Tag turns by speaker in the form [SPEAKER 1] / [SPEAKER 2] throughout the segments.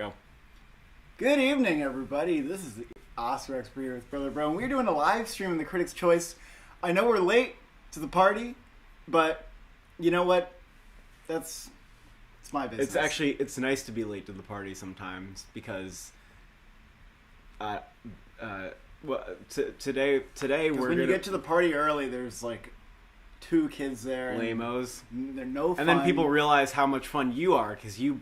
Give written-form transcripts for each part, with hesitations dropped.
[SPEAKER 1] Go.
[SPEAKER 2] Good evening, everybody. This is the Oscar expert here with Brother Bro, and we're doing a live stream in the Critics' Choice. I know we're late to the party, but you know what? It's my business.
[SPEAKER 1] It's nice to be late to the party sometimes because, today we're
[SPEAKER 2] when you get to the party early, there's like 2 kids there.
[SPEAKER 1] Lamos.
[SPEAKER 2] They're no fun.
[SPEAKER 1] And then people realize how much fun you are because you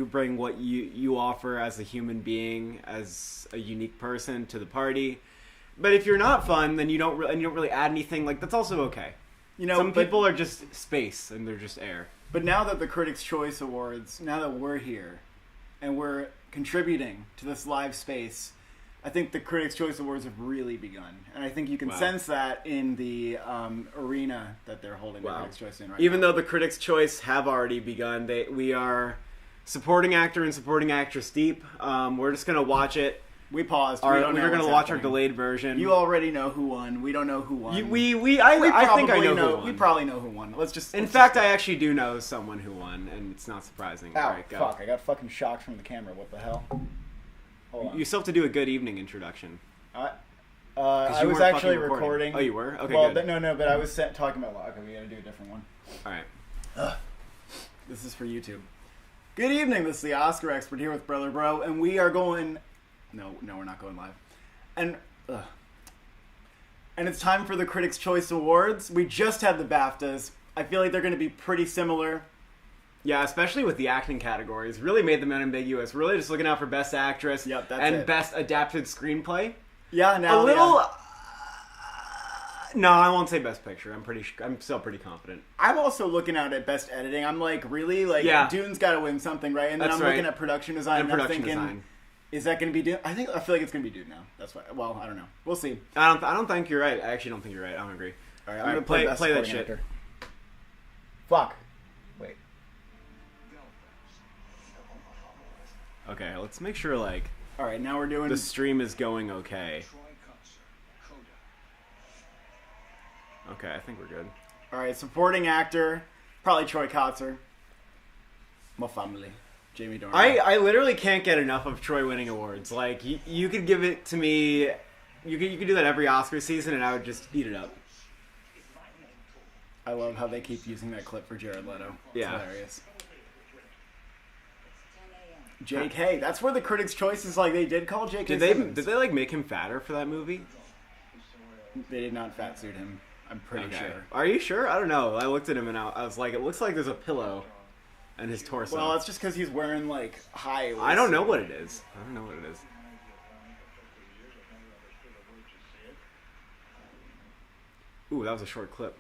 [SPEAKER 1] bring what you offer as a human being, as a unique person to the party. But if you're not fun, then you don't really add anything. Like, that's also okay. You know, some people are just space and they're just air.
[SPEAKER 2] But now that the Critics' Choice Awards, now that we're here and we're contributing to this live space, I think the Critics' Choice Awards have really begun. And I think you can sense that in the arena that they're holding the Critics' Choice in right now.
[SPEAKER 1] Even though the Critics' Choice have already begun, we are supporting actor and supporting actress deep. We're just going to watch it.
[SPEAKER 2] We paused.
[SPEAKER 1] We're going to watch our delayed version.
[SPEAKER 2] You already know who won. We don't know who won.
[SPEAKER 1] I think I know who won.
[SPEAKER 2] We probably know who won.
[SPEAKER 1] In fact, I actually do know someone who won, and it's not surprising.
[SPEAKER 2] Ow,
[SPEAKER 1] All right, go.
[SPEAKER 2] fuck. I got fucking shocked from the camera. What the hell? Hold on.
[SPEAKER 1] You still have to do a good evening introduction.
[SPEAKER 2] I was actually recording.
[SPEAKER 1] Oh, you were? Okay,
[SPEAKER 2] well,
[SPEAKER 1] good.
[SPEAKER 2] No, but I was talking about... Okay, we gotta do a different one.
[SPEAKER 1] All right.
[SPEAKER 2] This is for YouTube. Good evening, this is the Oscar expert here with Brother Bro, and we are going... No, we're not going live. And it's time for the Critics' Choice Awards. We just had the BAFTAs. I feel like they're going to be pretty similar.
[SPEAKER 1] Yeah, especially with the acting categories. Really made them unambiguous. Really just looking out for Best Actress and Best Adapted Screenplay.
[SPEAKER 2] Yeah, now...
[SPEAKER 1] No, I won't say Best Picture. I'm still pretty confident.
[SPEAKER 2] I'm also looking out at Best Editing. I'm like, really? Like, Dune's got to win something, right? And then I'm looking at Production Design, and I'm thinking... Is that going to be Dune? I feel like it's going to be Dune now. That's why. Well, I don't know. We'll see.
[SPEAKER 1] I don't think you're right. I actually don't think you're right. I don't agree.
[SPEAKER 2] All right, I'm going to play that shit. Actor. Fuck. Wait.
[SPEAKER 1] Okay, let's make sure, like...
[SPEAKER 2] All right, now we're doing...
[SPEAKER 1] The stream is going okay. Okay, I think we're good.
[SPEAKER 2] All right, supporting actor, probably Troy Kotzer. My family. Jamie Dornan.
[SPEAKER 1] I literally can't get enough of Troy winning awards. Like, you could give it to me... You could do that every Oscar season, and I would just eat it up.
[SPEAKER 2] I love how they keep using that clip for Jared Leto. It's hilarious. JK. That's where the Critics' Choice is like, they did call JK Simmons.
[SPEAKER 1] Did they, like, make him fatter for that movie?
[SPEAKER 2] They did not fat suit him. I'm pretty sure.
[SPEAKER 1] Are you sure? I don't know. I looked at him, and I was like, it looks like there's a pillow... and his torso.
[SPEAKER 2] Well, it's just because he's wearing, like, high...
[SPEAKER 1] I don't know what it is. Ooh, that was a short clip.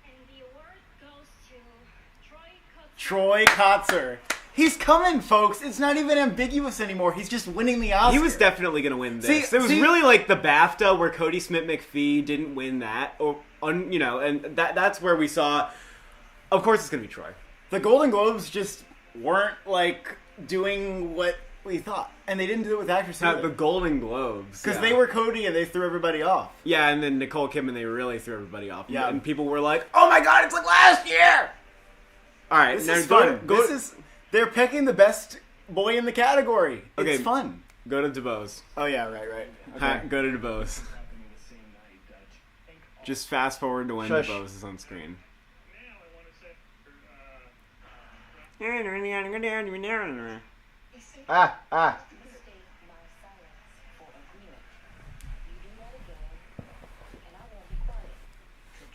[SPEAKER 3] And the award goes to
[SPEAKER 2] Troy Kotzer. He's coming, folks. It's not even ambiguous anymore. He's just winning the Oscar.
[SPEAKER 1] He was definitely going to win this. It was really like the BAFTA where Cody Smith-McPhee didn't win that. And that's where we saw... Of course it's going to be Troy.
[SPEAKER 2] The Golden Globes just weren't, like, doing what we thought. And they didn't do it with actors either.
[SPEAKER 1] The Golden Globes.
[SPEAKER 2] Because they were Cody and they threw everybody off.
[SPEAKER 1] Yeah, and then Nicole Kidman, they really threw everybody off.
[SPEAKER 2] Yeah.
[SPEAKER 1] And people were like, oh my god, it's like last year! Alright,
[SPEAKER 2] this is fun. They're picking the best boy in the category. Okay, it's fun.
[SPEAKER 1] Go to DuBose.
[SPEAKER 2] Oh, yeah, right. Okay.
[SPEAKER 1] Go to DuBose. Just fast forward to when DuBose is on screen.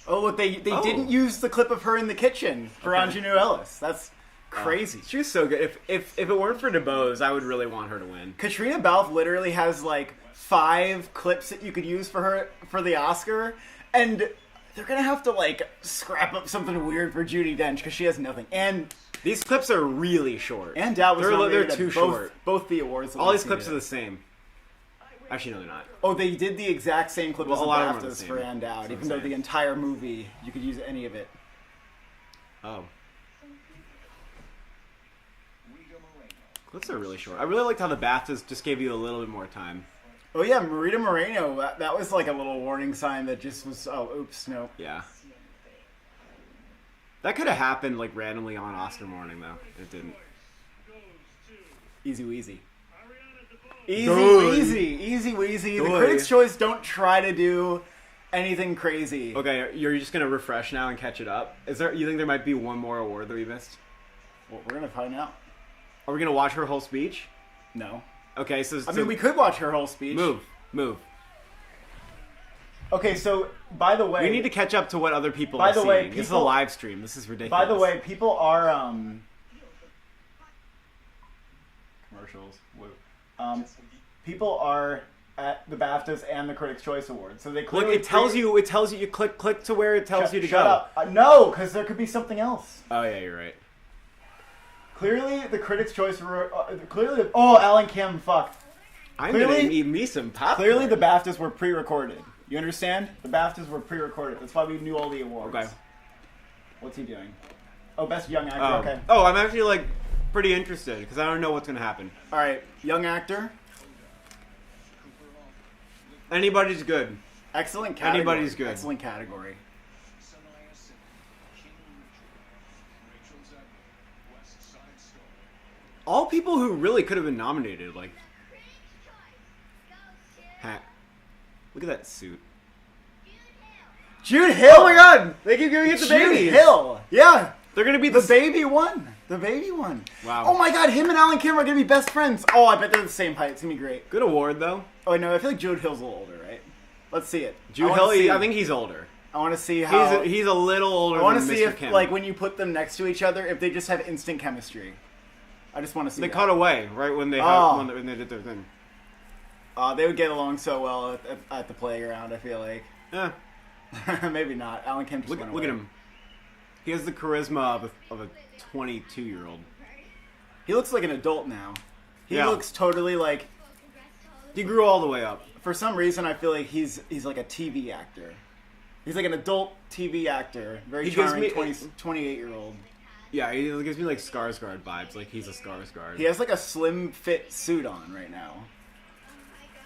[SPEAKER 2] Oh, look, they didn't use the clip of her in the kitchen for Ingenue Ellis. That's... crazy.
[SPEAKER 1] She was so good. If it weren't for DuBose, I would really want her to win.
[SPEAKER 2] Katrina Balfe literally has like 5 clips that you could use for her for the Oscar, and they're gonna have to like scrap up something weird for Judi Dench because she has nothing. And
[SPEAKER 1] these clips are really short.
[SPEAKER 2] And Dowd was nominated
[SPEAKER 1] they're too
[SPEAKER 2] at
[SPEAKER 1] short.
[SPEAKER 2] Both the awards.
[SPEAKER 1] All these clips are the same. Actually, no, they're not.
[SPEAKER 2] Oh, they did the exact same clip as the BAFTAs for Ann Dowd,
[SPEAKER 1] even
[SPEAKER 2] though the entire movie you could use any of it.
[SPEAKER 1] Oh. Clips are really short. I really liked how the BAFTAs just gave you a little bit more time.
[SPEAKER 2] Oh yeah, Marita Moreno. That was like a little warning sign that just was, oh, oops, no.
[SPEAKER 1] Yeah. That could have happened like randomly on Oscar morning though. It didn't.
[SPEAKER 2] Easy Weezy. Easy
[SPEAKER 1] Good.
[SPEAKER 2] Weezy. Easy Weezy. The
[SPEAKER 1] Good.
[SPEAKER 2] Critics' Choice don't try to do anything crazy.
[SPEAKER 1] Okay, you're just gonna refresh now and catch it up. Is there? You think there might be one more award that we missed?
[SPEAKER 2] Well, we're gonna find out.
[SPEAKER 1] Are we gonna watch her whole speech?
[SPEAKER 2] No.
[SPEAKER 1] Okay, so
[SPEAKER 2] I mean, we could watch her whole speech.
[SPEAKER 1] move.
[SPEAKER 2] Okay, so by the way,
[SPEAKER 1] We need to catch up to what other people
[SPEAKER 2] By
[SPEAKER 1] are
[SPEAKER 2] the way,
[SPEAKER 1] seeing. This is a
[SPEAKER 2] people-
[SPEAKER 1] live stream. This is ridiculous.
[SPEAKER 2] By the way, people are commercials. Woo. People are at the BAFTAs and the Critics' Choice Awards, so they
[SPEAKER 1] look,
[SPEAKER 2] clearly
[SPEAKER 1] it tells you. It tells you. You click to where it tells you to
[SPEAKER 2] shut
[SPEAKER 1] go.
[SPEAKER 2] up. No, because there could be something else.
[SPEAKER 1] Oh yeah, you're right.
[SPEAKER 2] Clearly, the Critics' Choice. Clearly, oh, Alan Kim, fuck.
[SPEAKER 1] I'm
[SPEAKER 2] Clearly-
[SPEAKER 1] gonna eat me some popcorn.
[SPEAKER 2] Clearly, the BAFTAs were pre-recorded. You understand? The BAFTAs were pre-recorded. That's why we knew all the awards.
[SPEAKER 1] Okay.
[SPEAKER 2] What's he doing? Oh, Best Young Actor.
[SPEAKER 1] Oh.
[SPEAKER 2] Okay.
[SPEAKER 1] Oh, I'm actually like pretty interested because I don't know what's gonna happen.
[SPEAKER 2] All right, Young Actor.
[SPEAKER 1] Anybody's good.
[SPEAKER 2] Excellent category.
[SPEAKER 1] Anybody's good.
[SPEAKER 2] Excellent category.
[SPEAKER 1] All people who really could have been nominated. Like, hat. Look at that suit.
[SPEAKER 2] Jude Hill.
[SPEAKER 1] Oh my God! They keep giving it to
[SPEAKER 2] Jude
[SPEAKER 1] babies.
[SPEAKER 2] Hill. Yeah.
[SPEAKER 1] They're gonna be
[SPEAKER 2] The
[SPEAKER 1] the
[SPEAKER 2] baby one. The baby one.
[SPEAKER 1] Wow.
[SPEAKER 2] Oh my God, him and Alan Kim are gonna be best friends. Oh, I bet they're the same height. It's gonna be great.
[SPEAKER 1] good award though.
[SPEAKER 2] Oh no, I feel like Jude Hill's a little older, right? Let's see it.
[SPEAKER 1] Jude
[SPEAKER 2] I
[SPEAKER 1] Hill.
[SPEAKER 2] wanna see-
[SPEAKER 1] I think he's older.
[SPEAKER 2] I want to see how.
[SPEAKER 1] He's a little older.
[SPEAKER 2] I want to
[SPEAKER 1] than
[SPEAKER 2] see
[SPEAKER 1] Mr.
[SPEAKER 2] if,
[SPEAKER 1] Kim.
[SPEAKER 2] like, when you put them next to each other, if they just have instant chemistry. I just want to see.
[SPEAKER 1] they
[SPEAKER 2] that.
[SPEAKER 1] cut away right when they
[SPEAKER 2] Oh.
[SPEAKER 1] when they did their thing.
[SPEAKER 2] They would get along so well at the playground. I feel like.
[SPEAKER 1] Yeah.
[SPEAKER 2] Maybe not. Alan Kim just
[SPEAKER 1] Look
[SPEAKER 2] went
[SPEAKER 1] at
[SPEAKER 2] away.
[SPEAKER 1] him. He has the charisma of a 22-year-old.
[SPEAKER 2] He looks like an adult now. He
[SPEAKER 1] Yeah.
[SPEAKER 2] looks totally like.
[SPEAKER 1] He grew all the way up.
[SPEAKER 2] For some reason, I feel like he's like a TV actor. He's like an adult TV actor. Very
[SPEAKER 1] He gives
[SPEAKER 2] charming
[SPEAKER 1] me-
[SPEAKER 2] 28-year-old.
[SPEAKER 1] Yeah, he gives me like Skarsgård vibes. Like he's a Skarsgård.
[SPEAKER 2] He has like a slim fit suit on right now.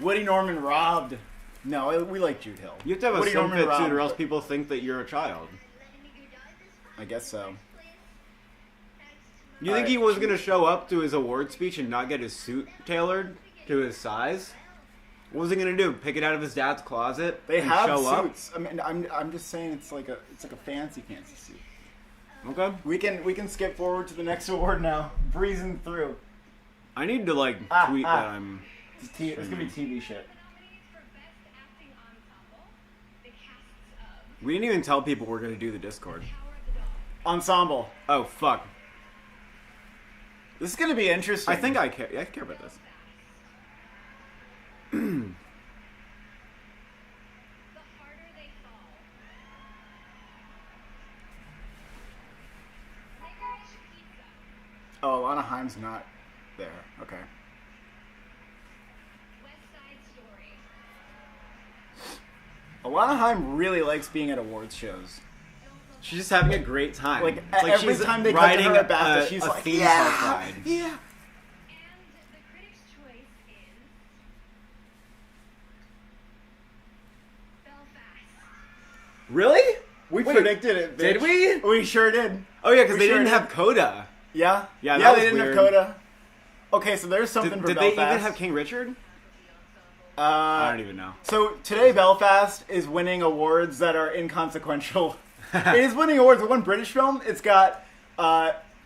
[SPEAKER 2] Woody Norman robbed. No, we like Jude Hill.
[SPEAKER 1] You have to have a
[SPEAKER 2] Woody
[SPEAKER 1] slim
[SPEAKER 2] Norman
[SPEAKER 1] fit suit,
[SPEAKER 2] robbed.
[SPEAKER 1] or else people think that you're a child.
[SPEAKER 2] I guess so.
[SPEAKER 1] You think
[SPEAKER 2] Alright.
[SPEAKER 1] he was gonna show up to his award speech and not get his suit tailored to his size? What was he gonna do? Pick it out of his dad's closet?
[SPEAKER 2] They
[SPEAKER 1] and
[SPEAKER 2] have
[SPEAKER 1] show
[SPEAKER 2] suits. I mean, I'm just saying it's like a fancy suit.
[SPEAKER 1] up? Okay.
[SPEAKER 2] We can skip forward to the next award now. Breezing through.
[SPEAKER 1] I need to like tweet that I'm.
[SPEAKER 2] It's gonna be TV shit.
[SPEAKER 1] We didn't even tell people we're gonna do the Discord.
[SPEAKER 2] Ensemble.
[SPEAKER 1] Oh fuck!
[SPEAKER 2] This is gonna be interesting.
[SPEAKER 1] I think I care. I care about this.
[SPEAKER 2] Oh, Alana Haim's not there. Okay. Alana Haim really likes being at awards shows.
[SPEAKER 1] She's just having a great time.
[SPEAKER 2] Like,
[SPEAKER 1] It's
[SPEAKER 2] every
[SPEAKER 1] she's
[SPEAKER 2] time they cut to
[SPEAKER 1] riding
[SPEAKER 2] her at BAFTA,
[SPEAKER 1] a,
[SPEAKER 2] she's
[SPEAKER 1] a
[SPEAKER 2] like,
[SPEAKER 1] theme
[SPEAKER 2] yeah,
[SPEAKER 1] park ride.
[SPEAKER 2] yeah.
[SPEAKER 1] Really?
[SPEAKER 2] We
[SPEAKER 1] Wait,
[SPEAKER 2] predicted it.
[SPEAKER 1] did
[SPEAKER 2] bitch.
[SPEAKER 1] we?
[SPEAKER 2] We sure did.
[SPEAKER 1] Oh yeah, because
[SPEAKER 2] We
[SPEAKER 1] they
[SPEAKER 2] sure
[SPEAKER 1] didn't
[SPEAKER 2] did.
[SPEAKER 1] have Coda.
[SPEAKER 2] Yeah.
[SPEAKER 1] Yeah,
[SPEAKER 2] Yeah,
[SPEAKER 1] that
[SPEAKER 2] they
[SPEAKER 1] was
[SPEAKER 2] didn't
[SPEAKER 1] weird.
[SPEAKER 2] have Coda. Okay, so there's something
[SPEAKER 1] Did,
[SPEAKER 2] for
[SPEAKER 1] did they
[SPEAKER 2] Belfast.
[SPEAKER 1] even have King Richard? I don't even know.
[SPEAKER 2] So today, Belfast is winning awards that are inconsequential. It is winning awards. It won British film. It's got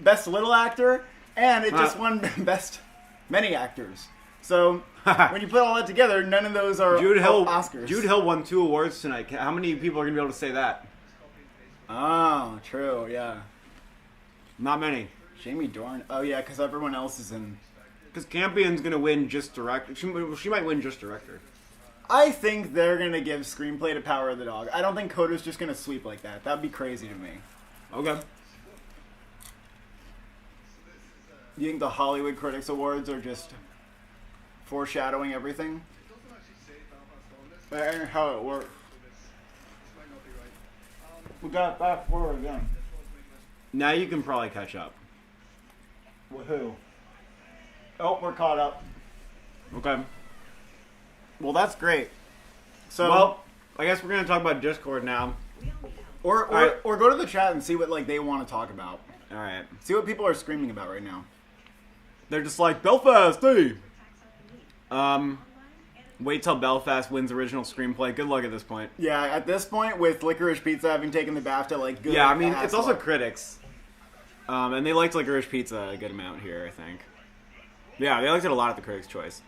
[SPEAKER 2] Best Little Actor, and it just won Best Many Actors. So when you put all that together, none of those are
[SPEAKER 1] Jude Hill.
[SPEAKER 2] Oscars.
[SPEAKER 1] Jude Hill won 2 awards tonight. How many people are gonna be able to say that?
[SPEAKER 2] Oh, true. Yeah.
[SPEAKER 1] Not many.
[SPEAKER 2] Jamie Dorn. Oh yeah, because everyone else is in.
[SPEAKER 1] Because Campion's gonna win just director. She might win just director.
[SPEAKER 2] I think they're gonna give screenplay to Power of the Dog. I don't think Coda's just gonna sweep like that. That'd be crazy to me.
[SPEAKER 1] Okay.
[SPEAKER 2] You think the Hollywood Critics Awards are just foreshadowing everything? That ain't how it works. We got back forward again.
[SPEAKER 1] Now you can probably catch up.
[SPEAKER 2] With who? Oh, we're caught up.
[SPEAKER 1] Okay.
[SPEAKER 2] Well, that's great. So,
[SPEAKER 1] Well, I guess we're gonna talk about Discord now.
[SPEAKER 2] Or
[SPEAKER 1] right.
[SPEAKER 2] or go to the chat and see what like they want to talk about.
[SPEAKER 1] All right.
[SPEAKER 2] See what people are screaming about right now.
[SPEAKER 1] They're just like, Belfast, hey! Wait till Belfast wins original screenplay. Good luck at this point.
[SPEAKER 2] Yeah, at this point, with Licorice Pizza having taken the BAFTA, like, good
[SPEAKER 1] Yeah, I mean,
[SPEAKER 2] ass
[SPEAKER 1] it's also
[SPEAKER 2] luck.
[SPEAKER 1] critics. And they liked Licorice Pizza a good amount here, I think. Yeah, they liked it a lot at the Critics' Choice.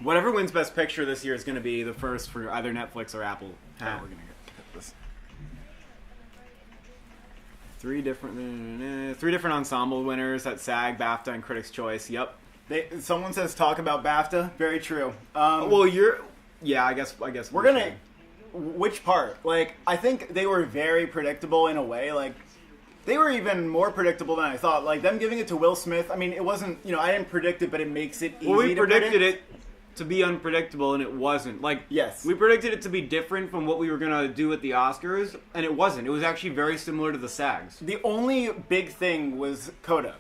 [SPEAKER 1] Whatever wins Best Picture this year is going to be the first for either Netflix or Apple.
[SPEAKER 2] Yeah, we're gonna get this.
[SPEAKER 1] Three different ensemble winners at SAG, BAFTA, and Critics' Choice. Yep.
[SPEAKER 2] Someone says talk about BAFTA. Very true.
[SPEAKER 1] Well, I guess
[SPEAKER 2] we're gonna. Which part? Like, I think they were very predictable in a way. Like, they were even more predictable than I thought. Like, them giving it to Will Smith. I mean, it wasn't. I didn't predict it, but it makes it easy.
[SPEAKER 1] Well, we
[SPEAKER 2] to
[SPEAKER 1] predicted
[SPEAKER 2] predict.
[SPEAKER 1] it to be unpredictable, and it wasn't. Like,
[SPEAKER 2] Yes.
[SPEAKER 1] we predicted it to be different from what we were gonna do at the Oscars, and it wasn't. It was actually very similar to the SAGs.
[SPEAKER 2] The only big thing was Coda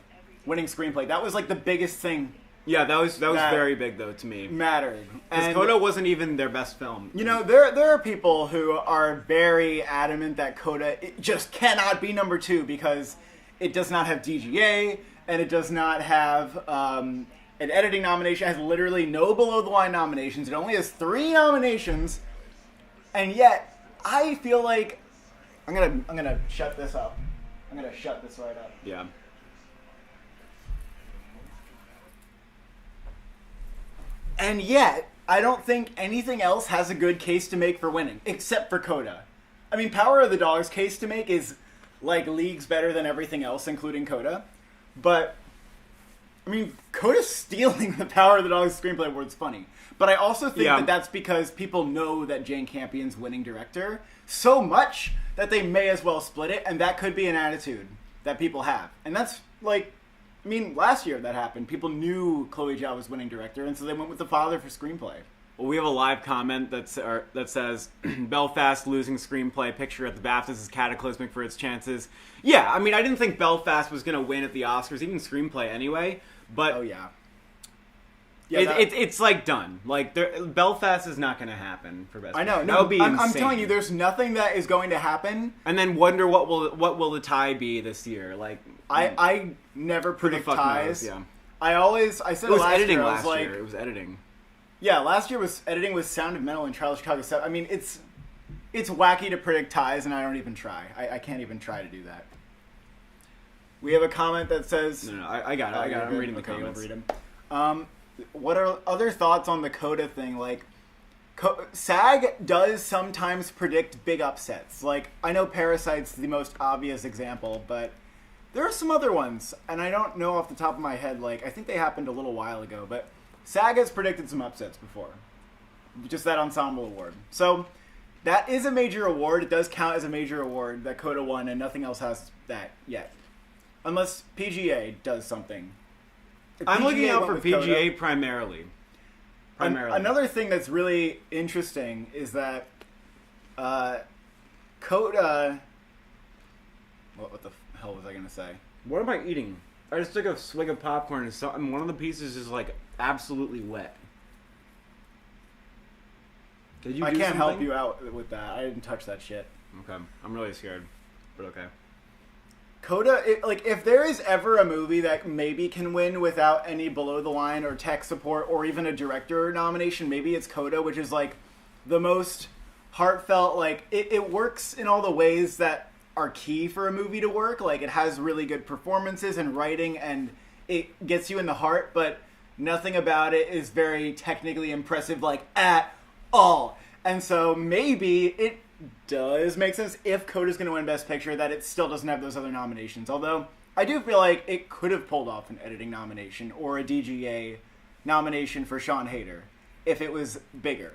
[SPEAKER 2] winning screenplay. That was like the biggest thing.
[SPEAKER 1] Yeah, that was
[SPEAKER 2] That
[SPEAKER 1] very big though to me.
[SPEAKER 2] Mattered.
[SPEAKER 1] Because
[SPEAKER 2] And
[SPEAKER 1] Coda wasn't even their best film.
[SPEAKER 2] there are people who are very adamant that Coda it just cannot be number 2 because it does not have DGA and it does not have an editing nomination. It has literally no below the line nominations. It only has 3 nominations, and yet I feel like I'm gonna shut this up. I'm gonna shut this right up.
[SPEAKER 1] Yeah.
[SPEAKER 2] And yet, I don't think anything else has a good case to make for winning, except for Coda. I mean, Power of the Dog's case to make is, like, leagues better than everything else, including Coda. But, I mean, Coda stealing the Power of the Dog's Screenplay Award's funny. But I also think that that's because people know that Jane Campion's winning director so much that they may as well split it, and that could be an attitude that people have. And that's, like... I mean, last year that happened. People knew Chloe Zhao was winning director, and so they went with the father for screenplay.
[SPEAKER 1] Well, we have a live comment that says, Belfast losing screenplay picture at the BAFTAs is cataclysmic for its chances. Yeah, I mean, I didn't think Belfast was going to win at the Oscars, even screenplay anyway, but
[SPEAKER 2] Oh, yeah.
[SPEAKER 1] it's like done. Like, Belfast is not going to happen for Best
[SPEAKER 2] I know.
[SPEAKER 1] Picture.
[SPEAKER 2] No,
[SPEAKER 1] That would be
[SPEAKER 2] I'm
[SPEAKER 1] insane.
[SPEAKER 2] telling you, there's nothing that is going to happen.
[SPEAKER 1] And then wonder what will the tie be this year? Like,
[SPEAKER 2] I never
[SPEAKER 1] who the
[SPEAKER 2] predict
[SPEAKER 1] fuck
[SPEAKER 2] ties.
[SPEAKER 1] knows? Yeah.
[SPEAKER 2] I said
[SPEAKER 1] It was
[SPEAKER 2] last
[SPEAKER 1] editing
[SPEAKER 2] year, I
[SPEAKER 1] last
[SPEAKER 2] was like,
[SPEAKER 1] year. It was editing.
[SPEAKER 2] Yeah, last year was editing with Sound of Metal and Trial of Chicago 7. I mean, it's wacky to predict ties, and I don't even try. I can't even try to do that. We have a comment that says...
[SPEAKER 1] No, I got it. I'm reading the comments.
[SPEAKER 2] I'll read them. What are other thoughts on the Coda thing? Like, SAG does sometimes predict big upsets. Like, I know Parasite's the most obvious example, but there are some other ones, and I don't know off the top of my head. Like, I think they happened a little while ago, but SAG has predicted some upsets before. Just that ensemble award. So, that is a major award. It does count as a major award that Coda won, and nothing else has that yet. Unless PGA does something. If
[SPEAKER 1] I'm looking
[SPEAKER 2] PGA
[SPEAKER 1] out
[SPEAKER 2] went
[SPEAKER 1] for
[SPEAKER 2] with
[SPEAKER 1] PGA
[SPEAKER 2] Coda-
[SPEAKER 1] primarily.
[SPEAKER 2] Another thing that's really interesting is that Coda... What the hell was I going to say?
[SPEAKER 1] What am I eating? I just took a swig of popcorn and one of the pieces is like absolutely wet. Did you?
[SPEAKER 2] I
[SPEAKER 1] do
[SPEAKER 2] can't help
[SPEAKER 1] something?
[SPEAKER 2] you out with that. I didn't touch that shit.
[SPEAKER 1] Okay, I'm really scared, but okay.
[SPEAKER 2] Coda, if there is ever a movie that maybe can win without any below the line or tech support or even a director nomination, maybe it's Coda, which is like the most heartfelt. Like it works in all the ways that are key for a movie to work. Like it has really good performances and writing, and it gets you in the heart. But nothing about it is very technically impressive, like at all. And so maybe it does make sense if Coda's going to win Best Picture that it still doesn't have those other nominations. Although I do feel like it could have pulled off an editing nomination or a DGA nomination for Sean Hayter if it was bigger.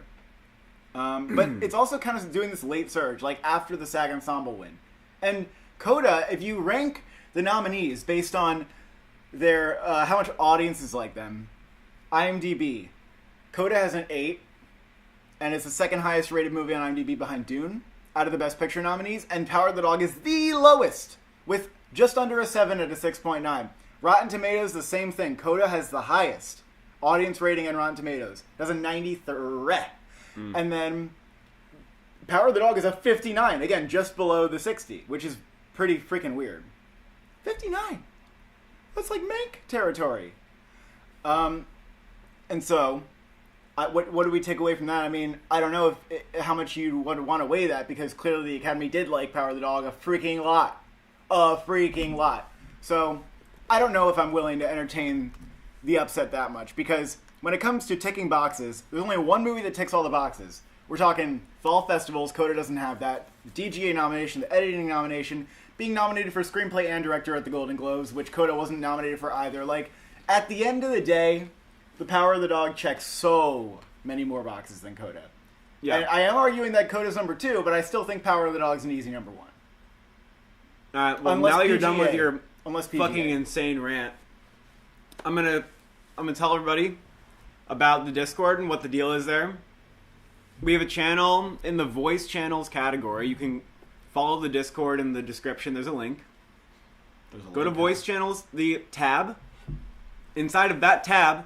[SPEAKER 2] But it's also kind of doing this late surge, like after the SAG Ensemble win. And Coda, if you rank the nominees based on their how much audiences like them, IMDb, Coda has an 8. And it's the second highest rated movie on IMDb behind Dune out of the Best Picture nominees. And Power of the Dog is the lowest with just under a 7 at a 6.9. Rotten Tomatoes, the same thing. Coda has the highest audience rating on Rotten Tomatoes. It has a 93. And then Power of the Dog is a 59. Again, just below the 60, which is pretty freaking weird. 59. That's like Mank territory. And so, what do we take away from that? I mean, I don't know how much you would want to weigh that, because clearly the Academy did like Power of the Dog a freaking lot. A freaking lot. So, I don't know if I'm willing to entertain the upset that much, because when it comes to ticking boxes, there's only one movie that ticks all the boxes. We're talking fall festivals. Coda doesn't have that. The DGA nomination, the editing nomination, being nominated for screenplay and director at the Golden Globes, which Coda wasn't nominated for either. Like, at the end of the day, the Power of the Dog checks so many more boxes than Coda.
[SPEAKER 1] Yeah.
[SPEAKER 2] And I am arguing that Coda's number 2, but I still think Power of the Dog's an easy number 1.
[SPEAKER 1] Well,
[SPEAKER 2] Unless
[SPEAKER 1] now you're
[SPEAKER 2] PGA.
[SPEAKER 1] done with your
[SPEAKER 2] Unless PGA.
[SPEAKER 1] fucking insane rant. I'm gonna tell everybody about the Discord and what the deal is there. We have a channel in the voice channels category. You can follow the Discord in the description. There's a link. Go to voice channels, the tab. Inside of that tab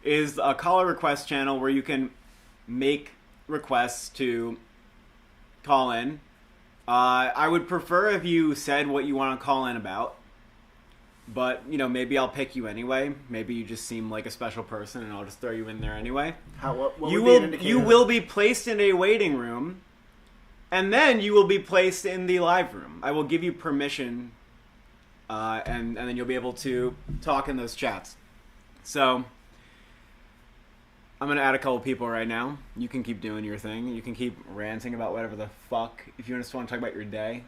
[SPEAKER 1] is a caller request channel where you can make requests to call in. I would prefer if you said what you want to call in about. But, maybe I'll pick you anyway. Maybe you just seem like a special person and I'll just throw you in there anyway.
[SPEAKER 2] What
[SPEAKER 1] you
[SPEAKER 2] would be an indicator?
[SPEAKER 1] You will be placed in a waiting room, and then you will be placed in the live room. I will give you permission, and then you'll be able to talk in those chats. So, I'm going to add a couple people right now. You can keep doing your thing. You can keep ranting about whatever the fuck. If you just want to talk about your day,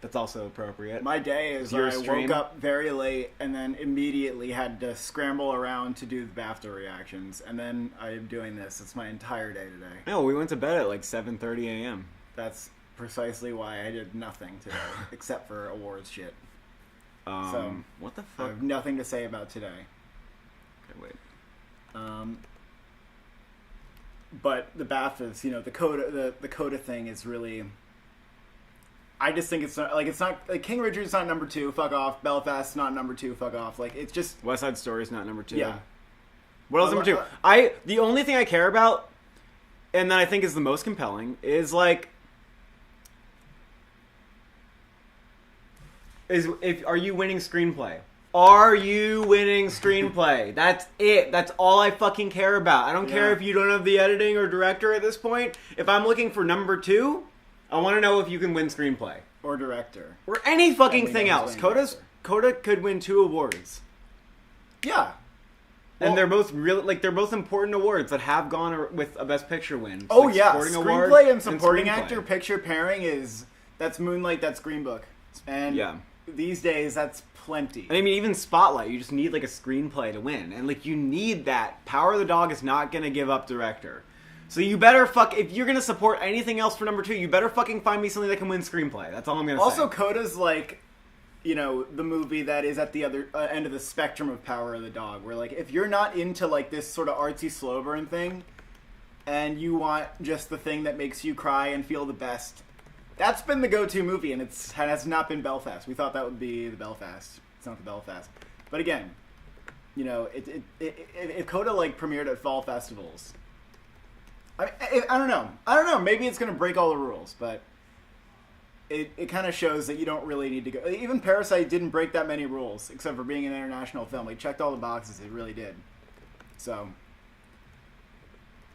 [SPEAKER 1] that's also appropriate.
[SPEAKER 2] My day is
[SPEAKER 1] Your
[SPEAKER 2] I
[SPEAKER 1] stream?
[SPEAKER 2] woke up very late and then immediately had to scramble around to do the BAFTA reactions. And then I am doing this. It's my entire day today.
[SPEAKER 1] No, we went to bed at like 7:30 a.m.
[SPEAKER 2] That's precisely why I did nothing today, except for awards shit. So,
[SPEAKER 1] what the
[SPEAKER 2] I
[SPEAKER 1] fuck?
[SPEAKER 2] have nothing to say about today.
[SPEAKER 1] Okay, wait.
[SPEAKER 2] But the BAFTAs, the Coda thing is really... I just think it's not like King Richard's not number 2, fuck off. Belfast's not number 2, fuck off. Like, it's just...
[SPEAKER 1] West Side Story's not number 2.
[SPEAKER 2] Yeah.
[SPEAKER 1] What else number 2? The only thing I care about, and that I think is the most compelling, is like... Are you winning screenplay? Are you winning screenplay? That's it. That's all I fucking care about. I don't care if you don't have the editing or director at this point. If I'm looking for number 2, I want to know if you can win screenplay.
[SPEAKER 2] Or director.
[SPEAKER 1] Or any fucking thing else. Coda could win 2 awards.
[SPEAKER 2] Yeah.
[SPEAKER 1] And they're both they're both important awards that have gone with a Best Picture win. It's
[SPEAKER 2] Oh
[SPEAKER 1] like
[SPEAKER 2] yeah,
[SPEAKER 1] Supporting
[SPEAKER 2] screenplay
[SPEAKER 1] Award
[SPEAKER 2] and supporting
[SPEAKER 1] screenplay.
[SPEAKER 2] actor picture pairing that's Moonlight, that's Green Book. And these days that's plenty.
[SPEAKER 1] I mean, even Spotlight, you just need like a screenplay to win. And like you need that. Power of the Dog is not going to give up director. So you better if you're going to support anything else for number 2, you better fucking find me something that can win screenplay. That's all I'm going to say.
[SPEAKER 2] Also, Coda's like, the movie that is at the other end of the spectrum of Power of the Dog, where like if you're not into like this sort of artsy slow burn thing, and you want just the thing that makes you cry and feel the best, that's been the go-to movie, and it has not been Belfast. We thought that would be the Belfast. It's not the Belfast. But again, if Coda like premiered at fall festivals, I don't know. Maybe it's going to break all the rules, but it kind of shows that you don't really need to go. Even Parasite didn't break that many rules, except for being an international film. It checked all the boxes. It really did. So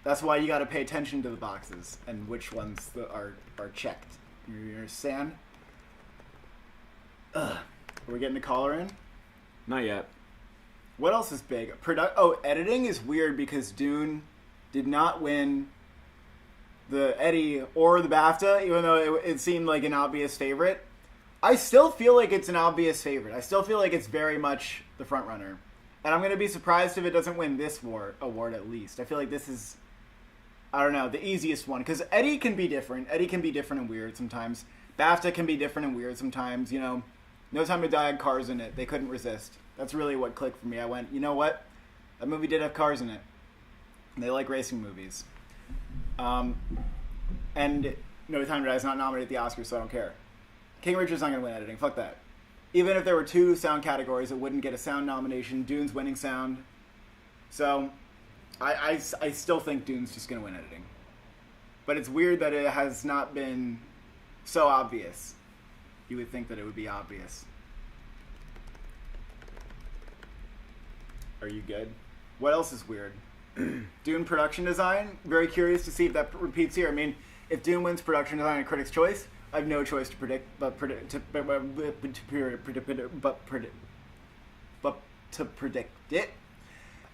[SPEAKER 2] that's why you got to pay attention to the boxes and which ones are checked. You understand? Are we getting the caller in?
[SPEAKER 1] Not yet.
[SPEAKER 2] What else is big? Editing is weird because Dune did not win the Eddie or the BAFTA, even though it seemed like an obvious favorite. I still feel like it's an obvious favorite. I still feel like it's very much the front runner. And I'm going to be surprised if it doesn't win this award at least. I feel like this is, I don't know, the easiest one. Because Eddie can be different. Eddie can be different and weird sometimes. BAFTA can be different and weird sometimes. No Time to Die had cars in it. They couldn't resist. That's really what clicked for me. I went, you know what? That movie did have cars in it. They like racing movies. And No Time to Die is not nominated at the Oscars, so I don't care. King Richard's not going to win editing. Fuck that. Even if there were 2 sound categories, it wouldn't get a sound nomination. Dune's winning sound. So, I still think Dune's just going to win editing. But it's weird that it has not been so obvious. You would think that it would be obvious. Are you good? What else is weird? Dune production design. Very curious to see if that repeats here. I mean, if Dune wins production design and Critics' Choice, I have no choice to predict, but to predict it.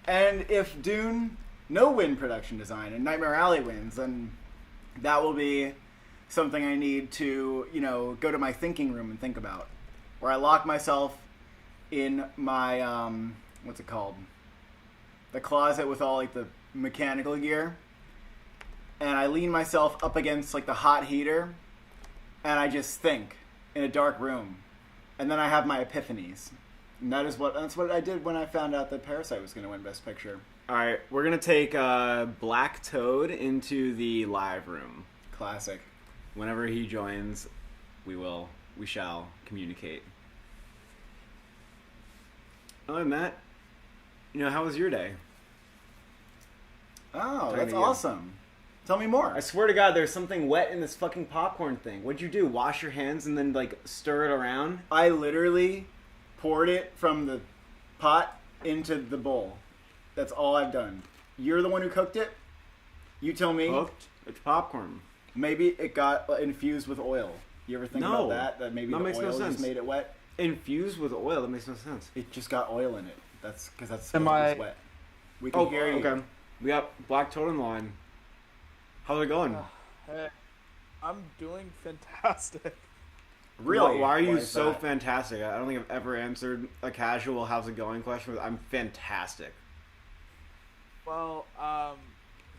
[SPEAKER 2] And if Dune no win production design and Nightmare Alley wins, then that will be something I need to, go to my thinking room and think about. Where I lock myself in my, what's it called? The closet with all, like, the mechanical gear. And I lean myself up against, like, the hot heater. And I just think in a dark room. And then I have my epiphanies. And that's what I did when I found out that Parasite was going to win Best Picture.
[SPEAKER 1] All right, we're going to take Black Toad into the live room.
[SPEAKER 2] Classic.
[SPEAKER 1] Whenever he joins, we shall communicate. Other than that, how was your day?
[SPEAKER 2] Oh, that's awesome. Tell me more.
[SPEAKER 1] I swear to God, there's something wet in this fucking popcorn thing. What'd you do? Wash your hands and then, like, stir it around?
[SPEAKER 2] I literally poured it from the pot into the bowl. That's all I've done. You're the one who cooked it? You tell me.
[SPEAKER 1] Cooked? It's popcorn.
[SPEAKER 2] Maybe it got infused with oil. You ever think about that? That maybe the oil just made it wet?
[SPEAKER 1] Infused with oil? That makes no sense.
[SPEAKER 2] It just got oil in it. That's because that's wet. We can hear you.
[SPEAKER 1] Okay. We got Black Toad on the line. How's it going?
[SPEAKER 4] Hey, I'm doing fantastic.
[SPEAKER 2] Really?
[SPEAKER 1] Why are you so fantastic? I don't think I've ever answered a casual "how's it going" question with "I'm fantastic."
[SPEAKER 4] Well,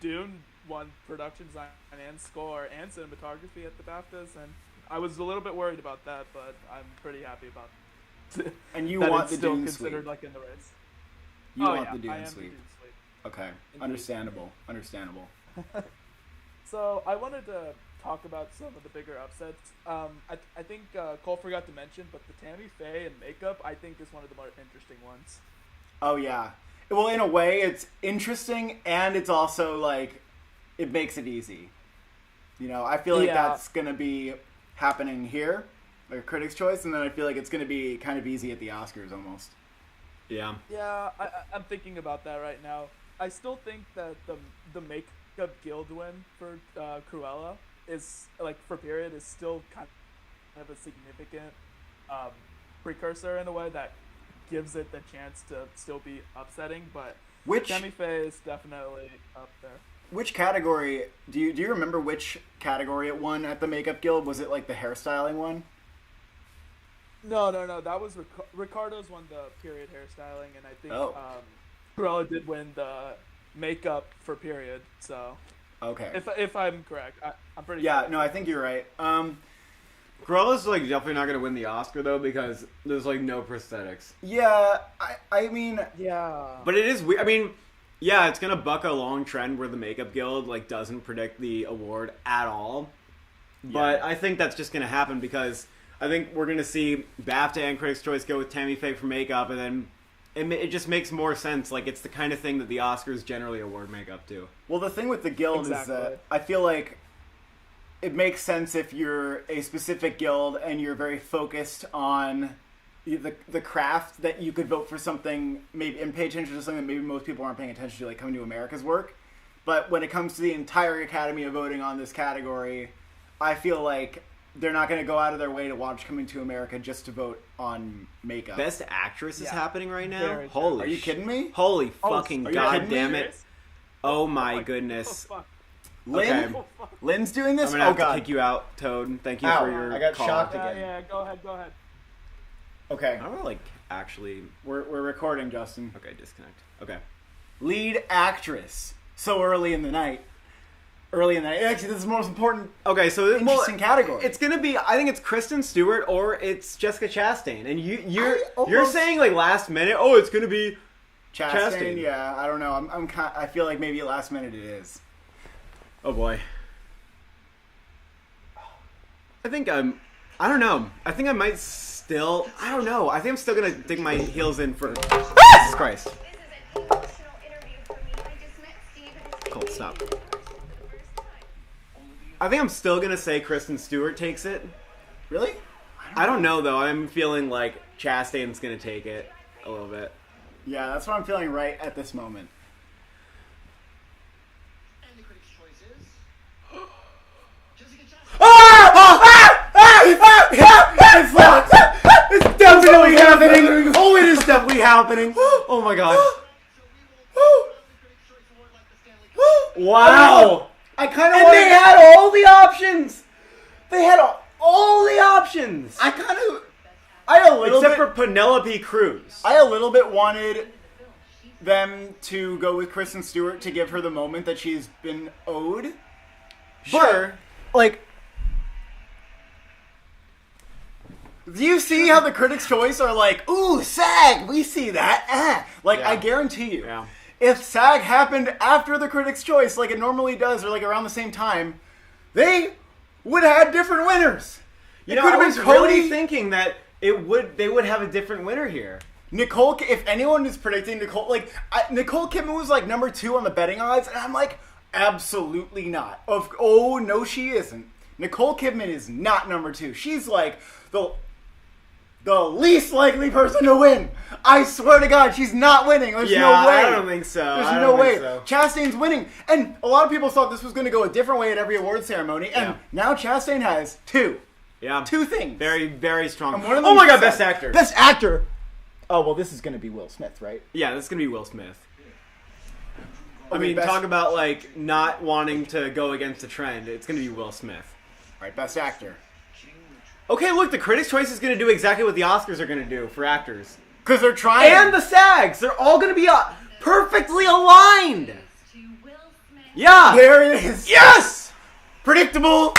[SPEAKER 4] Dune won production design and score and cinematography at the BAFTAs, and I was a little bit worried about that, but I'm pretty happy about it.
[SPEAKER 2] And you
[SPEAKER 4] that
[SPEAKER 2] want
[SPEAKER 4] it's
[SPEAKER 2] the
[SPEAKER 4] still
[SPEAKER 2] Dune
[SPEAKER 4] considered
[SPEAKER 2] suite.
[SPEAKER 4] like in the race.
[SPEAKER 2] You want the
[SPEAKER 4] I
[SPEAKER 2] Dune
[SPEAKER 4] am
[SPEAKER 2] suite.
[SPEAKER 4] the Dune suite.
[SPEAKER 2] Okay.
[SPEAKER 4] Indeed.
[SPEAKER 2] Understandable.
[SPEAKER 4] So I wanted to talk about some of the bigger upsets. I think Cole forgot to mention, but the Tammy Faye and makeup I think is one of the more interesting ones.
[SPEAKER 2] Oh yeah. Well, in a way, it's interesting, and it's also like it makes it easy. I feel like that's gonna be happening here, like Critics' Choice, and then I feel like it's gonna be kind of easy at the Oscars almost.
[SPEAKER 1] Yeah.
[SPEAKER 4] Yeah, I'm thinking about that right now. I still think that the Makeup Guild win for Cruella is, like, for Period, is still kind of a significant precursor in a way that gives it the chance to still be upsetting, but Tammy Faye is definitely up there.
[SPEAKER 2] Which category, do you remember which category it won at the Makeup Guild? Was it, like, the hairstyling one?
[SPEAKER 4] No, that was Ricardo's won the Period hairstyling, and I think Cruella did win the makeup for Period, so
[SPEAKER 2] okay.
[SPEAKER 4] If I'm correct, I'm pretty
[SPEAKER 2] sure.
[SPEAKER 4] Yeah,
[SPEAKER 2] no, I think you're right.
[SPEAKER 1] Cruella's like definitely not gonna win the Oscar though because there's like no prosthetics.
[SPEAKER 2] Yeah, I mean,
[SPEAKER 4] yeah.
[SPEAKER 1] But it is weird. I mean, yeah, it's gonna buck a long trend where the Makeup Guild like doesn't predict the award at all. Yeah. But I think that's just gonna happen because I think we're gonna see BAFTA and Critics' Choice go with Tammy Faye for makeup, and then it just makes more sense. Like, it's the kind of thing that the Oscars generally award makeup to.
[SPEAKER 2] Well, the thing with the Guild is that I feel like it makes sense if you're a specific guild and you're very focused on the craft that you could vote for something maybe and pay attention to something that maybe most people aren't paying attention to, like Coming to America's work. But when it comes to the entire Academy of voting on this category, I feel like they're not going to go out of their way to watch Coming to America just to vote on makeup.
[SPEAKER 1] Best Actress is happening right now? Holy
[SPEAKER 2] Are you kidding me?
[SPEAKER 1] Holy fucking goddamn it. Oh my goodness.
[SPEAKER 4] Oh, fuck.
[SPEAKER 2] Lynn?
[SPEAKER 1] Okay.
[SPEAKER 2] Lynn's doing this?
[SPEAKER 1] I'm going to have to kick you out, Toad. Thank you for your
[SPEAKER 2] I got
[SPEAKER 1] call.
[SPEAKER 2] shocked again.
[SPEAKER 4] Yeah, go ahead.
[SPEAKER 2] Okay.
[SPEAKER 1] I don't know, like, actually...
[SPEAKER 2] We're recording, Justin.
[SPEAKER 1] Okay, disconnect. Okay.
[SPEAKER 2] Lead Actress. So early in the night. Actually, this is the most important.
[SPEAKER 1] Okay, so
[SPEAKER 2] interesting category.
[SPEAKER 1] It's gonna be. I think it's Kristen Stewart or it's Jessica Chastain, and you're saying like last minute. Oh, it's gonna be
[SPEAKER 2] Chastain. Yeah, I don't know. I feel like maybe last minute it is.
[SPEAKER 1] Oh boy. I think I don't know. I think I might still. I don't know. I think I'm still gonna dig my heels in for. Jesus Christ.
[SPEAKER 3] This is an emotional interview for me. I just met Steve and his
[SPEAKER 1] Cool. Stop. I think I'm still gonna say Kristen Stewart takes it.
[SPEAKER 2] Really?
[SPEAKER 1] I don't know though. I'm feeling like Chastain's gonna take it a little bit.
[SPEAKER 2] Yeah, that's what I'm feeling right at this moment.
[SPEAKER 5] And the critics' choice is Jessica Chastain.
[SPEAKER 1] It's definitely happening. Oh, it is definitely happening. Oh my god. Wow.
[SPEAKER 2] I kind of
[SPEAKER 1] And they had all the options. They had all the options.
[SPEAKER 2] I a little
[SPEAKER 1] Except
[SPEAKER 2] bit,
[SPEAKER 1] for Penelope Cruz.
[SPEAKER 2] I a little bit wanted them to go with Kristen Stewart to give her the moment that she's been owed.
[SPEAKER 1] Sure.
[SPEAKER 2] But, like, do you see how the critics' choice are like, ooh, SAG, we see that. Like,
[SPEAKER 1] Yeah.
[SPEAKER 2] I guarantee you,
[SPEAKER 1] Yeah.
[SPEAKER 2] if SAG happened after the critics' choice, like it normally does, or like around the same time, they would have had different winners.
[SPEAKER 1] You
[SPEAKER 2] It
[SPEAKER 1] know,
[SPEAKER 2] could
[SPEAKER 1] I
[SPEAKER 2] have
[SPEAKER 1] was
[SPEAKER 2] been Cody.
[SPEAKER 1] really thinking that they would have a different winner here.
[SPEAKER 2] Nicole, if anyone is predicting Nicole, Nicole Kidman was like number 2 on the betting odds, and I'm like, absolutely not. Oh no, she isn't. Nicole Kidman is not number 2. She's like the least likely person to win. I swear to God, she's not winning. There's no way.
[SPEAKER 1] I don't think so.
[SPEAKER 2] There's no way. Chastain's winning, and a lot of people thought this was going to go a different way at every award ceremony, and now Chastain has 2 things.
[SPEAKER 1] Very, very strong.
[SPEAKER 2] And one of
[SPEAKER 1] Oh
[SPEAKER 2] them
[SPEAKER 1] my
[SPEAKER 2] is
[SPEAKER 1] god, Best Actor.
[SPEAKER 2] Best Actor. Oh well, this is going to be Will Smith, right?
[SPEAKER 1] Yeah, this is gonna be Will Smith. I
[SPEAKER 2] Okay,
[SPEAKER 1] mean,
[SPEAKER 2] Best-
[SPEAKER 1] talk about like not wanting to go against the trend. It's gonna be Will Smith.
[SPEAKER 2] All right, Best Actor.
[SPEAKER 1] Okay, look, the Critics' Choice is gonna do exactly what the Oscars are gonna do for actors,
[SPEAKER 2] Because they're trying.
[SPEAKER 1] and the SAGs. They're all gonna be perfectly aligned.
[SPEAKER 3] To Will Smith.
[SPEAKER 1] Yeah.
[SPEAKER 2] There it is.
[SPEAKER 1] Yes.
[SPEAKER 2] Predictable.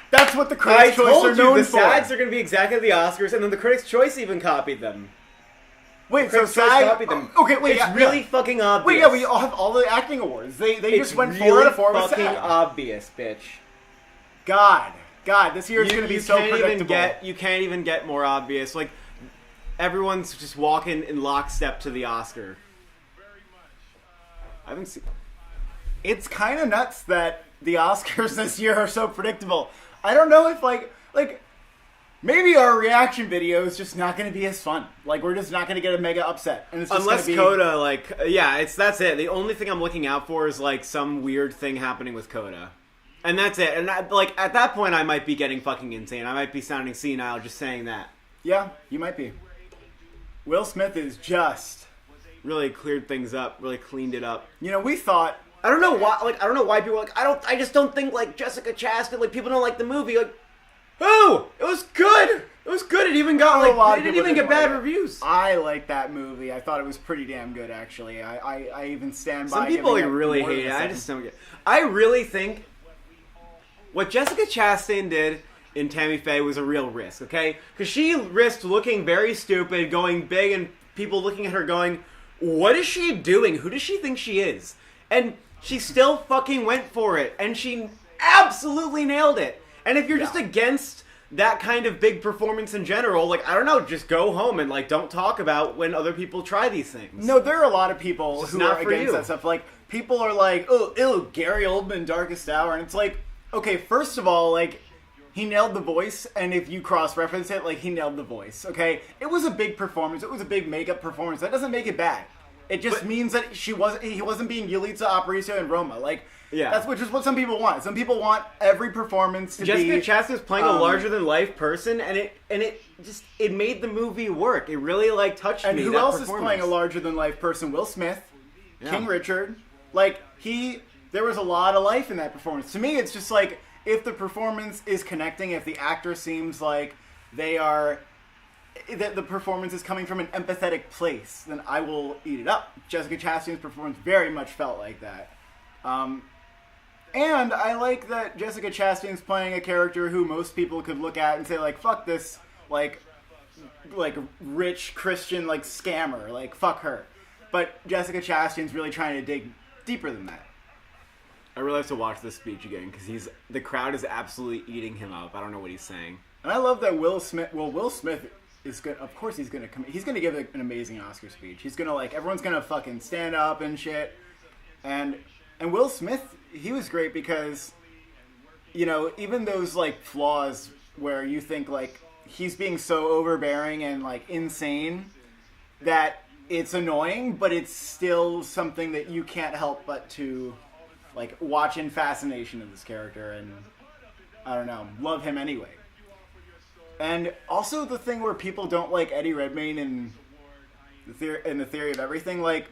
[SPEAKER 2] That's what the
[SPEAKER 1] I
[SPEAKER 2] Critics' Choice
[SPEAKER 1] told
[SPEAKER 2] are
[SPEAKER 1] you
[SPEAKER 2] known
[SPEAKER 1] the
[SPEAKER 2] for.
[SPEAKER 1] SAGs are gonna be exactly the Oscars, and then the Critics' Choice even copied them.
[SPEAKER 2] Wait, so
[SPEAKER 1] Critics' Choice
[SPEAKER 2] SAG
[SPEAKER 1] copied them.
[SPEAKER 2] Okay, wait,
[SPEAKER 1] It's really fucking obvious.
[SPEAKER 2] Wait, yeah, we all have all the acting awards. They
[SPEAKER 1] It's
[SPEAKER 2] just went
[SPEAKER 1] really
[SPEAKER 2] 4 out of 4 with
[SPEAKER 1] fucking
[SPEAKER 2] SAG.
[SPEAKER 1] obvious, bitch.
[SPEAKER 2] God, this year is going to be so
[SPEAKER 1] can't
[SPEAKER 2] predictable.
[SPEAKER 1] you can't even get more obvious. Like, everyone's just walking in lockstep to the Oscar. I haven't seen.
[SPEAKER 2] It's kind of nuts that the Oscars this year are so predictable. I don't know if like maybe our reaction video is just not going to be as fun. Like, we're just not going to get a mega upset, and it's just
[SPEAKER 1] Unless
[SPEAKER 2] gonna be...
[SPEAKER 1] Coda, like, that's it. The only thing I'm looking out for is like some weird thing happening with Coda, and that's it. And like at that point, I might be getting fucking insane. I might be sounding senile just saying that.
[SPEAKER 2] Yeah, you might be. Will Smith is just,
[SPEAKER 1] Really cleared things up. Really cleaned it up.
[SPEAKER 2] you know, we thought.
[SPEAKER 1] I don't know why. Like, I don't know why people are like. I just don't think like Jessica Chastain. Like, people don't like the movie. Like, oh, it was good. It was good. It even got
[SPEAKER 2] A lot
[SPEAKER 1] like.
[SPEAKER 2] of
[SPEAKER 1] It didn't
[SPEAKER 2] people
[SPEAKER 1] even get
[SPEAKER 2] didn't
[SPEAKER 1] bad
[SPEAKER 2] like it.
[SPEAKER 1] reviews.
[SPEAKER 2] I like that movie. I thought it was pretty damn good, actually. I even stand by.
[SPEAKER 1] Some people like
[SPEAKER 2] giving it
[SPEAKER 1] really
[SPEAKER 2] more than
[SPEAKER 1] hate it.
[SPEAKER 2] a
[SPEAKER 1] I
[SPEAKER 2] 7.
[SPEAKER 1] just don't get. I really think what Jessica Chastain did in Tammy Faye was a real risk. Okay, because she risked looking very stupid, going big, and people looking at her going, "What is she doing? Who does she think she is?" And she still fucking went for it, and she absolutely nailed it. And if you're just against that kind of big performance in general, like, I don't know, just go home and like don't talk about when other people try these things.
[SPEAKER 2] No, there are a lot of people
[SPEAKER 1] It's
[SPEAKER 2] who
[SPEAKER 1] not
[SPEAKER 2] are
[SPEAKER 1] for
[SPEAKER 2] against
[SPEAKER 1] you.
[SPEAKER 2] that stuff. Like, people are like, oh, ew, Gary Oldman, Darkest Hour. And it's like, okay, first of all, like, he nailed the voice. And if you cross-reference it, like, he nailed the voice, okay? It was a big performance. It was a big makeup performance. That doesn't make it bad. It just means that he wasn't being Yulitsa Aparicio in Roma. Like,
[SPEAKER 1] Yeah.
[SPEAKER 2] that's just what some people want. Some people want every performance to
[SPEAKER 1] Jessica
[SPEAKER 2] be...
[SPEAKER 1] Chastain's playing a larger than life person, and it made the movie work. It really like touched
[SPEAKER 2] And
[SPEAKER 1] me.
[SPEAKER 2] who
[SPEAKER 1] that
[SPEAKER 2] else is
[SPEAKER 1] performance.
[SPEAKER 2] playing a larger-than-life person? Will Smith,
[SPEAKER 1] Yeah.
[SPEAKER 2] King Richard. Like, there was a lot of life in that performance. To me, it's just like, if the performance is connecting, if the actor seems like that the performance is coming from an empathetic place, then I will eat it up. Jessica Chastain's performance very much felt like that. And I like that Jessica Chastain's playing a character who most people could look at and say, like, fuck this, like rich Christian, like, scammer, like, fuck her. But Jessica Chastain's really trying to dig deeper than that.
[SPEAKER 1] I really have to watch this speech again because the crowd is absolutely eating him up. I don't know what he's saying.
[SPEAKER 2] And I love that Will Smith is good. Of course he's gonna come. He's gonna give an amazing Oscar speech. He's gonna, like, everyone's gonna fucking stand up and shit. And Will Smith, he was great because you know, even those like flaws where you think like he's being so overbearing and like insane that it's annoying, but it's still something that you can't help but to like watch in fascination of this character and I don't know, love him anyway. And also the thing where people don't like Eddie Redmayne in the Theory of Everything, like,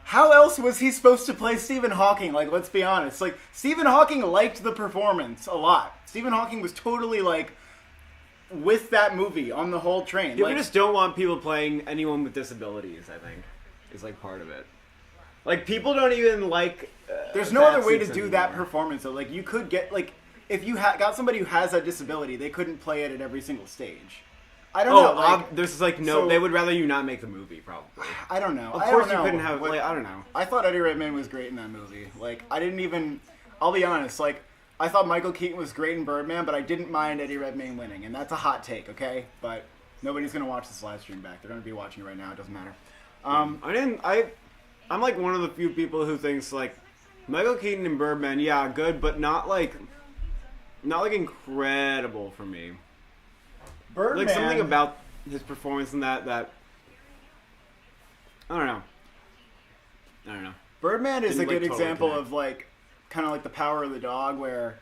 [SPEAKER 2] how else was he supposed to play Stephen Hawking? Like, let's be honest. Like, Stephen Hawking liked the performance a lot. Stephen Hawking was totally, like, with that movie on the whole train.
[SPEAKER 1] People
[SPEAKER 2] like,
[SPEAKER 1] just don't want people playing anyone with disabilities, I think, is, like, part of it. Like, people don't even like...
[SPEAKER 2] there's no other way to
[SPEAKER 1] Batsuits
[SPEAKER 2] do
[SPEAKER 1] anymore.
[SPEAKER 2] that performance, though. Like, you could get, like, if you got somebody who has a disability, they couldn't play it at every single stage. I don't know. Like,
[SPEAKER 1] there's like no.
[SPEAKER 2] so-
[SPEAKER 1] they would rather you not make the movie, probably.
[SPEAKER 2] I don't know.
[SPEAKER 1] Of
[SPEAKER 2] I
[SPEAKER 1] course,
[SPEAKER 2] don't
[SPEAKER 1] you
[SPEAKER 2] know.
[SPEAKER 1] couldn't have.
[SPEAKER 2] What-
[SPEAKER 1] Like, I don't know.
[SPEAKER 2] I thought Eddie Redmayne was great in that movie. Like, I didn't even... I'll be honest, like, I thought Michael Keaton was great in Birdman, but I didn't mind Eddie Redmayne winning, and that's a hot take, okay? But nobody's going to watch this live stream back. They're going to be watching it right now. It doesn't matter.
[SPEAKER 1] I'm like one of the few people who thinks, like, Michael Keaton in Birdman, yeah, good, but not like incredible for me.
[SPEAKER 2] Birdman...
[SPEAKER 1] Like, something about his performance in that I don't know.
[SPEAKER 2] Birdman is a
[SPEAKER 1] Didn't, like,
[SPEAKER 2] good
[SPEAKER 1] totally
[SPEAKER 2] example
[SPEAKER 1] connect.
[SPEAKER 2] of, like, kind of like The Power of the Dog, where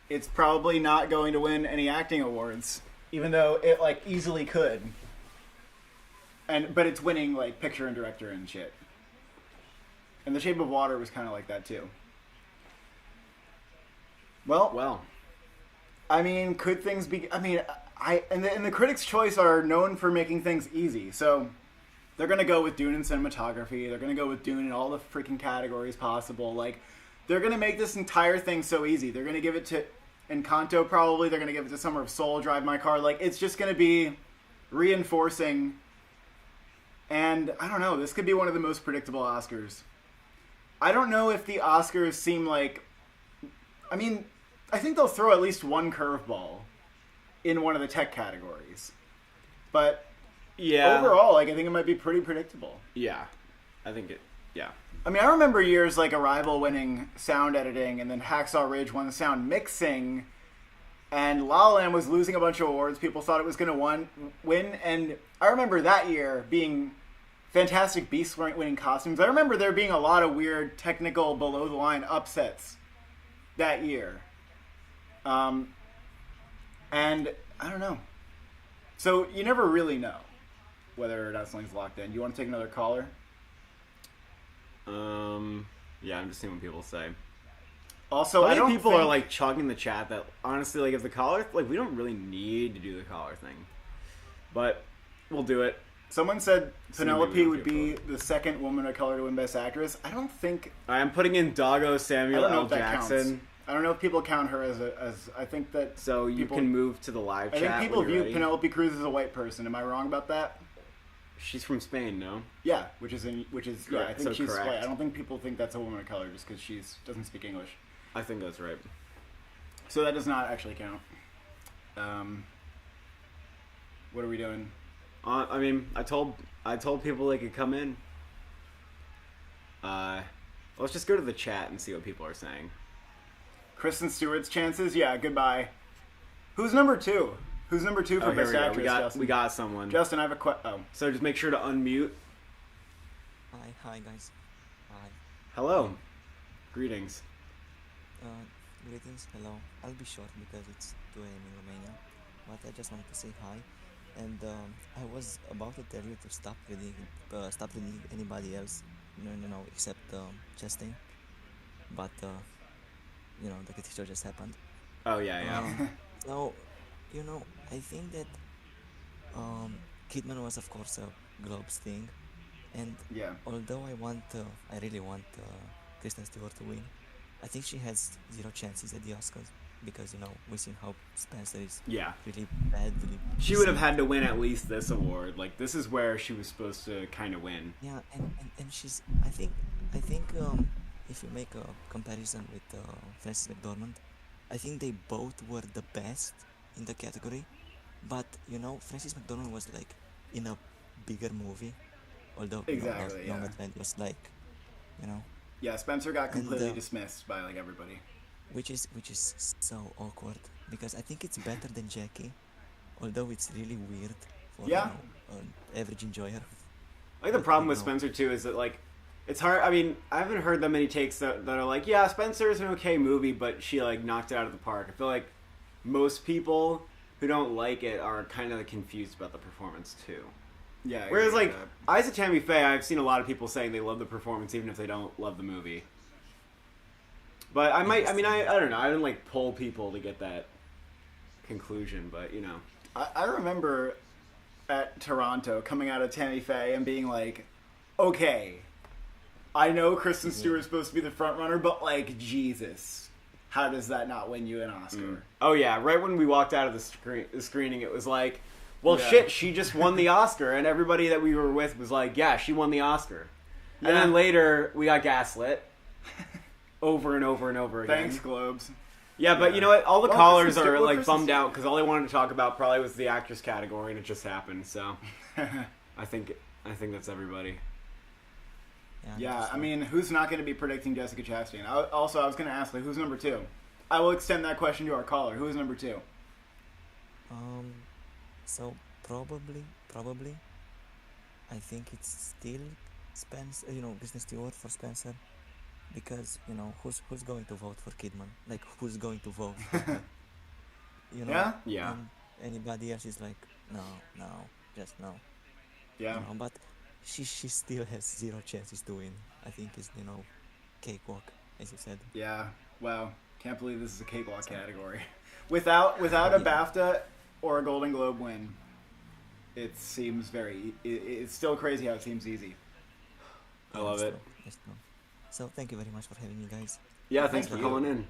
[SPEAKER 2] it's probably not going to win any acting awards, even though it, like, easily could. But it's winning, like, picture and director and shit. And The Shape of Water was kind of like that, too. Well, I mean, could things be... I mean, and the Critics' Choice are known for making things easy, so... They're going to go with Dune in cinematography. They're going to go with Dune in all the freaking categories possible. Like, they're going to make this entire thing so easy. They're going to give it to Encanto, probably. They're going to give it to Summer of Soul, Drive My Car. Like, it's just going to be reinforcing. And, I don't know, this could be one of the most predictable Oscars. I don't know if the Oscars seem like... I mean, I think they'll throw at least one curveball in one of the tech categories. But...
[SPEAKER 1] Yeah.
[SPEAKER 2] overall, like, I think it might be pretty predictable.
[SPEAKER 1] Yeah. I think it. Yeah.
[SPEAKER 2] I mean, I remember years like Arrival winning sound editing, and then Hacksaw Ridge won sound mixing, and La La Land was losing a bunch of awards. People thought it was going to win, and I remember that year being Fantastic Beasts winning costumes. I remember there being a lot of weird technical below-the-line upsets that year. And I don't know. So you never really know whether or not something's locked in. You want to take another caller?
[SPEAKER 1] Yeah, I'm just seeing what people say.
[SPEAKER 2] Also, I
[SPEAKER 1] I
[SPEAKER 2] don't
[SPEAKER 1] people
[SPEAKER 2] think...
[SPEAKER 1] are like chugging the chat that honestly, like, if the collar, like, we don't really need to do the collar thing, but we'll do it.
[SPEAKER 2] Someone said
[SPEAKER 1] Assuming we
[SPEAKER 2] Penelope
[SPEAKER 1] don't
[SPEAKER 2] would
[SPEAKER 1] get
[SPEAKER 2] be the second woman of color to win Best Actress. I don't think...
[SPEAKER 1] I'm putting in Doggo
[SPEAKER 2] I
[SPEAKER 1] Samuel
[SPEAKER 2] don't know
[SPEAKER 1] L.
[SPEAKER 2] if that
[SPEAKER 1] Jackson,
[SPEAKER 2] counts. I don't know if people count her as I think that...
[SPEAKER 1] so you
[SPEAKER 2] people-
[SPEAKER 1] can move to the live
[SPEAKER 2] I
[SPEAKER 1] chat.
[SPEAKER 2] think people
[SPEAKER 1] when you're
[SPEAKER 2] view
[SPEAKER 1] ready.
[SPEAKER 2] Penelope Cruz as a white person. Am I wrong about that?
[SPEAKER 1] She's from Spain, no?
[SPEAKER 2] Yeah, which is yeah, I think
[SPEAKER 1] So
[SPEAKER 2] she's
[SPEAKER 1] correct.
[SPEAKER 2] white. I don't think people think that's a woman of color just because she doesn't speak English.
[SPEAKER 1] I think that's right.
[SPEAKER 2] So that does not actually count. What are we doing?
[SPEAKER 1] I mean, I told people they could come in. Let's just go to the chat and see what people are saying.
[SPEAKER 2] Kristen Stewart's chances? Yeah, goodbye. Who's number two? Who's number two for
[SPEAKER 1] Oh, here
[SPEAKER 2] Best
[SPEAKER 1] we go.
[SPEAKER 2] Actress,
[SPEAKER 1] We got someone.
[SPEAKER 2] Justin, I have a question.
[SPEAKER 1] So just make sure to unmute.
[SPEAKER 6] Hi guys. Hi.
[SPEAKER 1] Hello. Greetings.
[SPEAKER 6] Greetings, hello. I'll be short because it's 2 a.m. in Romania, but I just wanted to say hi. And I was about to tell you to stop reading anybody else, except Justin. But the picture just happened.
[SPEAKER 1] Oh yeah.
[SPEAKER 6] So, I think that Kidman was of course a Globes thing, and
[SPEAKER 2] Yeah.
[SPEAKER 6] although I really want Kristen Stewart to win, I think she has zero chances at the Oscars because we've seen how Spencer is
[SPEAKER 1] Yeah.
[SPEAKER 6] really bad. Really
[SPEAKER 1] She would have had to win at least this award. Like, this is where she was supposed to kind of win.
[SPEAKER 6] Yeah, and she's. I think if you make a comparison with Frances McDormand, I think they both were the best in the category, but Frances McDormand was like in a bigger movie, although
[SPEAKER 2] Exactly, yeah.
[SPEAKER 6] Nomadland was like,
[SPEAKER 2] Yeah, Spencer got completely
[SPEAKER 6] And,
[SPEAKER 2] dismissed by like everybody.
[SPEAKER 6] which is so awkward because I think it's better than Jackie, although it's really weird for
[SPEAKER 2] Yeah.
[SPEAKER 6] an average enjoyer.
[SPEAKER 1] I think the
[SPEAKER 6] But,
[SPEAKER 1] problem with
[SPEAKER 6] no.
[SPEAKER 1] Spencer too is that like it's hard. I mean, I haven't heard that many takes that are like, yeah, Spencer's an okay movie, but she like knocked it out of the park. I feel like most people who don't like it are kind of confused about the performance too.
[SPEAKER 2] Yeah. I
[SPEAKER 1] Whereas
[SPEAKER 2] agree
[SPEAKER 1] like
[SPEAKER 2] with
[SPEAKER 1] Eyes of Tammy Faye, I've seen a lot of people saying they love the performance even if they don't love the movie. But I might. I mean, I don't know. I didn't like poll people to get that conclusion, but you know.
[SPEAKER 2] I remember at Toronto coming out of Tammy Faye and being like, okay, I know Kristen Stewart's supposed to be the front runner, but like, Jesus, how does that not win you an Oscar?
[SPEAKER 1] Oh yeah, right when we walked out of the screening, it was like, well,
[SPEAKER 2] Yeah.
[SPEAKER 1] shit, she just won the Oscar, and everybody that we were with was like, yeah, she won the Oscar. And
[SPEAKER 2] Yeah.
[SPEAKER 1] then later we got gaslit over and over and over again.
[SPEAKER 2] Thanks, Globes.
[SPEAKER 1] Yeah, but
[SPEAKER 2] Yeah.
[SPEAKER 1] you know what? All the
[SPEAKER 2] Well,
[SPEAKER 1] callers
[SPEAKER 2] Kristen
[SPEAKER 1] are
[SPEAKER 2] Stewart-
[SPEAKER 1] like
[SPEAKER 2] Kristen
[SPEAKER 1] bummed
[SPEAKER 2] Stewart-
[SPEAKER 1] out because all they wanted to talk about probably was the actress category, and it just happened. So I think that's everybody.
[SPEAKER 2] Yeah, I mean, who's not going to be predicting Jessica Chastain? I was going to ask, like, who's number 2? I will extend that question to our caller. Who is number 2?
[SPEAKER 6] So probably, I think it's still Spencer. Kristen Stewart for Spencer, because who's going to vote for Kidman? Like, who's going to vote? For her?
[SPEAKER 2] Yeah?
[SPEAKER 1] Yeah.
[SPEAKER 6] Anybody else is like, no, just no.
[SPEAKER 2] Yeah.
[SPEAKER 6] But she still has zero chances to win. I think it's cakewalk, as you said.
[SPEAKER 2] Yeah. Wow. Can't believe this is a cakewalk category. Without a BAFTA or a Golden Globe win, it seems it's still crazy how it seems easy.
[SPEAKER 1] I love it.
[SPEAKER 6] Yes, no. So thank you very much for having me, guys.
[SPEAKER 1] Yeah, thanks
[SPEAKER 2] Thank
[SPEAKER 1] for
[SPEAKER 2] you.
[SPEAKER 1] calling in.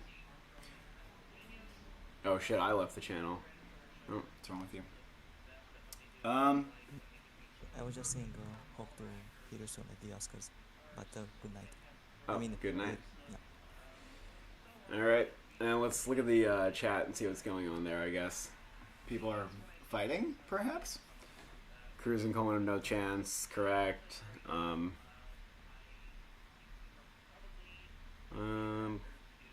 [SPEAKER 1] Oh shit, I left the channel. Oh.
[SPEAKER 2] What's wrong with you?
[SPEAKER 6] I was just saying, hope to hear you soon at the Oscars. But good night.
[SPEAKER 1] Oh, good night.
[SPEAKER 6] Yeah.
[SPEAKER 1] All right, now let's look at the chat and see what's going on there. I guess
[SPEAKER 2] People are fighting, perhaps?
[SPEAKER 1] Cruz and Coleman have no chance. Correct.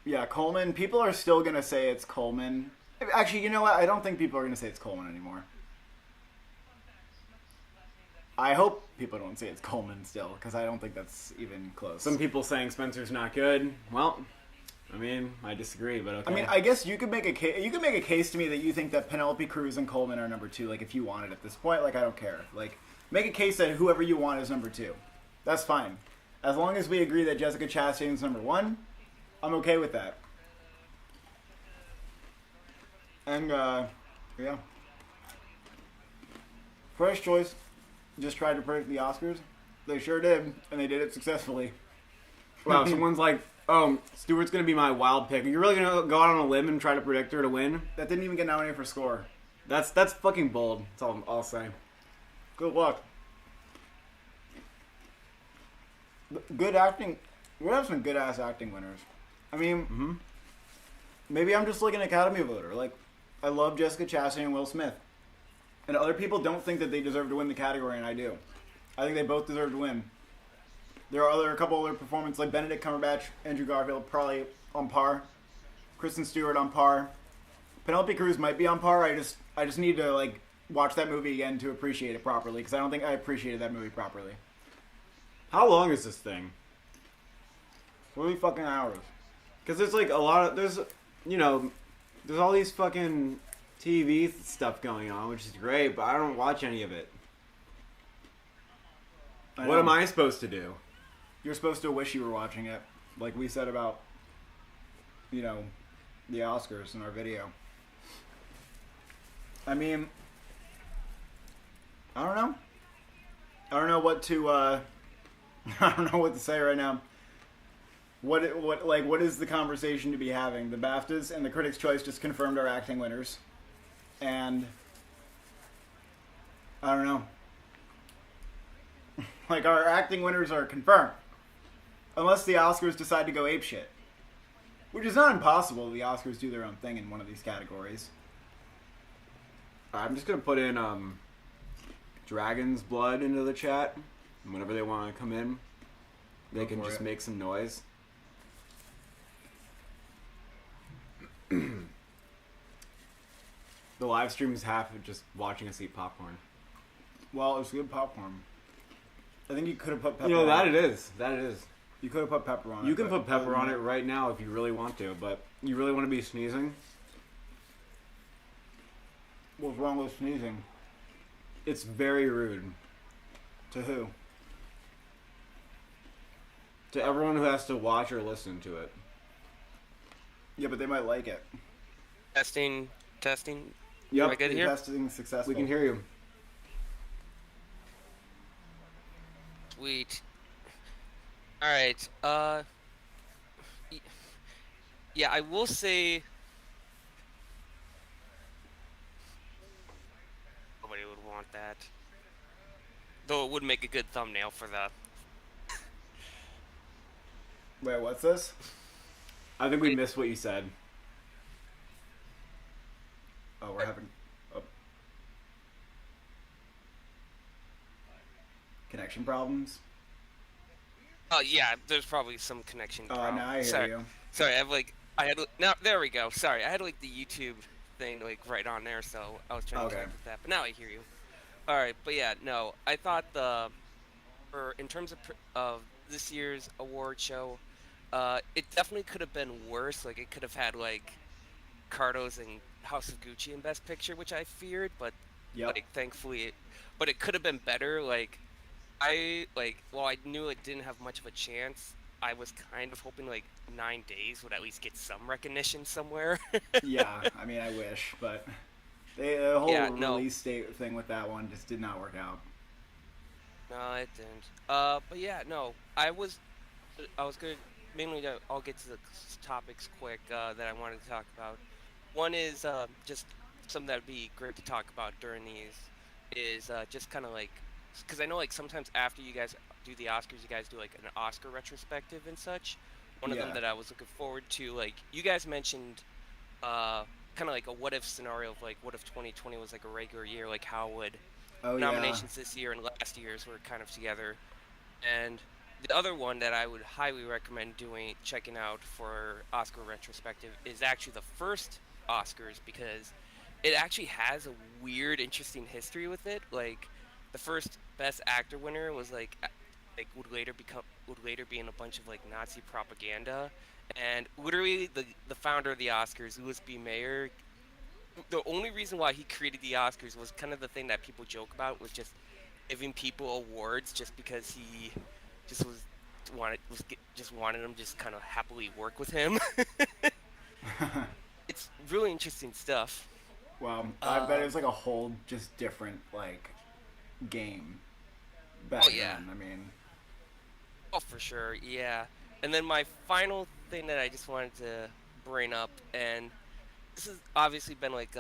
[SPEAKER 2] Yeah, Coleman. People are still going to say it's Coleman. Actually, you know what? I don't think people are going to say it's Coleman anymore. I hope people don't say it's Coleman still, because I don't think that's even close.
[SPEAKER 1] Some people saying Spencer's not good. Well, I mean, I disagree, but okay.
[SPEAKER 2] I mean, I guess you could make a case. You could make a case to me that you think that Penelope Cruz and Coleman are number 2. Like, if you wanted at this point, like, I don't care. Like, make a case that whoever you want is number 2. That's fine, as long as we agree that Jessica Chastain's number 1. I'm okay with that. And yeah, First Choice just tried to predict the Oscars. They sure did, and they did it successfully.
[SPEAKER 1] Wow, someone's like, oh, Stewart's going to be my wild pick. Are you really going to go out on a limb and try to predict her to win?
[SPEAKER 2] That didn't even get nominated for score.
[SPEAKER 1] That's fucking bold. That's all I'll say.
[SPEAKER 2] Good luck. Good acting. We have some good ass acting winners. I mean, maybe I'm just like an Academy voter. Like, I love Jessica Chastain and Will Smith. And other people don't think that they deserve to win the category, and I do. I think they both deserve to win. There are a couple other performances, like Benedict Cumberbatch, Andrew Garfield, probably on par. Kristen Stewart on par. Penelope Cruz might be on par. I just need to like watch that movie again to appreciate it properly, because I don't think I appreciated that movie properly.
[SPEAKER 1] How long is this thing?
[SPEAKER 2] 3 fucking hours.
[SPEAKER 1] Because there's like a lot of, there's all these fucking TV stuff going on, which is great, but I don't watch any of it. What am I supposed to do?
[SPEAKER 2] You're supposed to wish you were watching it, like we said about, the Oscars in our video. I mean, I don't know. I don't know what to. I don't know what to say right now. What is the conversation to be having? The BAFTAs and the Critics' Choice just confirmed our acting winners, and I don't know. Like, our acting winners are confirmed. Unless the Oscars decide to go apeshit. Which is not impossible. The Oscars do their own thing in one of these categories.
[SPEAKER 1] I'm just going to put in Dragon's Blood into the chat. And whenever they want to come in, they
[SPEAKER 2] Go
[SPEAKER 1] can
[SPEAKER 2] for
[SPEAKER 1] just
[SPEAKER 2] it.
[SPEAKER 1] make some noise. The live stream is half of just watching us eat popcorn.
[SPEAKER 2] Well, it's good popcorn. I think you could have put pepper.
[SPEAKER 1] You know
[SPEAKER 2] on
[SPEAKER 1] that it is. That it is.
[SPEAKER 2] You could have put pepper on it.
[SPEAKER 1] You can
[SPEAKER 2] but
[SPEAKER 1] put pepper
[SPEAKER 2] other
[SPEAKER 1] on it
[SPEAKER 2] than
[SPEAKER 1] right now if you really want to, but you really want to be sneezing?
[SPEAKER 2] that, what's wrong with sneezing?
[SPEAKER 1] It's very rude
[SPEAKER 2] To who?
[SPEAKER 1] to everyone who has to watch or listen to it.
[SPEAKER 2] Yeah, but they might like it.
[SPEAKER 7] Testing.
[SPEAKER 1] Yep.
[SPEAKER 7] Am I good
[SPEAKER 2] Your
[SPEAKER 7] here?
[SPEAKER 2] testing successful.
[SPEAKER 1] We can hear you.
[SPEAKER 7] Sweet. All right. Yeah, I will say. Nobody would want that. Though it would make a good thumbnail for the.
[SPEAKER 2] Wait, what's this?
[SPEAKER 1] I think we missed what you said.
[SPEAKER 2] Oh, we're having connection problems.
[SPEAKER 7] Oh yeah, there's probably some connection
[SPEAKER 2] Oh,
[SPEAKER 7] problem.
[SPEAKER 2] now I hear
[SPEAKER 7] Sorry.
[SPEAKER 2] you.
[SPEAKER 7] Sorry, I had now there we go. Sorry, I had like the YouTube thing like right on there, so I was trying to
[SPEAKER 2] Okay.
[SPEAKER 7] connect with that. But now I hear you. All right, but yeah, no, I thought for in terms of this year's award show, it definitely could have been worse. Like it could have had like Cardos and House of Gucci in Best Picture, which I feared, but
[SPEAKER 1] Yep.
[SPEAKER 7] like thankfully, but it could have been better. While I knew it didn't have much of a chance, I was kind of hoping like 9 Days would at least get some recognition somewhere.
[SPEAKER 2] Yeah, I mean, I wish, but the whole
[SPEAKER 7] Yeah, no.
[SPEAKER 2] release date thing with that one just did not work out.
[SPEAKER 7] No, it didn't. But yeah, no, I was gonna mainly I'll get to the topics quick that I wanted to talk about. One is just something that would be great to talk about during these is just kind of like because I know like sometimes after you guys do the Oscars, you guys do like an Oscar retrospective and such. One of them
[SPEAKER 2] Yeah.
[SPEAKER 7] that I was looking forward to, like you guys mentioned, kind of like a what if scenario of like what if 2020 was like a regular year, like how would
[SPEAKER 2] Oh
[SPEAKER 7] nominations this year and last year's were kind of together. And the other one that I would highly recommend checking out for Oscar retrospective is actually the first Oscars because it actually has a weird, interesting history with it. Like the first Best Actor winner was like would later be in a bunch of like Nazi propaganda, and literally the founder of the Oscars, Louis B. Mayer, the only reason why he created the Oscars was kind of the thing that people joke about was just giving people awards just because he just wanted them just kind of happily work with him.
[SPEAKER 2] yeah.
[SPEAKER 7] It's really interesting stuff.
[SPEAKER 2] Well, I bet it was like a whole just different like game back
[SPEAKER 7] Oh, yeah.
[SPEAKER 2] then. I mean,
[SPEAKER 7] Oh, for sure, yeah. And then my final thing that I just wanted to bring up, and this has obviously been like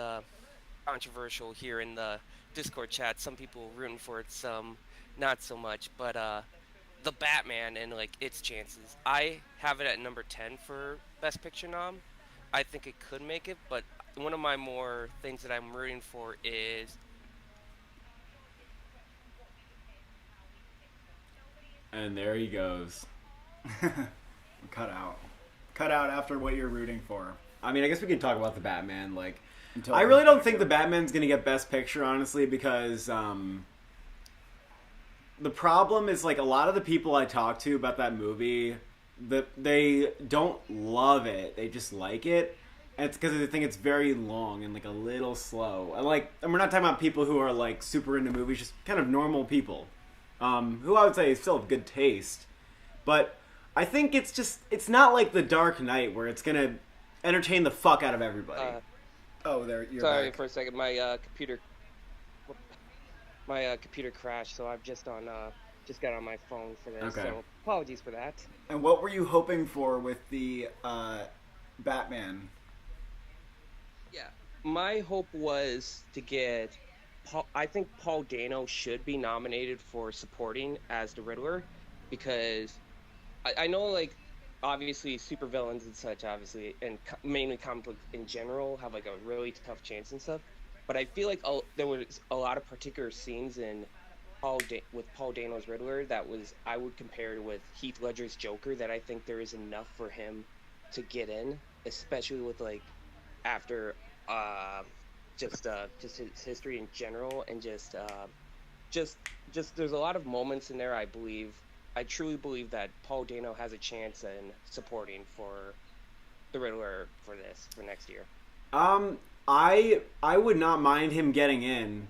[SPEAKER 7] controversial here in the Discord chat. Some people rooting for it, some not so much. But the Batman and like its chances, I have it at number 10 for Best Picture nom. I think it could make it, but one of my more things that I'm rooting for is
[SPEAKER 1] And there he goes.
[SPEAKER 2] cut out after what you're rooting for.
[SPEAKER 1] I mean, I guess we can talk about the Batman. Like,
[SPEAKER 2] Until
[SPEAKER 1] I really don't think the Batman's going to get Best Picture, honestly, because the problem is, like, a lot of the people I talk to about that movie, they don't love it. They just like it. And it's because they think it's very long and, like, a little slow. And we're not talking about people who are, like, super into movies, just kind of normal people. Who I would say still have good taste. But I think it's not like The Dark Knight where it's going to entertain the fuck out of everybody.
[SPEAKER 2] Oh, there you're
[SPEAKER 7] sorry
[SPEAKER 2] back.
[SPEAKER 7] for a second. My computer crashed, so I've just got on my phone for this.
[SPEAKER 1] Okay.
[SPEAKER 7] So apologies for that.
[SPEAKER 2] And what were you hoping for with the Batman?
[SPEAKER 7] Yeah, my hope was to get. I think Paul Dano should be nominated for supporting as the Riddler, because I know, like, obviously supervillains and such, obviously, and mainly comic books in general have like a really tough chance and stuff. But I feel like there was a lot of particular scenes in with Paul Dano's Riddler that I would compare with Heath Ledger's Joker that I think there is enough for him to get in, especially with like after just his history in general, and just there's a lot of moments in there. I truly believe that Paul Dano has a chance in supporting for the Riddler for next year.
[SPEAKER 1] I would not mind him getting in.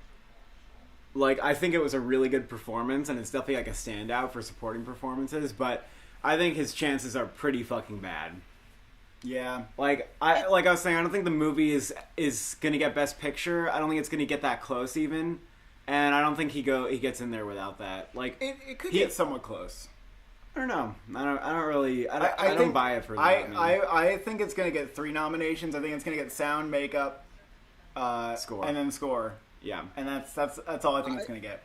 [SPEAKER 1] Like, I think it was a really good performance, and it's definitely like a standout for supporting performances, but I think his chances are pretty fucking bad.
[SPEAKER 2] Yeah.
[SPEAKER 1] Like I was saying, I don't think the movie is gonna get Best Picture. I don't think it's gonna get that close even, and I don't think he gets in there without that. Like
[SPEAKER 2] it could get somewhat close.
[SPEAKER 1] I don't know. I don't buy it for that.
[SPEAKER 2] I think it's gonna get 3 nominations. I think it's gonna get sound, makeup,
[SPEAKER 1] score,
[SPEAKER 2] and then score.
[SPEAKER 1] Yeah,
[SPEAKER 2] and that's all I think it's gonna get.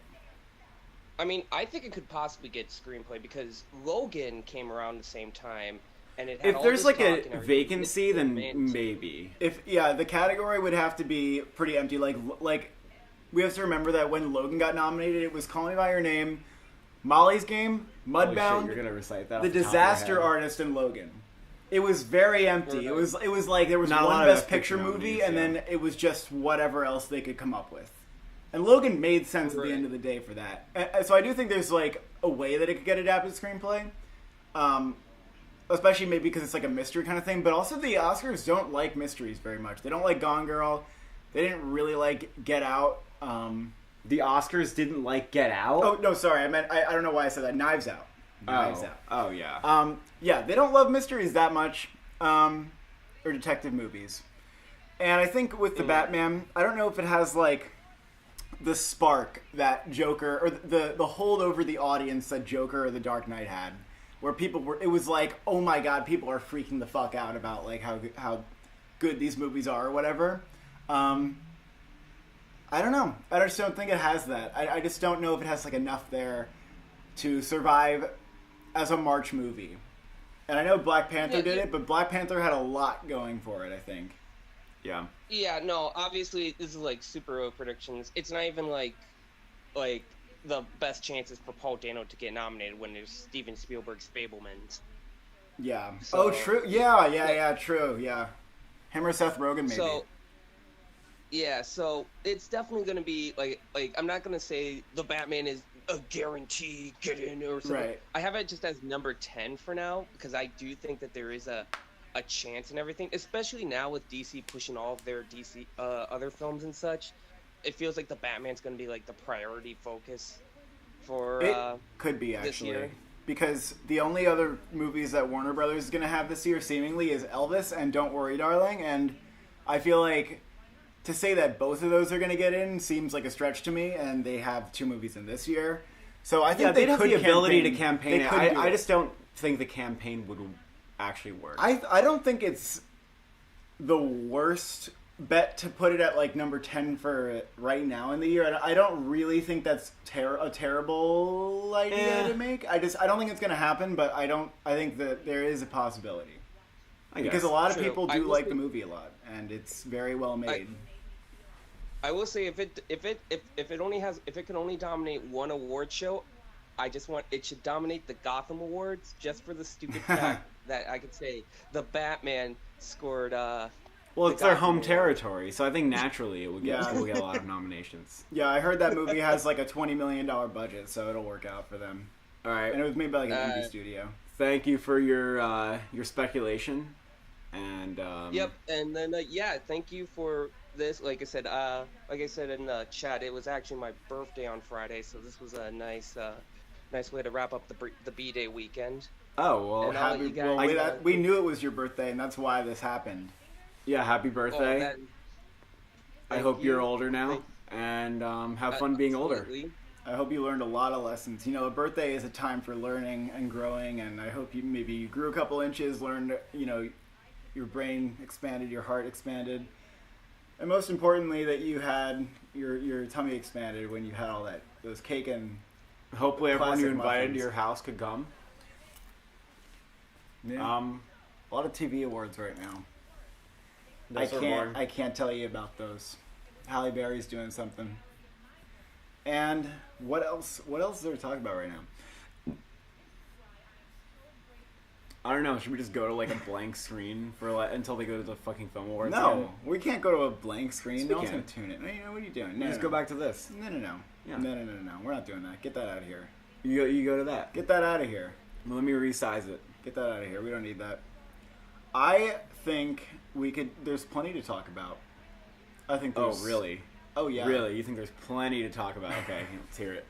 [SPEAKER 7] I mean, I think it could possibly get screenplay because Logan came around the same time. And it had
[SPEAKER 1] if there's like a vacancy, then
[SPEAKER 7] meant.
[SPEAKER 1] maybe.
[SPEAKER 2] The category would have to be pretty empty. Like we have to remember that when Logan got nominated, it was Call Me by Your Name, Molly's Game, Mudbound,
[SPEAKER 1] you're gonna recite that.
[SPEAKER 2] The Disaster Artist, and Logan. It was very empty. It was like there was
[SPEAKER 1] not
[SPEAKER 2] one Best Picture movie, and then it was just whatever else they could come up with. And Logan made sense at the end of the day for that. And so I do think there's like a way that it could get adapted screenplay. Especially maybe because it's like a mystery kind of thing. But also the Oscars don't like mysteries very much. They don't like Gone Girl. They didn't really like Get Out.
[SPEAKER 1] The Oscars didn't like Get Out?
[SPEAKER 2] Oh, no, sorry. I meant, I don't know why I said that. Knives Out. Knives Out.
[SPEAKER 1] Oh, yeah.
[SPEAKER 2] Yeah, they don't love mysteries that much. Or detective movies. And I think with the Batman, I don't know if it has like the spark that Joker, or the hold over the audience that Joker or The Dark Knight had. Where it was like, oh my god, people are freaking the fuck out about like how good these movies are or whatever. I don't know. I just don't think it has that. I just don't know if it has like enough there to survive as a March movie. And I know Black Panther did it, but Black Panther had a lot going for it, I think.
[SPEAKER 1] Yeah.
[SPEAKER 7] Yeah, no, obviously this is like superhero predictions. It's not even like the best chances for Paul Dano to get nominated when there's Steven Spielberg's Fabelmans.
[SPEAKER 2] Yeah.
[SPEAKER 7] So,
[SPEAKER 2] true. Yeah, true. Yeah. Him or Seth Rogen, maybe.
[SPEAKER 7] So it's definitely going to be like I'm not going to say the Batman is a guarantee get in or something.
[SPEAKER 2] Right.
[SPEAKER 7] I have it just as number 10 for now because I do think that there is a chance and everything, especially now with DC pushing all of their DC other films and such. It feels like the Batman's going to be like the priority focus for
[SPEAKER 2] it could be actually
[SPEAKER 7] this year.
[SPEAKER 2] Because the only other movies that Warner Brothers is going to have this year seemingly is Elvis and Don't Worry Darling, and I feel like to say that both of those are going to get in seems like a stretch to me, and they have 2 movies in this year. So I think
[SPEAKER 1] they'd have the ability to campaign. I just don't think the campaign would actually work.
[SPEAKER 2] I don't think it's the worst bet to put it at like number 10 for right now in the year. I don't really think that's a terrible idea to make. I don't think it's going to happen, but I think that there is a possibility. Because a lot of people do like the movie a lot, and it's very well made.
[SPEAKER 7] I will say if it can only dominate one award show, I just want it should dominate the Gotham Awards just for the stupid fact that I could say the Batman scored.
[SPEAKER 1] Well, it's their home territory, so I think naturally it will get a lot of nominations.
[SPEAKER 2] Yeah, I heard that movie has like a $20 million budget, so it'll work out for them.
[SPEAKER 1] All right,
[SPEAKER 2] and it was made by like an indie studio.
[SPEAKER 1] Thank you for your speculation, and
[SPEAKER 7] yep, and then thank you for this. Like I said in the chat, it was actually my birthday on Friday, so this was a nice way to wrap up the B-Day weekend.
[SPEAKER 2] Oh well, we knew it was your birthday, and that's why this happened.
[SPEAKER 1] Yeah, happy birthday. I hope you're older now, and have fun being older.
[SPEAKER 2] I hope you learned a lot of lessons. You know, a birthday is a time for learning and growing, and I hope you grew a couple inches, learned, your brain expanded, your heart expanded, and most importantly, that you had your tummy expanded when you had all those cake and
[SPEAKER 1] hopefully everyone you invited to your house could come.
[SPEAKER 2] Yeah. A lot of TV awards right now. I can't tell you about those. Halle Berry's doing something. And what else is there to talk about right
[SPEAKER 1] I don't know. Should we just go to like a blank screen for like until they go to the fucking film awards?
[SPEAKER 2] No,
[SPEAKER 1] again?
[SPEAKER 2] we can't go to a blank screen.
[SPEAKER 1] Yes, we
[SPEAKER 2] No one's
[SPEAKER 1] can.
[SPEAKER 2] gonna tune it. No, what are you doing?
[SPEAKER 1] We
[SPEAKER 2] No,
[SPEAKER 1] just
[SPEAKER 2] no,
[SPEAKER 1] go
[SPEAKER 2] no.
[SPEAKER 1] back to this.
[SPEAKER 2] No.
[SPEAKER 1] Yeah.
[SPEAKER 2] No. We're not doing that. Get that out of here.
[SPEAKER 1] You go to that.
[SPEAKER 2] Get that out of here.
[SPEAKER 1] Let me resize it.
[SPEAKER 2] Get that out of here. We don't need that. I think we could. There's plenty to talk about. I think.
[SPEAKER 1] Oh,
[SPEAKER 2] There's,
[SPEAKER 1] really?
[SPEAKER 2] Oh yeah.
[SPEAKER 1] Really? You think there's plenty to talk about? Okay, let's hear it.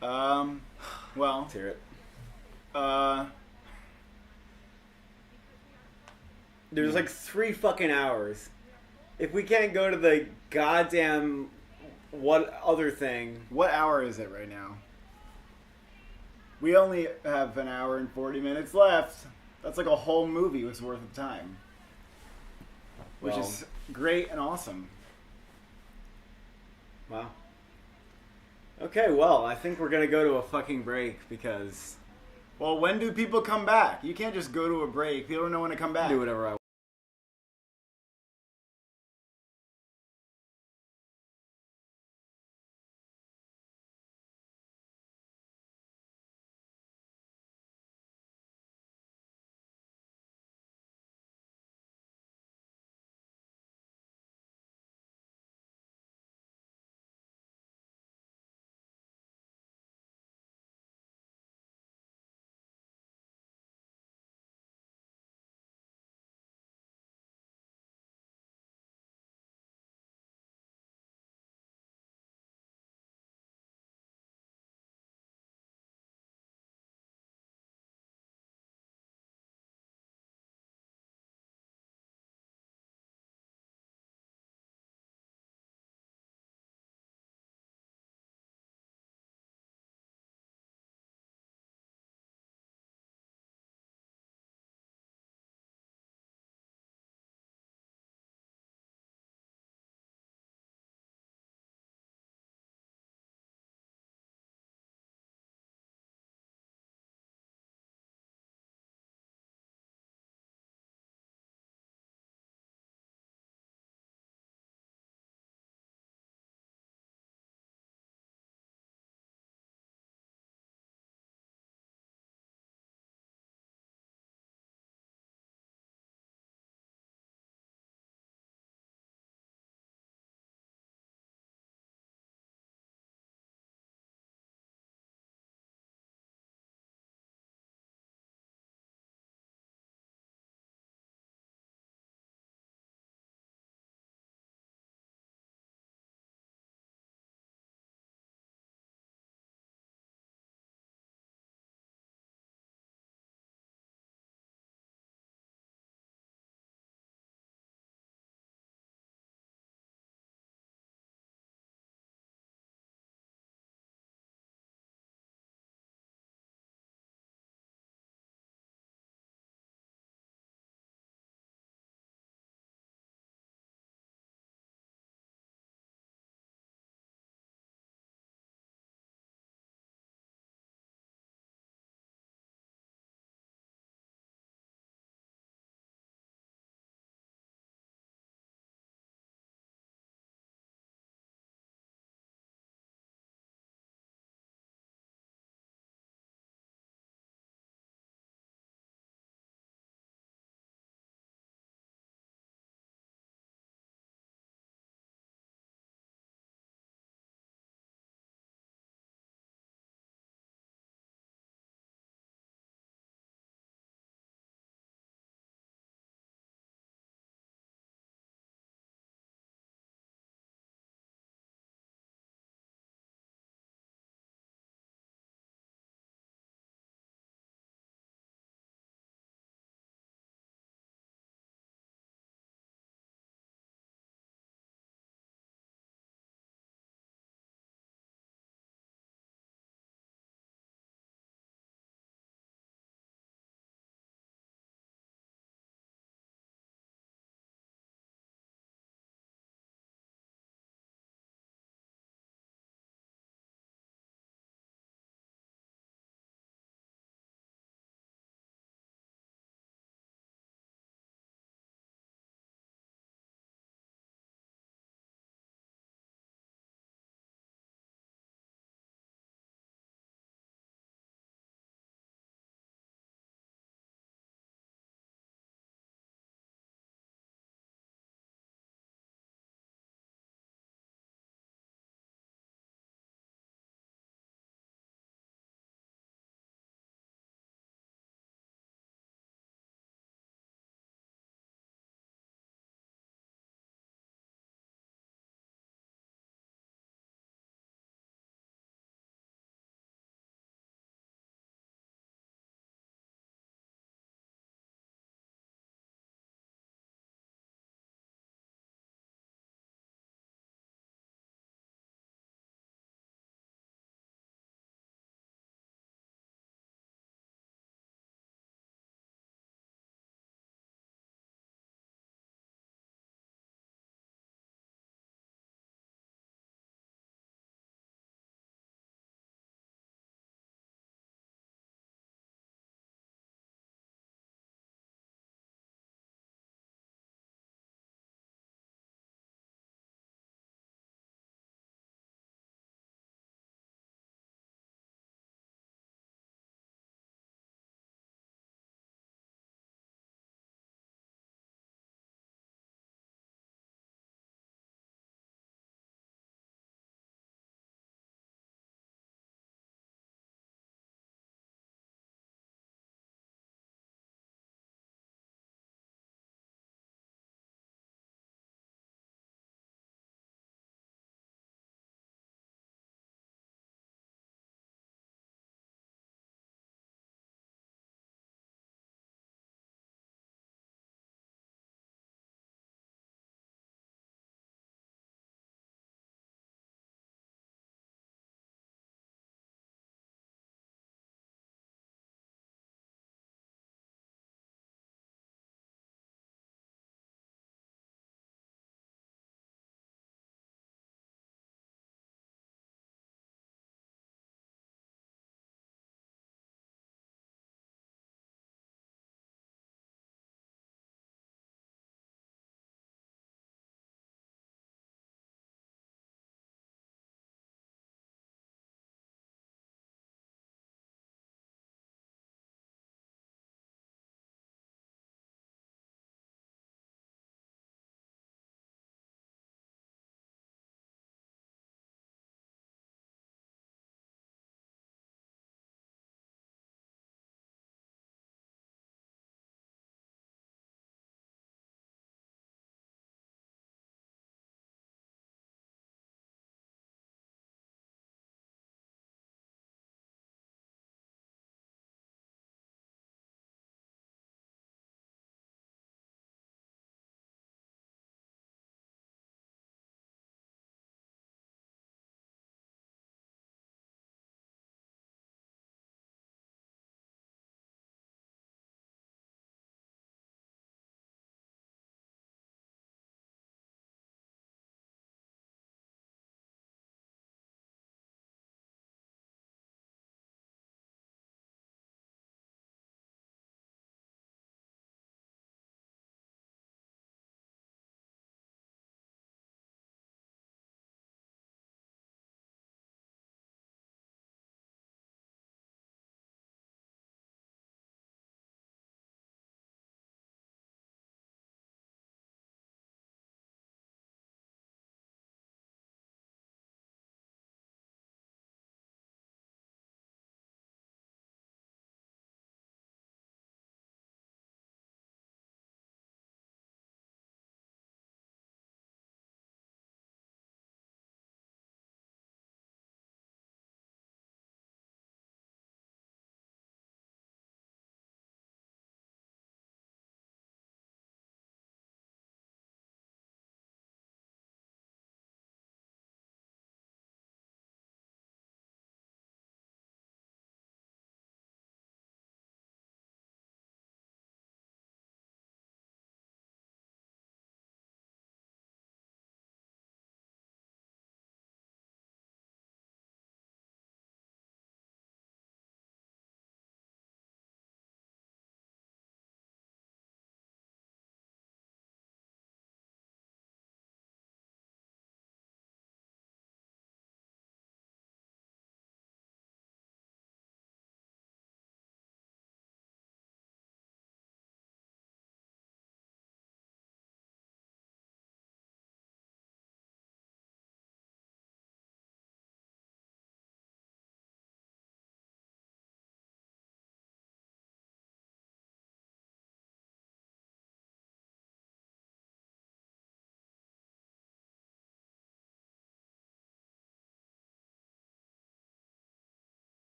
[SPEAKER 2] Well.
[SPEAKER 1] Let's hear it. There's like 3 fucking hours. If we can't go to the goddamn what other thing?
[SPEAKER 2] What hour is it right now? We only have an hour and 40 minutes left. That's like a whole movie was worth of time. Which
[SPEAKER 1] Well,
[SPEAKER 2] is great and awesome.
[SPEAKER 1] wow. Okay, well, I think we're gonna go to a fucking break because
[SPEAKER 2] Well, when do people come back? You can't just go to a break. People don't know when to come back.
[SPEAKER 1] do whatever I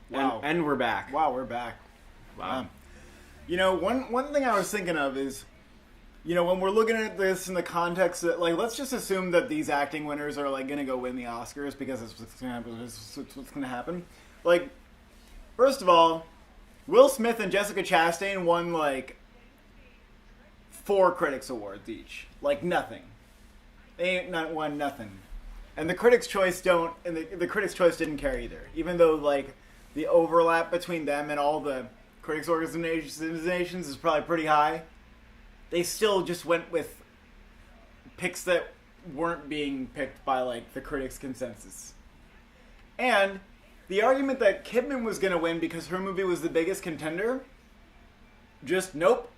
[SPEAKER 2] Wow.
[SPEAKER 1] And we're back.
[SPEAKER 2] Wow, we're back.
[SPEAKER 1] Wow.
[SPEAKER 2] You know, one thing I was thinking of is, you know, when we're looking at this in the context that, like, let's just assume that these acting winners are, like, going to go win the Oscars because that's what's going to happen. Like, first of all, Will Smith and Jessica Chastain won, like, 4 Critics Awards each. Like, nothing. They ain't not won nothing. And the Critics' Choice the Critics' Choice didn't care either. Even though, like, the overlap between them and all the critics organizations is probably pretty high, they still just went with picks that weren't being picked by, like, the critics' consensus. And the argument that Kidman was going to win because her movie was the biggest contender, just nope.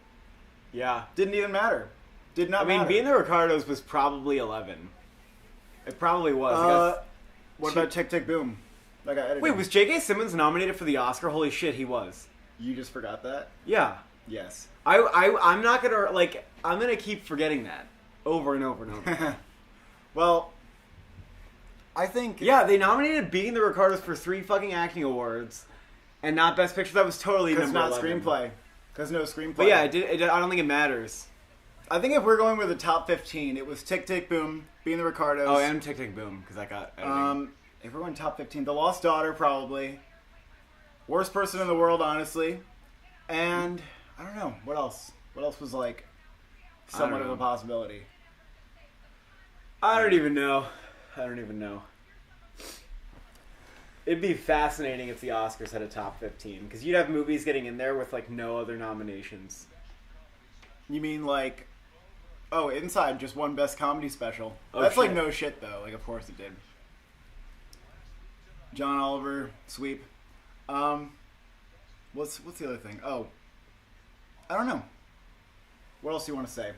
[SPEAKER 1] Yeah.
[SPEAKER 2] Didn't even matter. Did not matter.
[SPEAKER 1] Being the Ricardos was probably 11. It probably was.
[SPEAKER 2] What about Tick Tick Boom? That got edited.
[SPEAKER 1] Wait, was J.K. Simmons nominated for the Oscar? Holy shit, he was.
[SPEAKER 2] You just forgot that?
[SPEAKER 1] Yeah.
[SPEAKER 2] Yes.
[SPEAKER 1] I'm not gonna, like, I'm gonna keep forgetting that over and over and over.
[SPEAKER 2] Well, I think...
[SPEAKER 1] Yeah, they nominated Being the Ricardos for 3 fucking acting awards, and not Best Picture. That was totally
[SPEAKER 2] Because
[SPEAKER 1] number
[SPEAKER 2] not
[SPEAKER 1] 11.
[SPEAKER 2] screenplay. Because no screenplay.
[SPEAKER 1] But yeah, I don't think it matters.
[SPEAKER 2] I think if we're going with the top 15, it was Tick Tick Boom, Being the Ricardos.
[SPEAKER 1] Oh, and Tick Tick Boom, because I got editing.
[SPEAKER 2] If we're going top 15, The Lost Daughter, probably. Worst Person in the World, honestly. And, I don't know, what else? What else was, like, somewhat of a possibility?
[SPEAKER 1] I don't even know. It'd be fascinating if the Oscars had a top 15, because you'd have movies getting in there with, like, no other nominations.
[SPEAKER 2] You mean, like... Oh, Inside just won Best Comedy Special.
[SPEAKER 1] Oh,
[SPEAKER 2] That's, like,
[SPEAKER 1] shit.
[SPEAKER 2] no shit, though. Like, of course it did. John Oliver, sweep. What's the other thing? Oh, I don't know. What else do you want to say?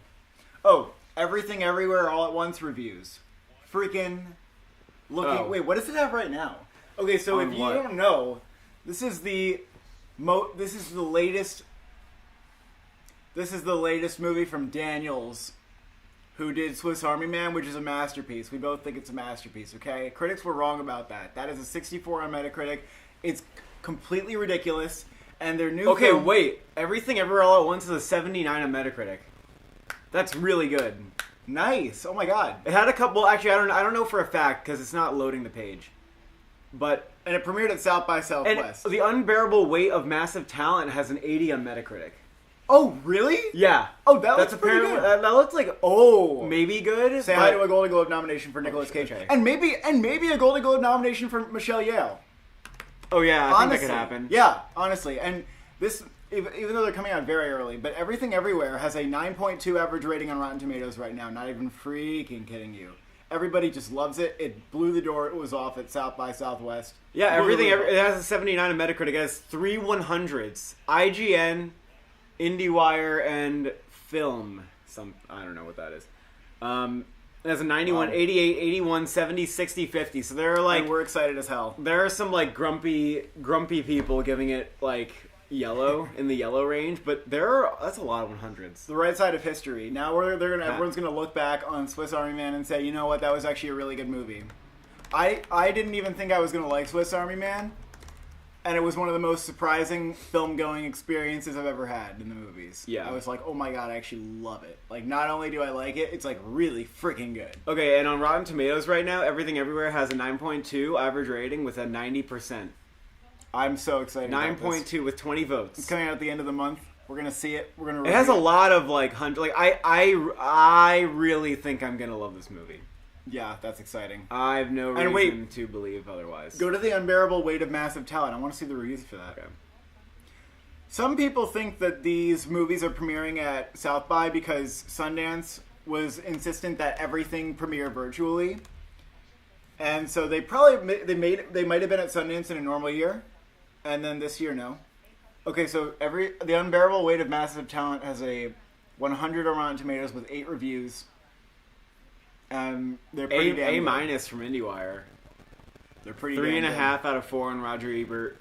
[SPEAKER 2] Oh, Everything Everywhere All at Once reviews. Freaking looking.
[SPEAKER 1] Oh.
[SPEAKER 2] Wait, what does it have right now? Okay, so
[SPEAKER 1] On
[SPEAKER 2] if you
[SPEAKER 1] what?
[SPEAKER 2] don't know, this is the latest. This is the latest movie from Daniels, who did Swiss Army Man, which is a masterpiece. We both think it's a masterpiece, okay? Critics were wrong about that. That is a 64 on Metacritic. It's completely ridiculous. And their new
[SPEAKER 1] Okay,
[SPEAKER 2] film...
[SPEAKER 1] wait. Everything Everywhere All at Once is a 79 on Metacritic. That's really good.
[SPEAKER 2] Nice. Oh my god.
[SPEAKER 1] It had a couple... Actually, I don't know for a fact, because it's not loading the page. But...
[SPEAKER 2] And it premiered at South by
[SPEAKER 1] And
[SPEAKER 2] Southwest.
[SPEAKER 1] The Unbearable Weight of Massive Talent has an 80 on Metacritic.
[SPEAKER 2] Oh, really?
[SPEAKER 1] Yeah.
[SPEAKER 2] Oh, that looks
[SPEAKER 1] That's
[SPEAKER 2] pretty
[SPEAKER 1] apparently
[SPEAKER 2] good.
[SPEAKER 1] that looks like maybe good.
[SPEAKER 2] Say hi to a Golden Globe nomination for Nicolas Cage.
[SPEAKER 1] Okay.
[SPEAKER 2] And maybe a Golden Globe nomination for Michelle Yeoh.
[SPEAKER 1] Oh yeah, I
[SPEAKER 2] Honestly.
[SPEAKER 1] think that could happen.
[SPEAKER 2] Yeah, honestly. And this, even though they're coming out very early, but Everything Everywhere has a 9.2 average rating on Rotten Tomatoes right now. Not even freaking kidding you. Everybody just loves it. It blew the door. It was off at South by Southwest.
[SPEAKER 1] Yeah,
[SPEAKER 2] Blew the door.
[SPEAKER 1] it has a 79 on Metacritic. It has 3 100s. IGN, IndieWire, and Film. I don't know what that is. It has a 91,
[SPEAKER 2] Wow.
[SPEAKER 1] 88, 81, 70, 60, 50. So there are like
[SPEAKER 2] And we're excited as hell.
[SPEAKER 1] there are some like grumpy people giving it like yellow in the yellow range, but that's a lot of 100s.
[SPEAKER 2] The right side of history. Now everyone's gonna look back on Swiss Army Man and say, you know what, that was actually a really good movie. I didn't even think I was gonna like Swiss Army Man, and it was one of the most surprising film going experiences I've ever had in the movies.
[SPEAKER 1] Yeah.
[SPEAKER 2] I was like, oh my god, I actually love it. Like, not only do I like it, it's like really freaking good.
[SPEAKER 1] Okay, and on Rotten Tomatoes right now, Everything Everywhere has a 9.2 average rating with a 90%.
[SPEAKER 2] I'm so excited. about this.
[SPEAKER 1] 9.2 with 20 votes.
[SPEAKER 2] It's coming out at the end of the month. We're gonna see it. We're gonna.
[SPEAKER 1] It has a
[SPEAKER 2] review
[SPEAKER 1] lot of like I really think I'm gonna love this movie.
[SPEAKER 2] Yeah, that's exciting.
[SPEAKER 1] I have no
[SPEAKER 2] And
[SPEAKER 1] reason
[SPEAKER 2] wait.
[SPEAKER 1] to believe otherwise.
[SPEAKER 2] Go to The Unbearable Weight of Massive Talent. I want to see the reviews for that.
[SPEAKER 1] Okay.
[SPEAKER 2] Some people think that these movies are premiering at South by because Sundance was insistent that everything premiere virtually, and so they might have been at Sundance in a normal year, and then this year no. Okay, so The Unbearable Weight of Massive Talent has a 100 on Rotten Tomatoes with 8 reviews. They're pretty damn
[SPEAKER 1] A
[SPEAKER 2] good.
[SPEAKER 1] minus from IndieWire.
[SPEAKER 2] They're pretty
[SPEAKER 1] 3.5
[SPEAKER 2] damn good.
[SPEAKER 1] out of 4 on Roger Ebert.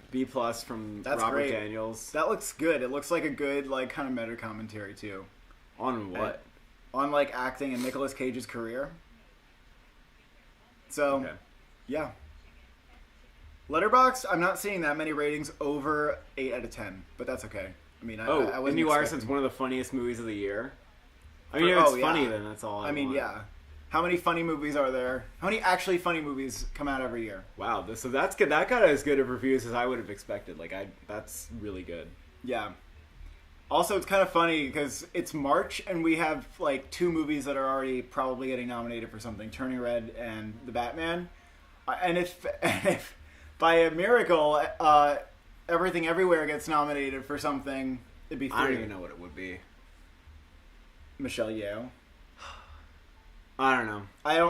[SPEAKER 1] B plus from
[SPEAKER 2] That's
[SPEAKER 1] Robert
[SPEAKER 2] great.
[SPEAKER 1] Daniels.
[SPEAKER 2] That looks good. It looks like a good kind of meta commentary too.
[SPEAKER 1] On what?
[SPEAKER 2] On like acting and Nicolas Cage's career. So,
[SPEAKER 1] Okay.
[SPEAKER 2] yeah. Letterboxd, I'm not seeing that many ratings over 8 out of 10, but that's okay. I mean, I wasn't
[SPEAKER 1] and you are
[SPEAKER 2] expecting-
[SPEAKER 1] since one of the funniest movies of the year. I mean, if
[SPEAKER 2] Oh,
[SPEAKER 1] it's
[SPEAKER 2] yeah.
[SPEAKER 1] funny, then that's all I
[SPEAKER 2] mean,
[SPEAKER 1] want.
[SPEAKER 2] yeah. How many funny movies are there? How many actually funny movies come out every year?
[SPEAKER 1] Wow, so that's good. That got as good of reviews as I would have expected. That's really good.
[SPEAKER 2] Yeah. Also, it's kind of funny because it's March and we have like 2 movies that are already probably getting nominated for something: Turning Red and The Batman. And if by a miracle, Everything Everywhere gets nominated for something, it'd be 3.
[SPEAKER 1] I don't even know what it would be.
[SPEAKER 2] Michelle Yeoh.
[SPEAKER 1] I don't know.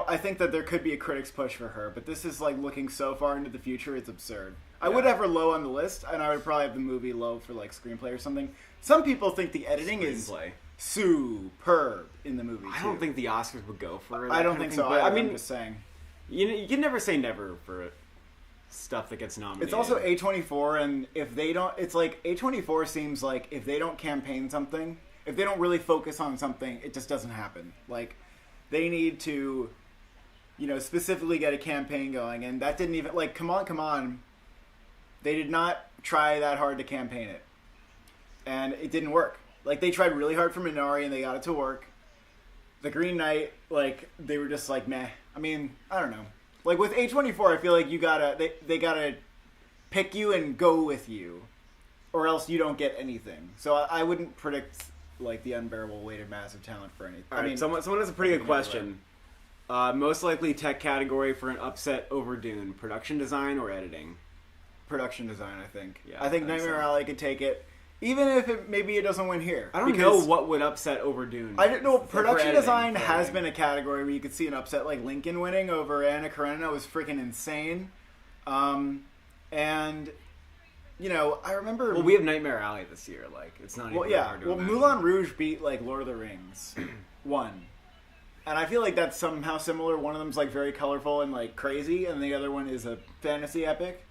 [SPEAKER 2] I think that there could be a critic's push for her, but this is like looking so far into the future, it's absurd. I would have her low on the list, and I would probably have the movie low for like screenplay or something. Some people think the editing is superb in the movie.
[SPEAKER 1] I don't think the Oscars would go for it.
[SPEAKER 2] I don't think so.
[SPEAKER 1] But,
[SPEAKER 2] I'm just saying.
[SPEAKER 1] You can never say never for stuff that gets nominated.
[SPEAKER 2] It's also A24, and if they don't, it's like A24 seems like if they don't campaign something, if they don't really focus on something, it just doesn't happen. Like, they need to, specifically get a campaign going, and that didn't even, like, come on. They did not try that hard to campaign it. And it didn't work. Like, they tried really hard for Minari, and they got it to work. The Green Knight, like, they were just like, meh. I mean, I don't know. Like, with A24, I feel like they gotta pick you and go with you, or else you don't get anything. So I wouldn't predict, like, the unbearable weight of massive talent for anything.
[SPEAKER 1] All right, someone has a pretty good question. Most likely tech category for an upset over Dune: production design or editing?
[SPEAKER 2] Production design, I think.
[SPEAKER 1] Yeah,
[SPEAKER 2] I think
[SPEAKER 1] I think
[SPEAKER 2] Nightmare
[SPEAKER 1] so.
[SPEAKER 2] Alley could take it, even if maybe it doesn't win here.
[SPEAKER 1] I don't know what would upset over Dune.
[SPEAKER 2] I don't know. Production
[SPEAKER 1] editing,
[SPEAKER 2] design
[SPEAKER 1] for
[SPEAKER 2] has
[SPEAKER 1] editing.
[SPEAKER 2] been a category where you could see an upset, like Lincoln winning over Anna Karenina was freaking insane. And I remember.
[SPEAKER 1] Well, we have Nightmare Alley this year. Like, it's not even
[SPEAKER 2] Well, yeah.
[SPEAKER 1] hard to
[SPEAKER 2] Well,
[SPEAKER 1] imagine.
[SPEAKER 2] Moulin Rouge beat like Lord of the Rings, one, and I feel like that's somehow similar. One of them's like very colorful and like crazy, and the other one is a fantasy epic.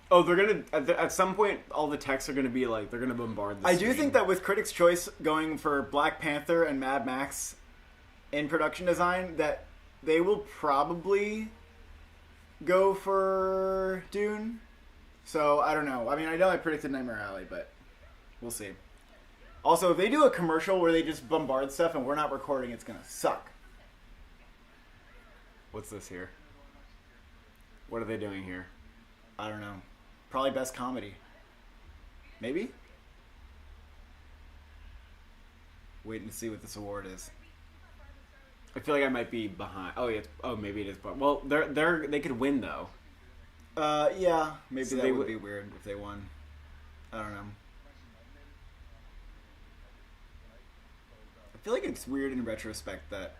[SPEAKER 1] Oh, they're gonna at some point. All the texts are gonna be like they're gonna bombard. The
[SPEAKER 2] I
[SPEAKER 1] screen.
[SPEAKER 2] do think that with Critics' Choice going for Black Panther and Mad Max in production design, that they will probably go for Dune. So I don't know. I mean, I know I predicted Nightmare Alley, but we'll see. Also, if they do a commercial where they just bombard stuff and we're not recording, it's gonna suck.
[SPEAKER 1] What's this here? What are they doing here?
[SPEAKER 2] I don't know. Probably best comedy. Maybe? Waiting to see what this award is.
[SPEAKER 1] I feel like I might be behind. Oh yeah. Maybe it is. Well, they could win though.
[SPEAKER 2] Yeah. Maybe
[SPEAKER 1] So
[SPEAKER 2] that
[SPEAKER 1] they
[SPEAKER 2] would
[SPEAKER 1] would-
[SPEAKER 2] be weird if they won. I don't know. I feel like it's weird in retrospect that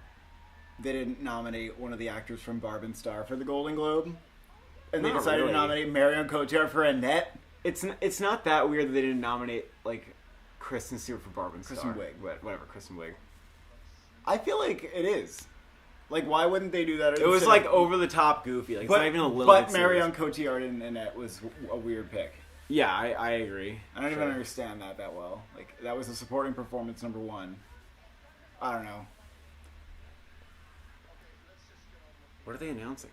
[SPEAKER 2] they didn't nominate one of the actors from Barb and Star for the Golden Globe. And they
[SPEAKER 1] Not
[SPEAKER 2] decided
[SPEAKER 1] really.
[SPEAKER 2] to nominate Marion Cotillard for Annette.
[SPEAKER 1] It's not that weird that they didn't nominate like Kristen Stewart for Barb and
[SPEAKER 2] Kristen
[SPEAKER 1] Star.
[SPEAKER 2] Wiig.
[SPEAKER 1] Whatever, Kristen Wiig.
[SPEAKER 2] I feel like it is. Like, why wouldn't they do that?
[SPEAKER 1] It was
[SPEAKER 2] instead
[SPEAKER 1] like
[SPEAKER 2] of-
[SPEAKER 1] over the top goofy. Like, it's
[SPEAKER 2] But,
[SPEAKER 1] not even a little
[SPEAKER 2] but
[SPEAKER 1] bit serious.
[SPEAKER 2] Marion Cotillard and Annette was a weird pick.
[SPEAKER 1] Yeah, I agree.
[SPEAKER 2] I don't
[SPEAKER 1] Sure.
[SPEAKER 2] even understand that well. Like, that was a supporting performance number 1. I don't know.
[SPEAKER 1] What are they announcing?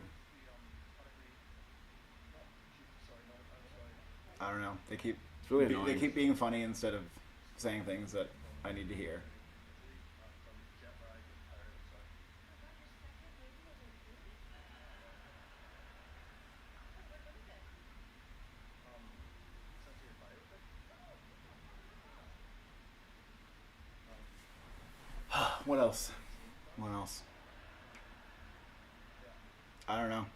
[SPEAKER 2] I don't know. They keep
[SPEAKER 1] It's really
[SPEAKER 2] they
[SPEAKER 1] annoying.
[SPEAKER 2] keep being funny instead of saying things that I need to hear. What else? What else? I don't know.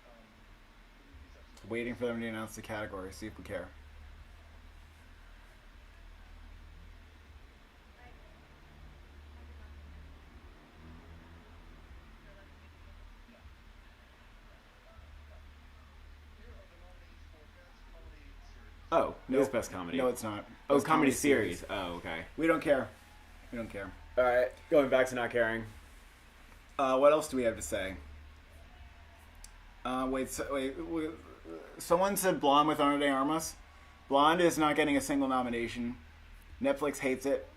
[SPEAKER 2] Waiting for them to announce the category, see if we care.
[SPEAKER 1] Oh, it is
[SPEAKER 2] Nope.
[SPEAKER 1] best comedy.
[SPEAKER 2] No, it's not.
[SPEAKER 1] Oh,
[SPEAKER 2] Best
[SPEAKER 1] comedy series. Oh, okay.
[SPEAKER 2] We don't care. We don't care.
[SPEAKER 1] All right, going back to not caring.
[SPEAKER 2] What else do we have to say? Wait. Someone said Blonde with Ana de Armas. Blonde is not getting a single nomination. Netflix hates it.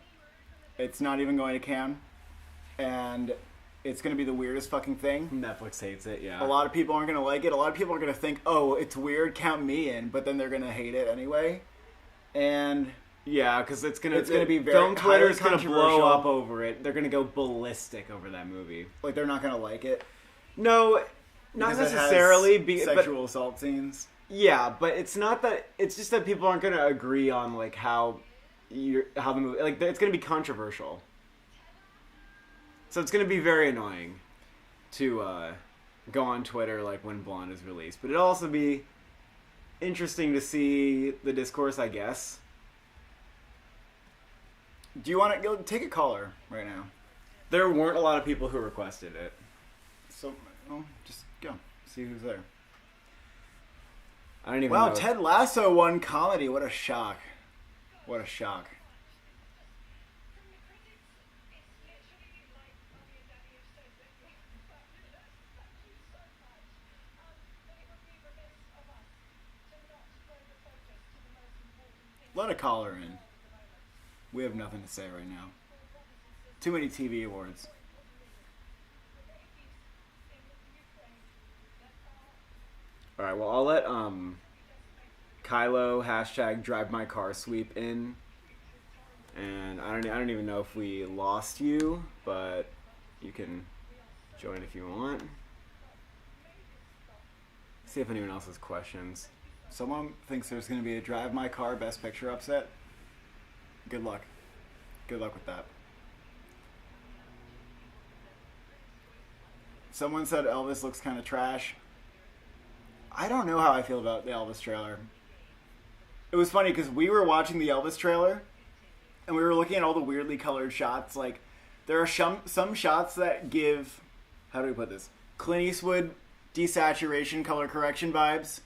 [SPEAKER 2] It's not even going to Cannes. And it's going to be the weirdest fucking thing.
[SPEAKER 1] Netflix hates it, yeah.
[SPEAKER 2] A lot of people aren't going to like it. A lot of people are going to think, oh, it's weird, count me in, but then they're going to hate it anyway. And
[SPEAKER 1] yeah, because it's gonna
[SPEAKER 2] be very
[SPEAKER 1] film Twitter's
[SPEAKER 2] highly
[SPEAKER 1] gonna blow
[SPEAKER 2] controversial.
[SPEAKER 1] up over it. They're gonna go ballistic over that movie.
[SPEAKER 2] like they're not going to like it.
[SPEAKER 1] No, not
[SPEAKER 2] Because it has
[SPEAKER 1] necessarily. But
[SPEAKER 2] sexual assault scenes.
[SPEAKER 1] yeah, but it's not that. It's just that people aren't gonna agree on like how the movie, like, it's gonna be controversial. So it's gonna be very annoying to go on Twitter like when Blonde is released, but it'll also be interesting to see the discourse, I guess.
[SPEAKER 2] Do you want to go take a caller right now?
[SPEAKER 1] There weren't a lot of people who requested it.
[SPEAKER 2] So, well, just go. See who's there.
[SPEAKER 1] I don't even
[SPEAKER 2] Wow,
[SPEAKER 1] know.
[SPEAKER 2] Ted Lasso won comedy. What a shock. What a shock. Let a caller in. We have nothing to say right now. Too many TV awards.
[SPEAKER 1] All right, well, I'll let Kylo #DriveMyCarSweep in, and I don't even know if we lost you, but you can join if you want. See if anyone else has questions.
[SPEAKER 2] Someone thinks there's going to be a Drive My Car Best Picture upset. Good luck. Good luck with that. Someone said Elvis looks kind of trash. I don't know how I feel about the Elvis trailer. It was funny because we were watching the Elvis trailer and we were looking at all the weirdly colored shots. Like, there are some shots that give, how do we put this? Clint Eastwood desaturation color correction vibes.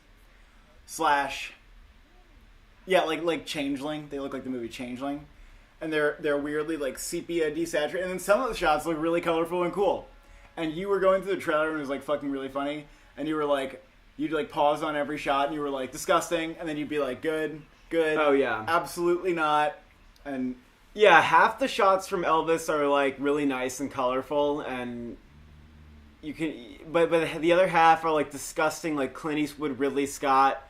[SPEAKER 2] Yeah, like Changeling. They look like the movie Changeling. And they're weirdly like sepia desaturated. And then some of the shots look really colorful and cool. And you were going through the trailer and it was like fucking really funny. And you were like, you'd like pause on every shot and you were like, disgusting. And then you'd be like, good.
[SPEAKER 1] Oh, yeah.
[SPEAKER 2] Absolutely not. And
[SPEAKER 1] Yeah, half the shots from Elvis are like really nice and colorful, and you can, but the other half are like disgusting, like Clint Eastwood, Ridley Scott,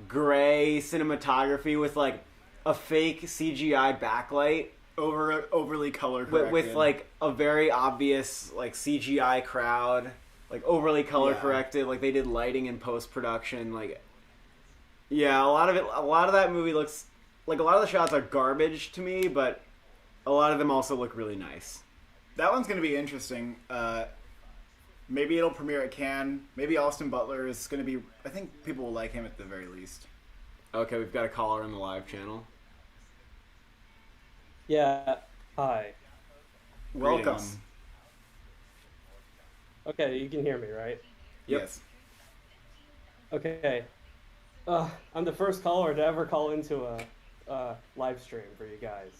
[SPEAKER 1] gray cinematography with like a fake CGI backlight
[SPEAKER 2] overly color corrected.
[SPEAKER 1] with like a very obvious like CGI crowd, like overly color corrected, like they did lighting in post production. Like, yeah, a lot of that movie looks like, a lot of the shots are garbage to me, but a lot of them also look really nice.
[SPEAKER 2] That one's going to be interesting. Maybe it'll premiere at Cannes. Maybe Austin Butler is going to be... I think people will like him at the very least.
[SPEAKER 1] Okay, we've got a caller on the live channel.
[SPEAKER 8] Yeah, hi.
[SPEAKER 2] Welcome.
[SPEAKER 1] Greetings.
[SPEAKER 8] Okay, you can hear me, right?
[SPEAKER 1] Yep.
[SPEAKER 2] Yes.
[SPEAKER 8] Okay. I'm the first caller to ever call into a live stream for you guys.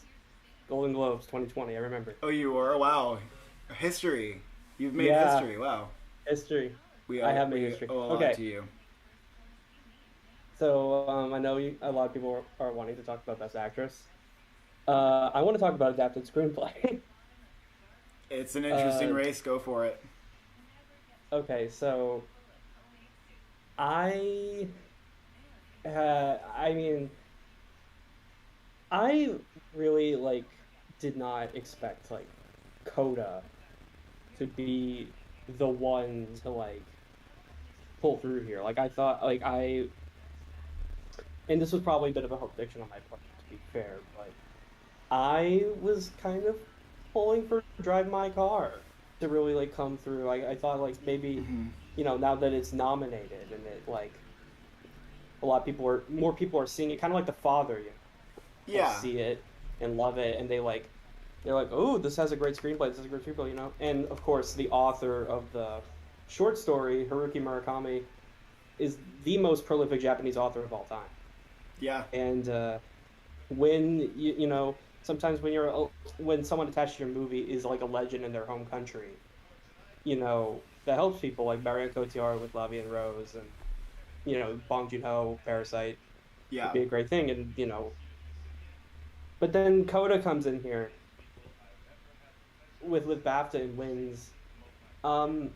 [SPEAKER 8] Golden Globes 2020, I remember.
[SPEAKER 2] Oh, you are? Wow. History. You've made
[SPEAKER 8] Yeah.
[SPEAKER 2] history. Wow.
[SPEAKER 8] History.
[SPEAKER 2] We
[SPEAKER 8] I have made history.
[SPEAKER 2] owe a lot
[SPEAKER 8] Okay.
[SPEAKER 2] to you.
[SPEAKER 8] So, I know a lot of people are wanting to talk about Best Actress. I want to talk about adapted screenplay.
[SPEAKER 2] It's an interesting race. Go for it.
[SPEAKER 8] Okay, so I mean, I really did not expect Coda to be the one to pull through here. I thought and this was probably a bit of a hope fiction on my part, to be fair, but I was kind of pulling for Drive My Car to really come through. I thought maybe now that it's nominated and it a lot of more people are seeing it, kind of like The Father,
[SPEAKER 2] Yeah.
[SPEAKER 8] see it and love it, and they're like, oh, this has a great screenplay, and of course the author of the short story, Haruki Murakami, is the most prolific Japanese author of all time.
[SPEAKER 2] Yeah.
[SPEAKER 8] And when sometimes when someone attached to your movie is like a legend in their home country, that helps people, like Marion Cotillard with La Vie en Rose, and Bong Joon-ho, Parasite.
[SPEAKER 2] Yeah.
[SPEAKER 8] Would be a great thing, and but then Coda comes in here with BAFTA and wins, Um,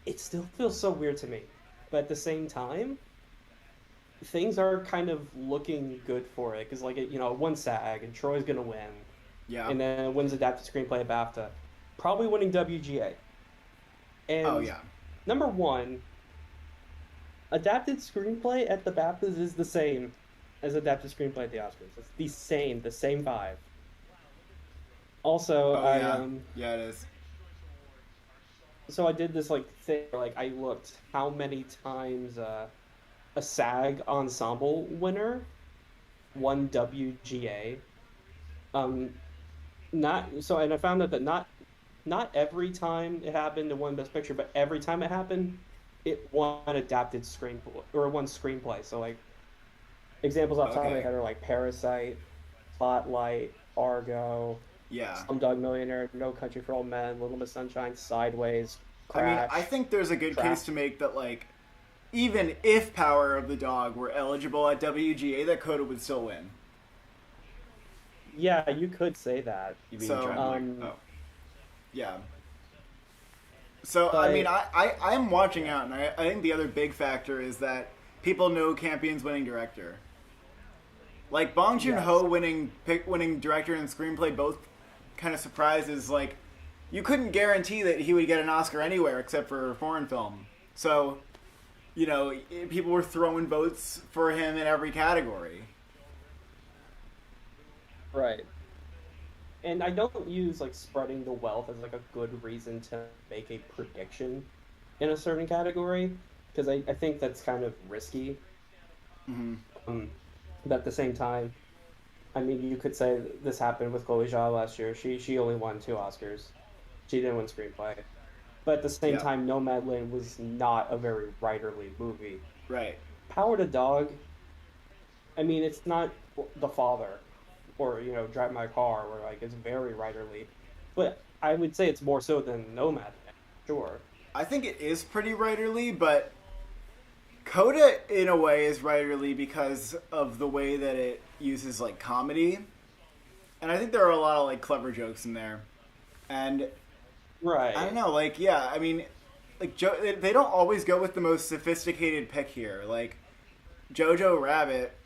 [SPEAKER 8] it still feels so weird to me, but at the same time, things are kind of looking good for it because, like, it won SAG and Troy's gonna win,
[SPEAKER 2] Yeah.
[SPEAKER 8] and then it wins adapted screenplay at BAFTA, probably winning WGA. And
[SPEAKER 2] Oh yeah.
[SPEAKER 8] number one, adapted screenplay at the BAFTAs is the same as adapted screenplay at the Oscars. It's the same vibe. Also,
[SPEAKER 2] Oh yeah. Yeah, it is.
[SPEAKER 8] So I did this like thing where, like, I looked how many times a SAG ensemble winner won WGA. Not so, and I found out that not every time it happened it won Best Picture, but every time it happened, it won adapted screenplay or won screenplay. So, like, examples off the top of my head are like Parasite, Spotlight, Argo,
[SPEAKER 2] Yeah.
[SPEAKER 8] Slumdog Millionaire, No Country for Old Men, Little Miss Sunshine, Sideways, Crash.
[SPEAKER 2] I think there's a good
[SPEAKER 8] Trash.
[SPEAKER 2] case to make that, like, even if Power of the Dog were eligible at WGA, that Coda would still win.
[SPEAKER 8] Yeah, you could say that.
[SPEAKER 1] You mean
[SPEAKER 2] So, yeah. So,
[SPEAKER 8] But-
[SPEAKER 2] I mean, I'm watching out, and I think the other big factor is that people know Campion's winning director. Like, Bong Joon-ho winning director and screenplay, both kind of surprises. Like, you couldn't guarantee that he would get an Oscar anywhere except for foreign film. So, people were throwing votes for him in every category.
[SPEAKER 8] Right. And I don't use, like, spreading the wealth as, like, a good reason to make a prediction in a certain category, because I think that's kind of risky.
[SPEAKER 2] Mm-hmm.
[SPEAKER 8] But at the same time, I mean, you could say this happened with Chloe Zhao last year. She only won 2 Oscars. She didn't win screenplay. But at the same time, Nomadland was not a very writerly movie.
[SPEAKER 2] Right.
[SPEAKER 8] Power to Dog, I mean, it's not The Father or, Drive My Car, where, like, it's very writerly. But I would say it's more so than Nomadland, sure.
[SPEAKER 2] I think it is pretty writerly, but Coda, in a way, is writerly because of the way that it uses, like, comedy. And I think there are a lot of, like, clever jokes in there. And
[SPEAKER 8] Right.
[SPEAKER 2] I don't know, like, yeah, I mean, like, they don't always go with the most sophisticated pick here. Like, Jojo Rabbit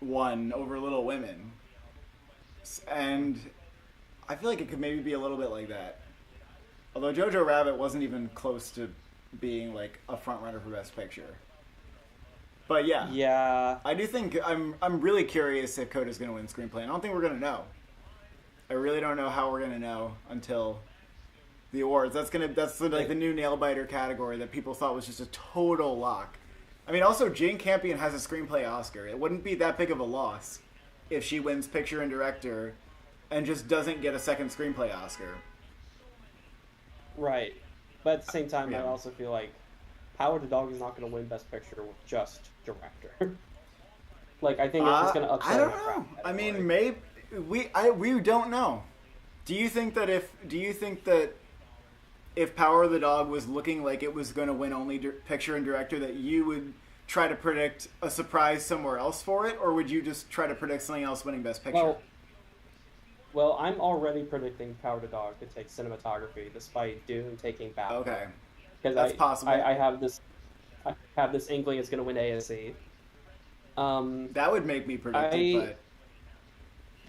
[SPEAKER 2] won over Little Women. And I feel like it could maybe be a little bit like that. Although Jojo Rabbit wasn't even close to being, like, a frontrunner for Best Picture. But yeah.
[SPEAKER 8] Yeah.
[SPEAKER 2] I do think I'm really curious if Coda's going to win screenplay. I don't think we're going to know. I really don't know how we're going to know until the awards. That's the new nail biter category that people thought was just a total lock. I mean, also Jane Campion has a screenplay Oscar. It wouldn't be that big of a loss if she wins picture and director and just doesn't get a second screenplay Oscar.
[SPEAKER 8] Right. But at the same time, I
[SPEAKER 2] Yeah.
[SPEAKER 8] also feel like Power to Dog is not going to win Best Picture with just director. Like, I think it's going to upset.
[SPEAKER 2] I don't know. I mean, maybe we don't know. Do you think that if Power of the Dog was looking like it was going to win only picture and director, that you would try to predict a surprise somewhere else for it, or would you just try to predict something else winning Best Picture?
[SPEAKER 8] Well, I'm already predicting Power to Dog to take cinematography, despite Dune taking BAFTA.
[SPEAKER 2] Okay,
[SPEAKER 8] because
[SPEAKER 2] that's possible.
[SPEAKER 8] I have this inkling it's going to win ASC.
[SPEAKER 2] That would make me predict it, but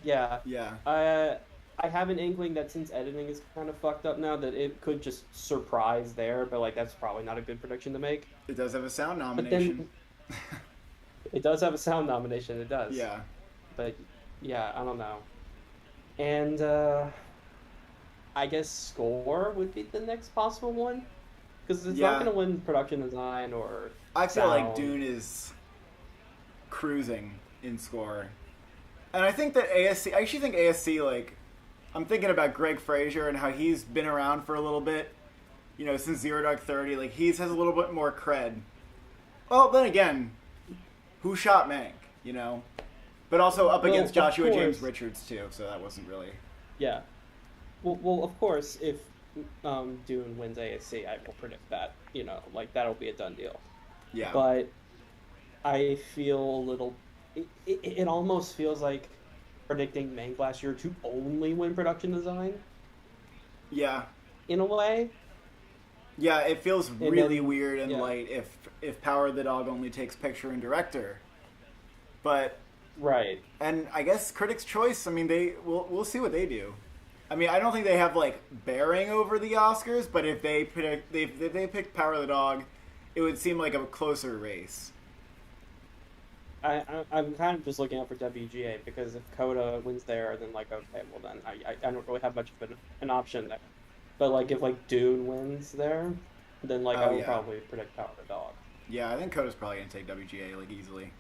[SPEAKER 8] yeah. I have an inkling that since editing is kind of fucked up now, that it could just surprise there, but, like, that's probably not a good prediction to make.
[SPEAKER 2] It does have a sound nomination.
[SPEAKER 8] It does have a sound nomination, it does.
[SPEAKER 2] Yeah.
[SPEAKER 8] But, yeah, I don't know. And, I guess score would be the next possible one. Because it's not going to win production design or
[SPEAKER 2] I feel
[SPEAKER 8] sound.
[SPEAKER 2] like Dune is cruising in score. And I think that ASC, I actually think ASC, like, I'm thinking about Greg Fraser and how he's been around for a little bit, since Zero Dark 30. Like, he has a little bit more cred. Well, then again, who shot Mank, But also up against Joshua James Richards, too, so that wasn't really...
[SPEAKER 8] Yeah. Well, of course, if Dune wins ASC, I will predict that, like, that'll be a done deal.
[SPEAKER 2] Yeah.
[SPEAKER 8] But I feel a little... It almost feels like predicting Mank last year to only win production design.
[SPEAKER 2] Yeah.
[SPEAKER 8] In a way.
[SPEAKER 2] Yeah, it feels
[SPEAKER 8] And
[SPEAKER 2] really
[SPEAKER 8] then-
[SPEAKER 2] weird and
[SPEAKER 8] yeah.
[SPEAKER 2] light if Power of the Dog only takes picture and director. But
[SPEAKER 8] Right.
[SPEAKER 2] and I guess Critics' Choice. I mean, we'll see what they do. I mean, I don't think they have like bearing over the Oscars, but if they pick Power of the Dog, it would seem like a closer race.
[SPEAKER 8] I'm kind of just looking out for WGA because if Coda wins there, then like okay, well then I don't really have much of an option there. But like if like Dune wins there, then like
[SPEAKER 2] Oh,
[SPEAKER 8] I would
[SPEAKER 2] yeah.
[SPEAKER 8] probably predict Power of the Dog.
[SPEAKER 2] Yeah, I think Coda's probably gonna take WGA like easily.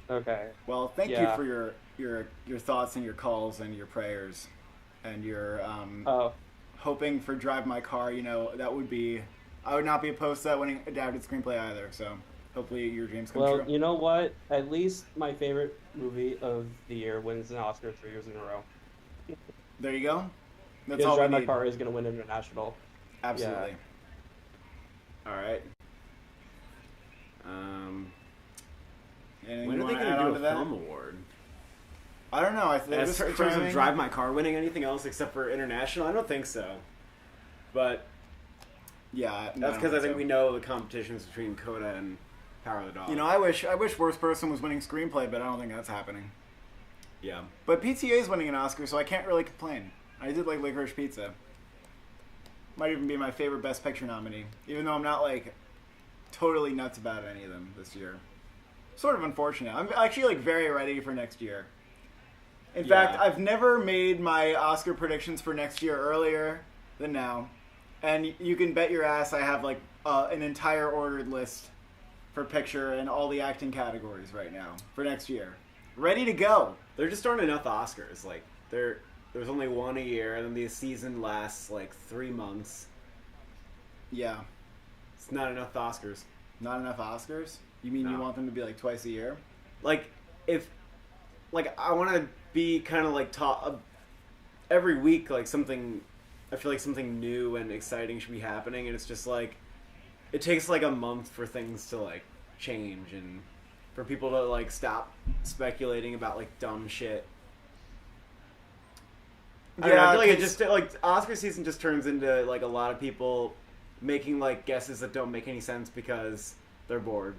[SPEAKER 8] Okay.
[SPEAKER 2] Well, thank you
[SPEAKER 8] Yeah.
[SPEAKER 2] for your thoughts and your calls and your prayers, and your
[SPEAKER 8] Oh,
[SPEAKER 2] hoping for Drive My Car. You know, that would be. I would not be opposed to that winning adapted screenplay either. So hopefully your dreams come
[SPEAKER 8] well,
[SPEAKER 2] true.
[SPEAKER 8] you know what? At least my favorite movie of the year wins an Oscar 3 years in a row.
[SPEAKER 2] There you go. That's
[SPEAKER 8] Because
[SPEAKER 2] all we
[SPEAKER 8] Drive My
[SPEAKER 2] need.
[SPEAKER 8] Car is going to win international.
[SPEAKER 2] Absolutely.
[SPEAKER 1] All right.
[SPEAKER 2] Anything
[SPEAKER 1] When
[SPEAKER 2] you
[SPEAKER 1] are they
[SPEAKER 2] wanna
[SPEAKER 1] going
[SPEAKER 2] add
[SPEAKER 1] to
[SPEAKER 2] on
[SPEAKER 1] do
[SPEAKER 2] to
[SPEAKER 1] a
[SPEAKER 2] that?
[SPEAKER 1] film award?
[SPEAKER 2] I don't know. I think
[SPEAKER 1] As in terms of Drive My Car winning anything else except for international, I don't think so. But
[SPEAKER 2] Yeah,
[SPEAKER 1] that's because I think we know the competitions between Coda and Power of the Dog.
[SPEAKER 2] You know, I wish Worst Person was winning screenplay, but I don't think that's happening.
[SPEAKER 1] Yeah.
[SPEAKER 2] But PTA is winning an Oscar, so I can't really complain. I did like Licorice Pizza. Might even be my favorite Best Picture nominee, even though I'm not like totally nuts about any of them this year. Sort of unfortunate. I'm actually like very ready for next year. In fact, I've never made my Oscar predictions for next year earlier than now, and you can bet your ass I have like an entire ordered list for picture and all the acting categories right now for next year, ready to go.
[SPEAKER 1] There just aren't enough Oscars. Like, there's only one a year, and then the season lasts like 3 months.
[SPEAKER 2] Yeah,
[SPEAKER 1] It's not enough Oscars.
[SPEAKER 2] not enough Oscars. You mean you
[SPEAKER 1] No.
[SPEAKER 2] want them to be like twice a year?
[SPEAKER 1] Like, I want to be kind of like every week, like something. I feel like something new and exciting should be happening, and it's just like it takes like a month for things to like change and for people to like stop speculating about like dumb shit. I don't know, I feel like it
[SPEAKER 2] 'cause-
[SPEAKER 1] just like Oscar season just turns into like a lot of people making like guesses that don't make any sense because they're bored,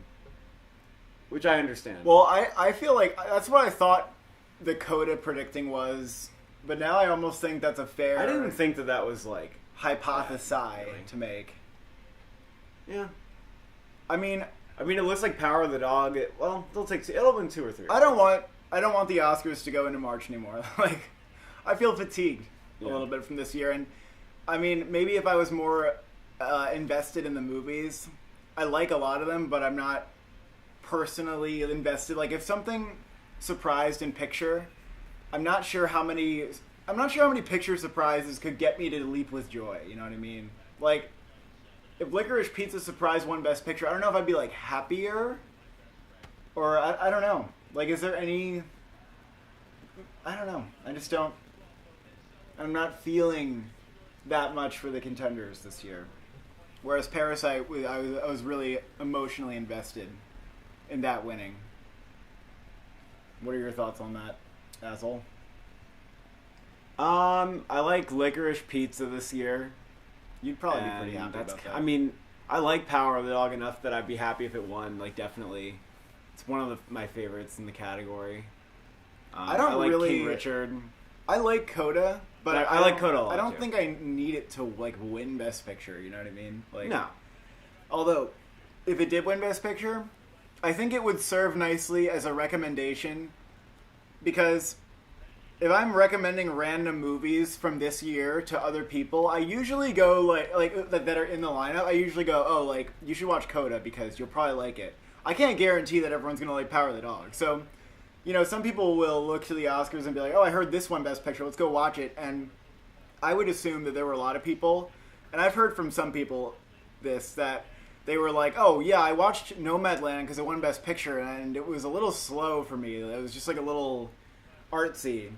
[SPEAKER 1] which I understand.
[SPEAKER 2] Well, I feel like that's what I thought the Coda predicting was, but now I almost think that's a fair
[SPEAKER 1] I didn't think that was like
[SPEAKER 2] hypothesize
[SPEAKER 1] really.
[SPEAKER 2] to make.
[SPEAKER 1] yeah.
[SPEAKER 2] I mean,
[SPEAKER 1] It looks like Power of the Dog. It'll win 2 or 3.
[SPEAKER 2] I don't want the Oscars to go into March anymore. Like, I feel fatigued a
[SPEAKER 1] Yeah.
[SPEAKER 2] little bit from this year, and I mean, maybe if I was more invested in the movies, I like a lot of them, but I'm not personally invested. Like, if something surprised in picture, I'm not sure how many picture surprises could get me to leap with joy. You know what I mean? Like, if Licorice Pizza surprised won Best Picture, I don't know if I'd be like happier, or I don't know. Like, is there any? I don't know. I just don't. I'm not feeling that much for the contenders this year. Whereas Parasite, I was really emotionally invested in that winning. What are your thoughts on that, asshole?
[SPEAKER 1] I like Licorice Pizza this year.
[SPEAKER 2] You'd probably be
[SPEAKER 1] and
[SPEAKER 2] pretty happy about that.
[SPEAKER 1] I mean, I like Power of the Dog enough that I'd be happy if it won. Like, definitely, it's one of my favorites in the category.
[SPEAKER 2] I don't
[SPEAKER 1] like
[SPEAKER 2] really-
[SPEAKER 1] King Richard.
[SPEAKER 2] I like Coda, but
[SPEAKER 1] I like Coda a lot,
[SPEAKER 2] I don't
[SPEAKER 1] too.
[SPEAKER 2] think I need it to like win Best Picture. You know what I mean? Like,
[SPEAKER 1] No.
[SPEAKER 2] Although, if it did win Best Picture, I think it would serve nicely as a recommendation, because if I'm recommending random movies from this year to other people, I usually go like that are in the lineup. I usually go, oh, like, you should watch Coda because you'll probably like it. I can't guarantee that everyone's gonna like Power of the Dog. So, you know, some people will look to the Oscars and be like, oh, I heard this one Best Picture, let's go watch it. And I would assume that there were a lot of people, and I've heard from some people that they were like, oh, yeah, I watched Nomadland because it won Best Picture, and it was a little slow for me. It was just like a little artsy.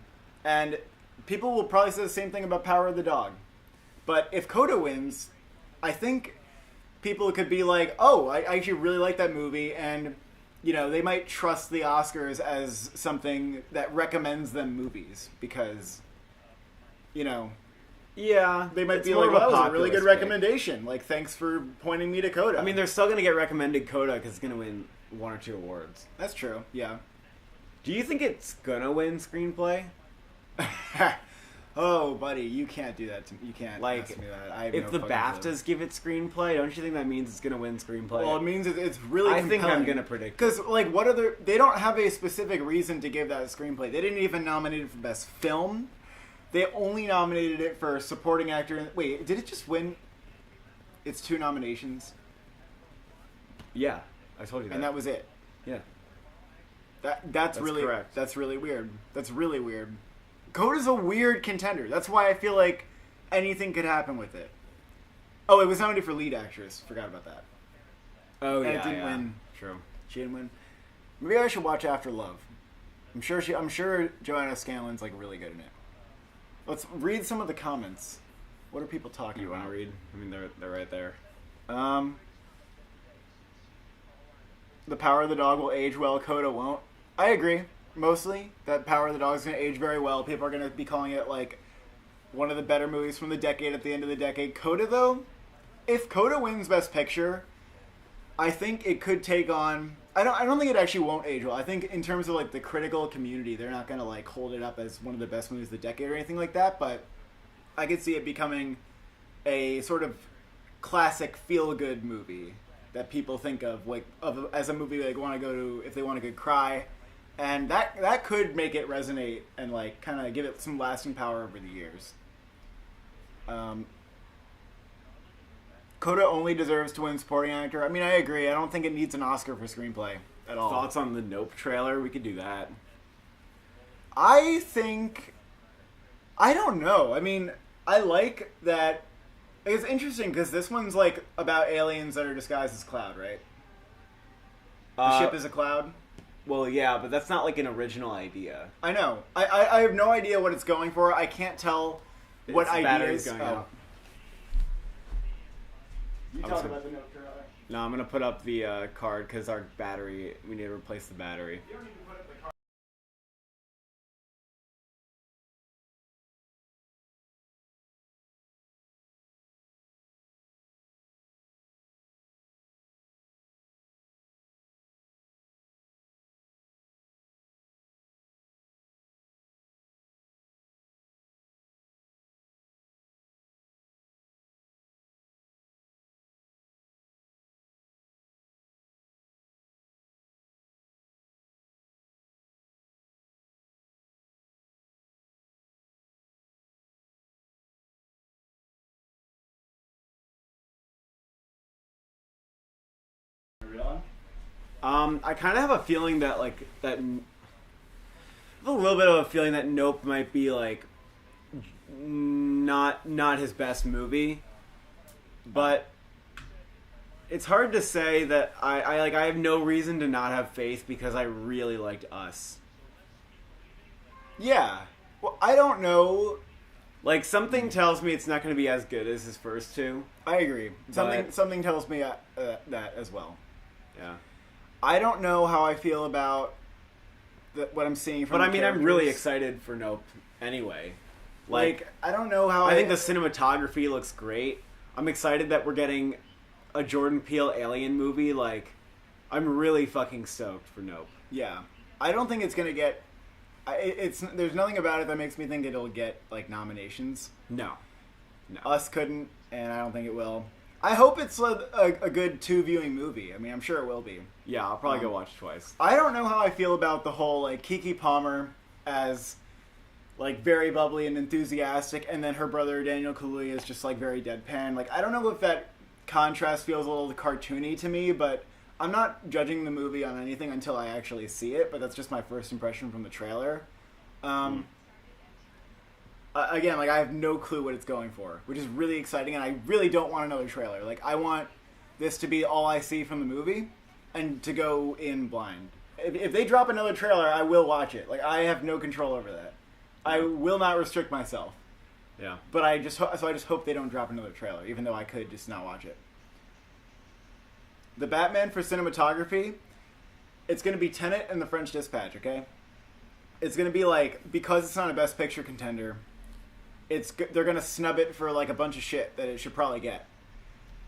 [SPEAKER 2] And people will probably say the same thing about Power of the Dog. But if Coda wins, I think people could be like, oh, I actually really like that movie, and, you know, they might trust the Oscars as something that recommends them movies because, you know,
[SPEAKER 1] Yeah,
[SPEAKER 2] They might
[SPEAKER 1] it's
[SPEAKER 2] be
[SPEAKER 1] more
[SPEAKER 2] like,
[SPEAKER 1] of
[SPEAKER 2] well, that was a really good
[SPEAKER 1] populist pick.
[SPEAKER 2] recommendation. Like, thanks for pointing me to Coda.
[SPEAKER 1] I mean, they're still going to get recommended Coda because it's going to win 1 or 2 awards.
[SPEAKER 2] That's true, yeah.
[SPEAKER 1] Do you think it's going to win screenplay?
[SPEAKER 2] Oh, buddy, you can't do that to me. You can't
[SPEAKER 1] Like,
[SPEAKER 2] ask me that. I have
[SPEAKER 1] if
[SPEAKER 2] no
[SPEAKER 1] the
[SPEAKER 2] fucking clue.
[SPEAKER 1] BAFTAs give it screenplay, don't you think that means it's going to win screenplay?
[SPEAKER 2] Well, it means it's really
[SPEAKER 1] I think I'm
[SPEAKER 2] compelling.
[SPEAKER 1] going to predict
[SPEAKER 2] Because, like, what other... They don't have a specific reason to give that a screenplay. They didn't even nominate it for Best Film. They only nominated it for Supporting Actor. Wait, did it just win? It's 2 nominations.
[SPEAKER 1] Yeah, I told you that.
[SPEAKER 2] And that was it.
[SPEAKER 1] Yeah.
[SPEAKER 2] That's really
[SPEAKER 1] correct.
[SPEAKER 2] That's really weird. That's really weird. Coda's a weird contender. That's why I feel like anything could happen with it. Oh, it was nominated for lead actress. Forgot about that.
[SPEAKER 1] Oh,
[SPEAKER 2] And
[SPEAKER 1] yeah,
[SPEAKER 2] it didn't win.
[SPEAKER 1] True.
[SPEAKER 2] She didn't win. Maybe I should watch After Love. I'm sure Joanna Scanlon's like really good in it. Let's read some of the comments. What are people talking
[SPEAKER 1] You
[SPEAKER 2] about?
[SPEAKER 1] want to read? I mean, they're right there.
[SPEAKER 2] The Power of the Dog will age well, Coda won't. I agree, mostly, that Power of the Dog is going to age very well. People are going to be calling it, like, one of the better movies from the decade at the end of the decade. Coda, though, if Coda wins Best Picture, I think it could take on... I don't think it actually won't age well. I think in terms of, like, the critical community, they're not going to, like, hold it up as one of the best movies of the decade or anything like that, but I could see it becoming a sort of classic feel-good movie that people think of, like, as a movie they want to go to if they want a good cry, and that could make it resonate and like kind of give it some lasting power over the years. Coda only deserves to win supporting actor. I mean, I agree. I don't think it needs an Oscar for screenplay at all.
[SPEAKER 1] Thoughts on the Nope trailer? We could do that.
[SPEAKER 2] I don't know. I mean, I like that. It's interesting because this one's like about aliens that are disguised as cloud, right? The ship is a cloud.
[SPEAKER 1] Well, yeah, but that's not like an original idea.
[SPEAKER 2] I know. I have no idea what it's going for. I can't tell what
[SPEAKER 1] Its battery's
[SPEAKER 2] ideas.
[SPEAKER 1] going out.
[SPEAKER 2] You
[SPEAKER 1] I was
[SPEAKER 2] talk
[SPEAKER 1] gonna-
[SPEAKER 2] about the note trailer.
[SPEAKER 1] No, I'm gonna put up the card because our battery. We need to replace the battery.
[SPEAKER 2] You don't need to put up the card.
[SPEAKER 1] I kind of have a feeling that I have a little bit of a feeling that Nope might be like not his best movie, but it's hard to say that I have no reason to not have faith because I really liked Us.
[SPEAKER 2] Yeah. Well, I don't know.
[SPEAKER 1] Like, something tells me it's not going to be as good as his first two.
[SPEAKER 2] I agree.
[SPEAKER 1] But-
[SPEAKER 2] Something tells me that as well.
[SPEAKER 1] Yeah.
[SPEAKER 2] I don't know how I feel about what I'm seeing from
[SPEAKER 1] But
[SPEAKER 2] the
[SPEAKER 1] I mean, I'm really
[SPEAKER 2] characters.
[SPEAKER 1] excited for Nope anyway.
[SPEAKER 2] Like, I don't know how
[SPEAKER 1] I think the cinematography looks great. I'm excited that we're getting a Jordan Peele Alien movie. Like, I'm really fucking stoked for Nope.
[SPEAKER 2] Yeah. I don't think it's going to get... There's nothing about it that makes me think it'll get, like, nominations.
[SPEAKER 1] No.
[SPEAKER 2] Us couldn't, and I don't think it will. I hope it's a good 2-viewing movie. I mean, I'm sure it will be.
[SPEAKER 1] Yeah, I'll probably go watch it twice.
[SPEAKER 2] I don't know how I feel about the whole, like, Keke Palmer as, like, very bubbly and enthusiastic, and then her brother Daniel Kaluuya is just, like, very deadpan. Like, I don't know if that contrast feels a little cartoony to me, but I'm not judging the movie on anything until I actually see it, but that's just my first impression from the trailer. Again, like, I have no clue what it's going for, which is really exciting, and I really don't want another trailer. Like, I want this to be all I see from the movie, and to go in blind. If they drop another trailer, I will watch it. Like, I have no control over that. I will not restrict myself.
[SPEAKER 1] Yeah.
[SPEAKER 2] But I just hope they don't drop another trailer, even though I could just not watch it. The Batman for cinematography, it's going to be Tenet and The French Dispatch, okay? It's going to be like, because it's not a Best Picture contender, they're gonna snub it for like a bunch of shit that it should probably get,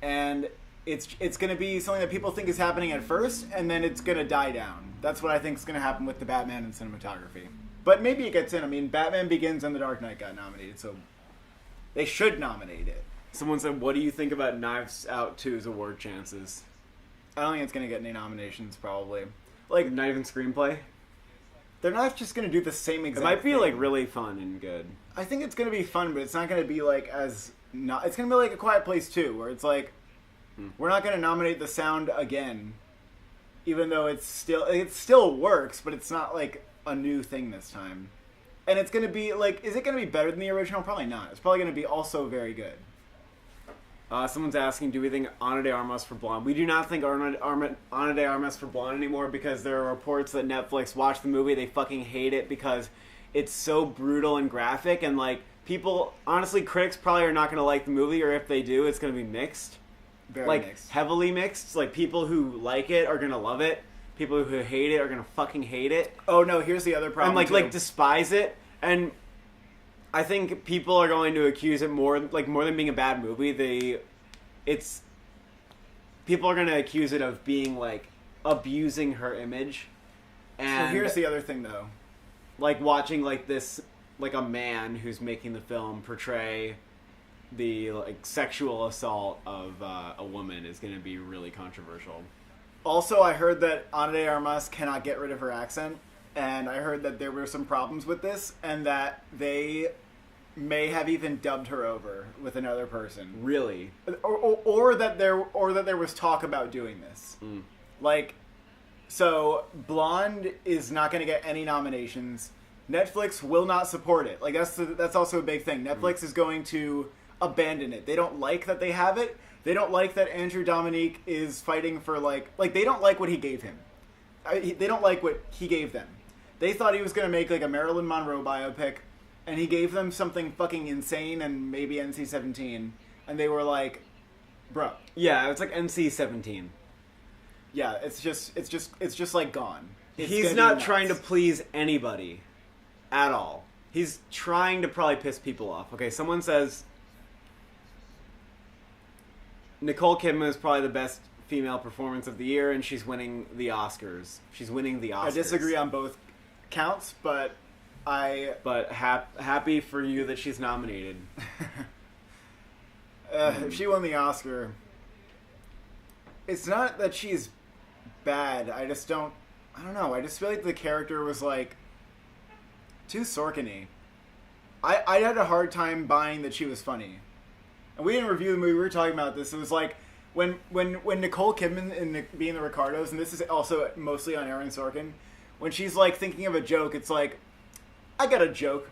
[SPEAKER 2] and it's gonna be something that people think is happening at first, and then it's gonna die down. That's what I think is gonna happen with the Batman and cinematography. But maybe it gets in. I mean, Batman Begins and The Dark Knight got nominated, so they should nominate it.
[SPEAKER 1] Someone said, "What do you think about Knives Out 2's award chances?"
[SPEAKER 2] I don't think it's gonna get any nominations. Probably, like
[SPEAKER 1] Not even screenplay.
[SPEAKER 2] they're not just gonna do the same
[SPEAKER 1] It
[SPEAKER 2] exact.
[SPEAKER 1] might be
[SPEAKER 2] thing.
[SPEAKER 1] like really fun and good.
[SPEAKER 2] I think it's gonna be fun, but it's not gonna be like as not. It's gonna be like A Quiet Place 2, where it's like we're not gonna nominate the sound again, even though it still works, but it's not like a new thing this time. And it's gonna be like, is it gonna be better than the original? Probably not. It's probably gonna be also very good.
[SPEAKER 1] Someone's asking, do we think Ana de Armas for Blonde? We do not think Ana de Armas for Blonde anymore because there are reports that Netflix watched the movie. They fucking hate it because it's so brutal and graphic. And, like, people, honestly, critics probably are not going to like the movie, or if they do, it's going to be mixed.
[SPEAKER 2] Very
[SPEAKER 1] like,
[SPEAKER 2] mixed.
[SPEAKER 1] heavily mixed. Like, people who like it are going to love it. People who hate it are going to fucking hate it.
[SPEAKER 2] Oh, no, here's the other problem,
[SPEAKER 1] And,
[SPEAKER 2] too.
[SPEAKER 1] like, despise it. And I think people are going to accuse it more than being a bad movie. People are going to accuse it of being like abusing her image. And
[SPEAKER 2] So here's the other thing, though.
[SPEAKER 1] like watching like this, like a man who's making the film portray the like sexual assault of a woman is going to be really controversial.
[SPEAKER 2] Also, I heard that Ana de Armas cannot get rid of her accent, and I heard that there were some problems with this, and that they may have even dubbed her over with another person,
[SPEAKER 1] Really?
[SPEAKER 2] or that there was talk about doing this. Like, so Blonde is not going to get any nominations. Netflix will not support it. Like that's also a big thing. Netflix is going to abandon it. They don't like that they have it. They don't like that Andrew Dominique is fighting for like they don't like what he gave him. They don't like what he gave them. They thought he was going to make like a Marilyn Monroe biopic, and he gave them something fucking insane and maybe NC-17, and they were like, bro.
[SPEAKER 1] Yeah, it's like NC-17.
[SPEAKER 2] Yeah, it's just like gone. It's
[SPEAKER 1] He's
[SPEAKER 2] gonna be
[SPEAKER 1] not
[SPEAKER 2] nuts.
[SPEAKER 1] trying to please anybody at all. He's trying to probably piss people off. Okay, someone says Nicole Kidman is probably the best female performance of the year, and she's winning the Oscars. She's winning the Oscars.
[SPEAKER 2] I disagree on both counts, but
[SPEAKER 1] But happy for you that she's nominated.
[SPEAKER 2] if she won the Oscar, it's not that she's bad. I don't know. I just feel like the character was like too Sorkin-y. I had a hard time buying that she was funny. And we didn't review the movie. We were talking about this. It was like when Nicole Kidman in Being the Ricardos, and this is also mostly on Aaron Sorkin, when she's like thinking of a joke, it's like, I got a joke.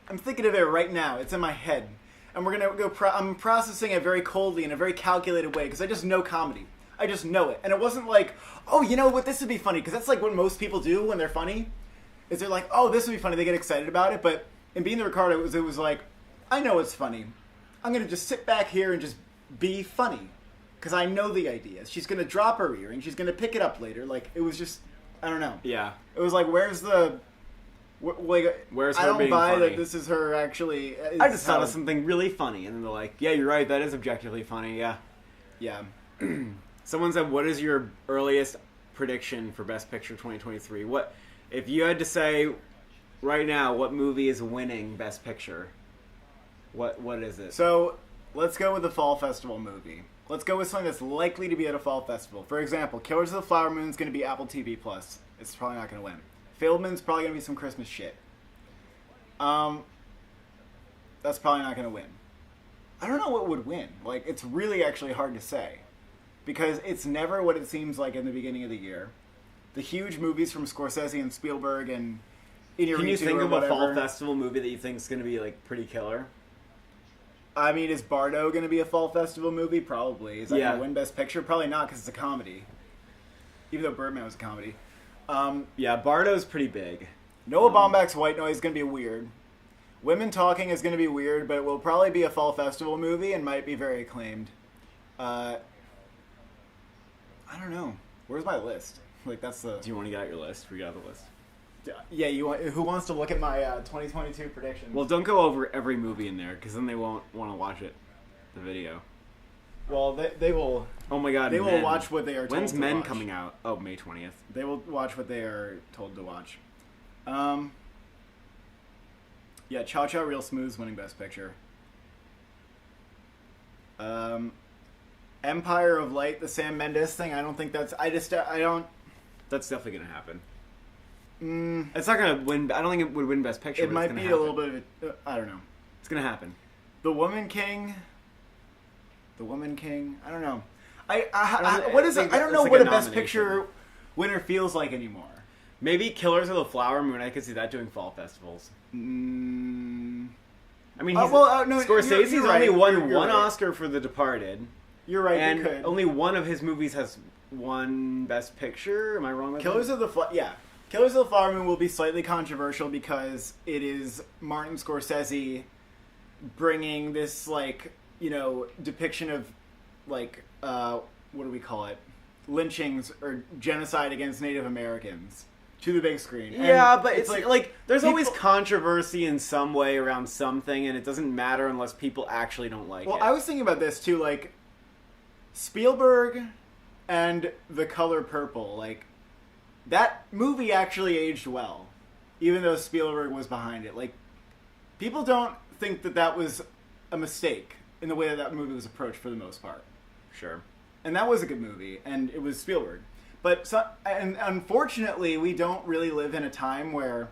[SPEAKER 2] I'm thinking of it right now. It's in my head. And we're going to go... I'm processing it very coldly in a very calculated way because I just know comedy. I just know it. And it wasn't like, oh, you know what, this would be funny. Because that's like what most people do when they're funny. Is they're like, oh, this would be funny. They get excited about it. But in Being the Ricardo, it was like, I know it's funny. I'm going to just sit back here and just be funny. Because I know the ideas. She's going to drop her earring. She's going to pick it up later. Like, it was just... I don't know.
[SPEAKER 1] Yeah.
[SPEAKER 2] It was like, where's the...
[SPEAKER 1] Where's her
[SPEAKER 2] I don't
[SPEAKER 1] being
[SPEAKER 2] buy
[SPEAKER 1] funny?
[SPEAKER 2] that this is her actually...
[SPEAKER 1] I just thought of something really funny. And then they're like, yeah, you're right. That is objectively funny. Yeah.
[SPEAKER 2] Yeah.
[SPEAKER 1] Someone said, what is your earliest prediction for Best Picture 2023? What, if you had to say right now, what movie is winning Best Picture? What is it?
[SPEAKER 2] So, let's go with the Fall Festival movie. Let's go with something that's likely to be at a Fall Festival. For example, Killers of the Flower Moon is going to be Apple TV+. It's probably not going to win. Fieldman's probably going to be some Christmas shit. That's probably not going to win. I don't know what would win. Like, it's really actually hard to say. Because it's never what it seems like in the beginning of the year. The huge movies from Scorsese and Spielberg and Inarritu
[SPEAKER 1] Can you think
[SPEAKER 2] or
[SPEAKER 1] of a
[SPEAKER 2] whatever.
[SPEAKER 1] Fall Festival movie that you think is going to be, like, pretty killer?
[SPEAKER 2] I mean, is Bardo going to be a Fall Festival movie? Probably. Is that
[SPEAKER 1] Yeah.
[SPEAKER 2] going to win Best Picture? Probably not, because it's a comedy. Even though Birdman was a comedy.
[SPEAKER 1] Yeah, Bardo's pretty big.
[SPEAKER 2] Noah Baumbach's White Noise is going to be weird. Women Talking is going to be weird, but it will probably be a Fall Festival movie and might be very acclaimed. I don't know. Where's my list? Like, that's the...
[SPEAKER 1] Do you want to get out your list? We got the list.
[SPEAKER 2] Yeah, who wants to look at my 2022 predictions?
[SPEAKER 1] Well, don't go over every movie in there, because then they won't want to watch it, the video.
[SPEAKER 2] Well, they will.
[SPEAKER 1] Oh my god,
[SPEAKER 2] They
[SPEAKER 1] Men.
[SPEAKER 2] will watch what they are told
[SPEAKER 1] When's
[SPEAKER 2] to
[SPEAKER 1] Men
[SPEAKER 2] watch.
[SPEAKER 1] coming out? Oh, May 20th.
[SPEAKER 2] They will watch what they are told to watch. Yeah, Cha Cha Real Smooth's winning Best Picture. Empire of Light, the Sam Mendes thing. I don't think that's. I don't.
[SPEAKER 1] That's definitely gonna happen. It's not gonna win. I don't think it would win Best Picture.
[SPEAKER 2] It
[SPEAKER 1] but
[SPEAKER 2] might
[SPEAKER 1] it's gonna
[SPEAKER 2] be
[SPEAKER 1] happen.
[SPEAKER 2] a little bit of. I don't know.
[SPEAKER 1] It's gonna happen.
[SPEAKER 2] The Woman King. The Woman King. I don't know. What is it? I don't know
[SPEAKER 1] it's
[SPEAKER 2] what
[SPEAKER 1] like
[SPEAKER 2] a
[SPEAKER 1] a
[SPEAKER 2] Best
[SPEAKER 1] nomination.
[SPEAKER 2] Picture winner feels like anymore.
[SPEAKER 1] Maybe Killers of the Flower Moon. I could see that doing fall festivals. I mean, no, Scorsese's
[SPEAKER 2] you're
[SPEAKER 1] only
[SPEAKER 2] right.
[SPEAKER 1] won
[SPEAKER 2] You're
[SPEAKER 1] one
[SPEAKER 2] right.
[SPEAKER 1] Oscar for The Departed.
[SPEAKER 2] You're right.
[SPEAKER 1] And
[SPEAKER 2] you could.
[SPEAKER 1] only one of his movies has won Best Picture. Am I wrong with
[SPEAKER 2] Killers
[SPEAKER 1] that?
[SPEAKER 2] of the Killers of the Flower Moon will be slightly controversial because it is Martin Scorsese bringing this depiction of what do we call it, lynchings or genocide against Native Americans to the big screen.
[SPEAKER 1] Yeah,
[SPEAKER 2] And
[SPEAKER 1] but it's like there's always
[SPEAKER 2] people-
[SPEAKER 1] controversy in some way around something, and it doesn't matter unless people actually don't like
[SPEAKER 2] Well,
[SPEAKER 1] it.
[SPEAKER 2] I was thinking about this too, like Spielberg and The Color Purple, that movie actually aged well, even though Spielberg was behind it. Like, people don't think that was a mistake in the way that movie was approached for the most part.
[SPEAKER 1] Sure.
[SPEAKER 2] And that was a good movie, and it was Spielberg. But and unfortunately, we don't really live in a time where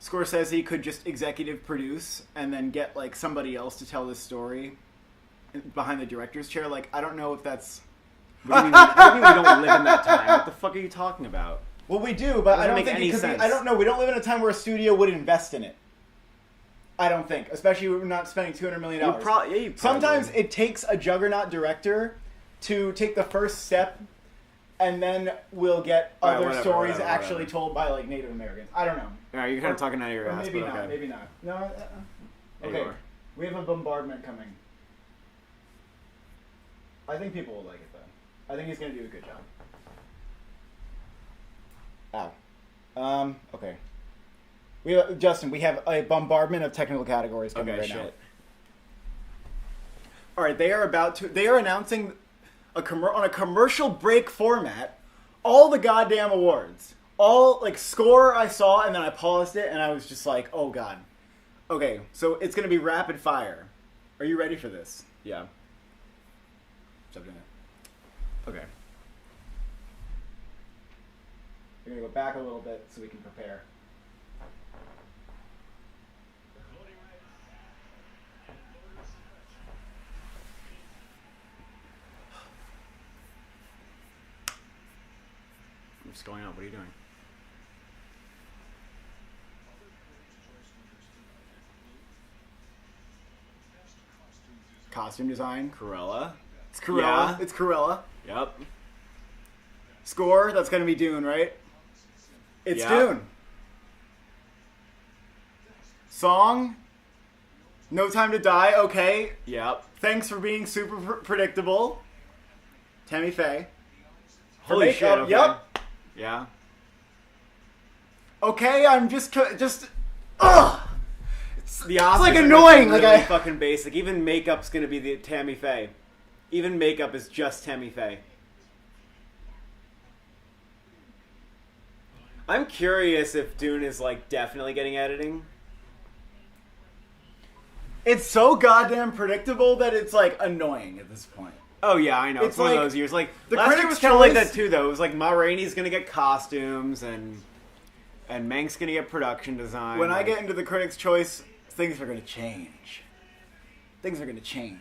[SPEAKER 2] Scorsese could just executive produce and then get somebody else to tell this story behind the director's chair. I don't know if that's.
[SPEAKER 1] What do you mean we don't live in that time? What the fuck are you talking about?
[SPEAKER 2] Well, we do, but I
[SPEAKER 1] Doesn't
[SPEAKER 2] don't
[SPEAKER 1] make
[SPEAKER 2] think
[SPEAKER 1] any
[SPEAKER 2] because
[SPEAKER 1] sense.
[SPEAKER 2] I don't know. We don't live in a time where a studio would invest in it. I don't think, especially when we're not spending $200 million.
[SPEAKER 1] You probably
[SPEAKER 2] Sometimes
[SPEAKER 1] would.
[SPEAKER 2] it takes a juggernaut director to take the first step, and then we'll get
[SPEAKER 1] All right,
[SPEAKER 2] other
[SPEAKER 1] whatever,
[SPEAKER 2] stories
[SPEAKER 1] whatever,
[SPEAKER 2] actually
[SPEAKER 1] whatever.
[SPEAKER 2] told by Native Americans. I don't know.
[SPEAKER 1] All right, you're kind of talking out of your
[SPEAKER 2] Or
[SPEAKER 1] ass,
[SPEAKER 2] maybe
[SPEAKER 1] but
[SPEAKER 2] not.
[SPEAKER 1] okay.
[SPEAKER 2] Maybe not. No.
[SPEAKER 1] There you
[SPEAKER 2] Okay.
[SPEAKER 1] are.
[SPEAKER 2] We have a bombardment coming. I think people will like it though. I think he's gonna do a good job. Ow. Okay. Justin, we have a bombardment of technical categories coming right now. All right, they are announcing on a commercial break format all the goddamn awards. All score I saw, and then I paused it and I was just like, "Oh god." Okay, so it's going to be rapid fire. Are you ready for this?
[SPEAKER 1] Yeah.
[SPEAKER 2] Stop doing it.
[SPEAKER 1] Okay.
[SPEAKER 2] We're going to go back a little bit so we can prepare.
[SPEAKER 1] What's going on? What are you doing?
[SPEAKER 2] Costume design.
[SPEAKER 1] Cruella.
[SPEAKER 2] It's Cruella.
[SPEAKER 1] Yeah.
[SPEAKER 2] It's Cruella.
[SPEAKER 1] Yep.
[SPEAKER 2] Score, that's going to be Dune, right? It's
[SPEAKER 1] Yeah.
[SPEAKER 2] Dune. Song, No Time to Die, okay.
[SPEAKER 1] Yep.
[SPEAKER 2] Thanks for being super predictable. Tammy Faye. For
[SPEAKER 1] Holy shit.
[SPEAKER 2] makeup,
[SPEAKER 1] Okay.
[SPEAKER 2] Yep.
[SPEAKER 1] Yeah.
[SPEAKER 2] Okay, I'm just, ugh!
[SPEAKER 1] The Oscars
[SPEAKER 2] like
[SPEAKER 1] are
[SPEAKER 2] annoying,
[SPEAKER 1] Really
[SPEAKER 2] like,
[SPEAKER 1] fucking basic. Even makeup's gonna be the Tammy Faye. Even makeup is just Tammy Faye. I'm curious if Dune is definitely getting editing.
[SPEAKER 2] It's so goddamn predictable that it's annoying at this point.
[SPEAKER 1] Oh yeah, I know. It's
[SPEAKER 2] It's
[SPEAKER 1] one of
[SPEAKER 2] like-
[SPEAKER 1] those years.
[SPEAKER 2] the
[SPEAKER 1] Last year
[SPEAKER 2] Critics'
[SPEAKER 1] was kind of like
[SPEAKER 2] Choice-
[SPEAKER 1] that too, though. It was Ma Rainey's gonna get costumes and Mank's gonna get production design.
[SPEAKER 2] When I get into the Critics' Choice, things are going to change. Things are going to change.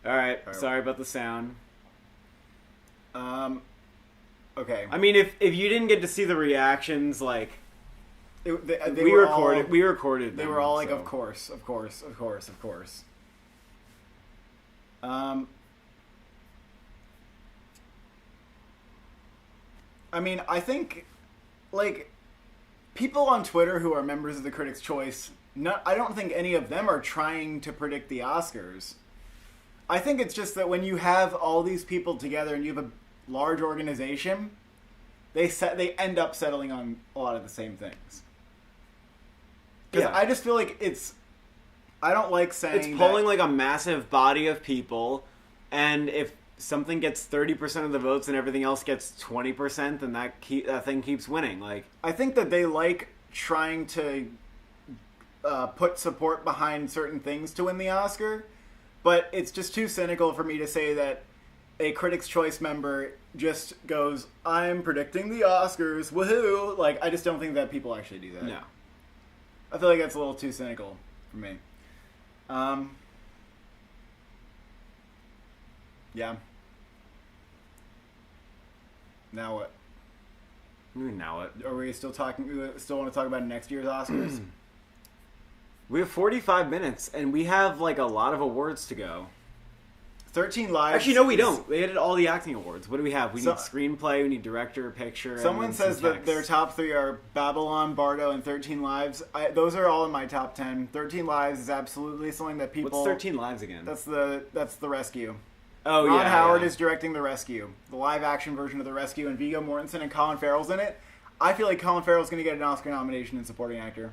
[SPEAKER 1] All right. Sorry about the sound.
[SPEAKER 2] Okay.
[SPEAKER 1] I mean, if you didn't get to see the reactions, like
[SPEAKER 2] They
[SPEAKER 1] we
[SPEAKER 2] were
[SPEAKER 1] recorded,
[SPEAKER 2] all,
[SPEAKER 1] we recorded.
[SPEAKER 2] They
[SPEAKER 1] them,
[SPEAKER 2] were all like,
[SPEAKER 1] so.
[SPEAKER 2] of course. I mean, I think, like, people on Twitter who are members of the Critics' Choice, I don't think any of them are trying to predict the Oscars. I think it's just that when you have all these people together and you have a large organization, they end up settling on a lot of the same things. Because I just feel like I don't like saying
[SPEAKER 1] it's polling like a massive body of people, and if something gets 30% of the votes and everything else gets 20%, then that thing keeps winning. Like,
[SPEAKER 2] I think that they like trying to put support behind certain things to win the Oscar, but it's just too cynical for me to say that a Critics' Choice member just goes, I'm predicting the Oscars, woohoo! Like, I just don't think that people actually do that.
[SPEAKER 1] no.
[SPEAKER 2] I feel like that's a little too cynical for me. Yeah. Now what?
[SPEAKER 1] Now what?
[SPEAKER 2] Are we still talking? We still want to talk about next year's Oscars?
[SPEAKER 1] We have 45 minutes, and we have like a lot of awards to go.
[SPEAKER 2] 13 Lives.
[SPEAKER 1] Actually, no, we don't. They did all the acting awards. What do we have? We need
[SPEAKER 2] So-
[SPEAKER 1] screenplay, we need director, picture.
[SPEAKER 2] Someone
[SPEAKER 1] and then
[SPEAKER 2] says
[SPEAKER 1] some
[SPEAKER 2] that
[SPEAKER 1] text.
[SPEAKER 2] their top three are Babylon, Bardo, and 13 Lives. Those are all in my top 10. 13 Lives is absolutely something that people...
[SPEAKER 1] What's 13 Lives again?
[SPEAKER 2] That's the Rescue.
[SPEAKER 1] Oh,
[SPEAKER 2] Ron
[SPEAKER 1] yeah.
[SPEAKER 2] Howard
[SPEAKER 1] yeah.
[SPEAKER 2] is directing The Rescue, the live-action version of The Rescue, and Viggo Mortensen and Colin Farrell's in it. I feel like Colin Farrell's going to get an Oscar nomination in supporting actor.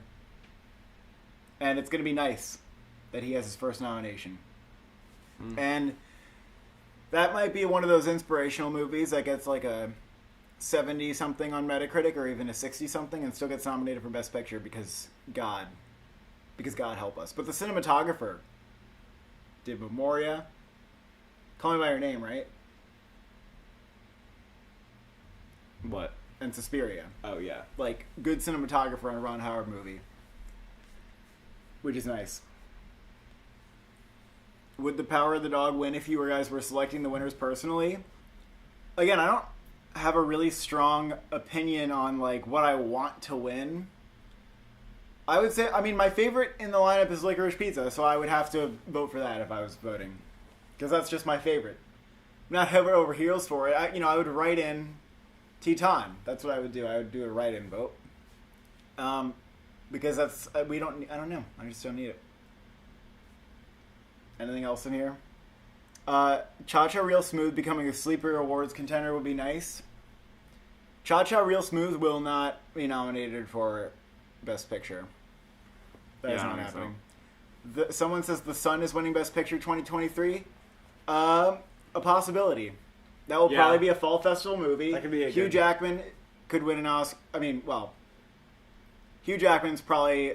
[SPEAKER 2] And it's going to be nice that he has his first nomination. And that might be one of those inspirational movies that gets like a 70-something on Metacritic or even a 60-something and still gets nominated for Best Picture because God help us. But the cinematographer did Memoria. Call Me By Your Name, right?
[SPEAKER 1] What?
[SPEAKER 2] And Suspiria.
[SPEAKER 1] Oh, yeah.
[SPEAKER 2] Like, good cinematographer on a Ron Howard movie. Which is nice. Would The Power of the Dog win if you guys were selecting the winners personally? Again, I don't have a really strong opinion on, like, what I want to win. I would say, I mean, my favorite in the lineup is Licorice Pizza, so I would have to vote for that if I was voting. Because that's just my favorite. I'm not head over heels for it. I would write in Teton. That's what I would do. I would do a write-in vote. Because that's, I don't know. I just don't need it. Anything else in here? Cha-Cha Real Smooth becoming a Sleeper Awards contender would be nice. Cha-Cha Real Smooth will not be nominated for Best Picture. That is
[SPEAKER 1] Yeah, I
[SPEAKER 2] not
[SPEAKER 1] don't think
[SPEAKER 2] happening. Someone says The Sun is winning Best Picture 2023. A possibility. That will probably be a fall festival movie.
[SPEAKER 1] That could be a
[SPEAKER 2] Hugh
[SPEAKER 1] good-
[SPEAKER 2] Jackman could win an Oscar. Hugh Jackman's probably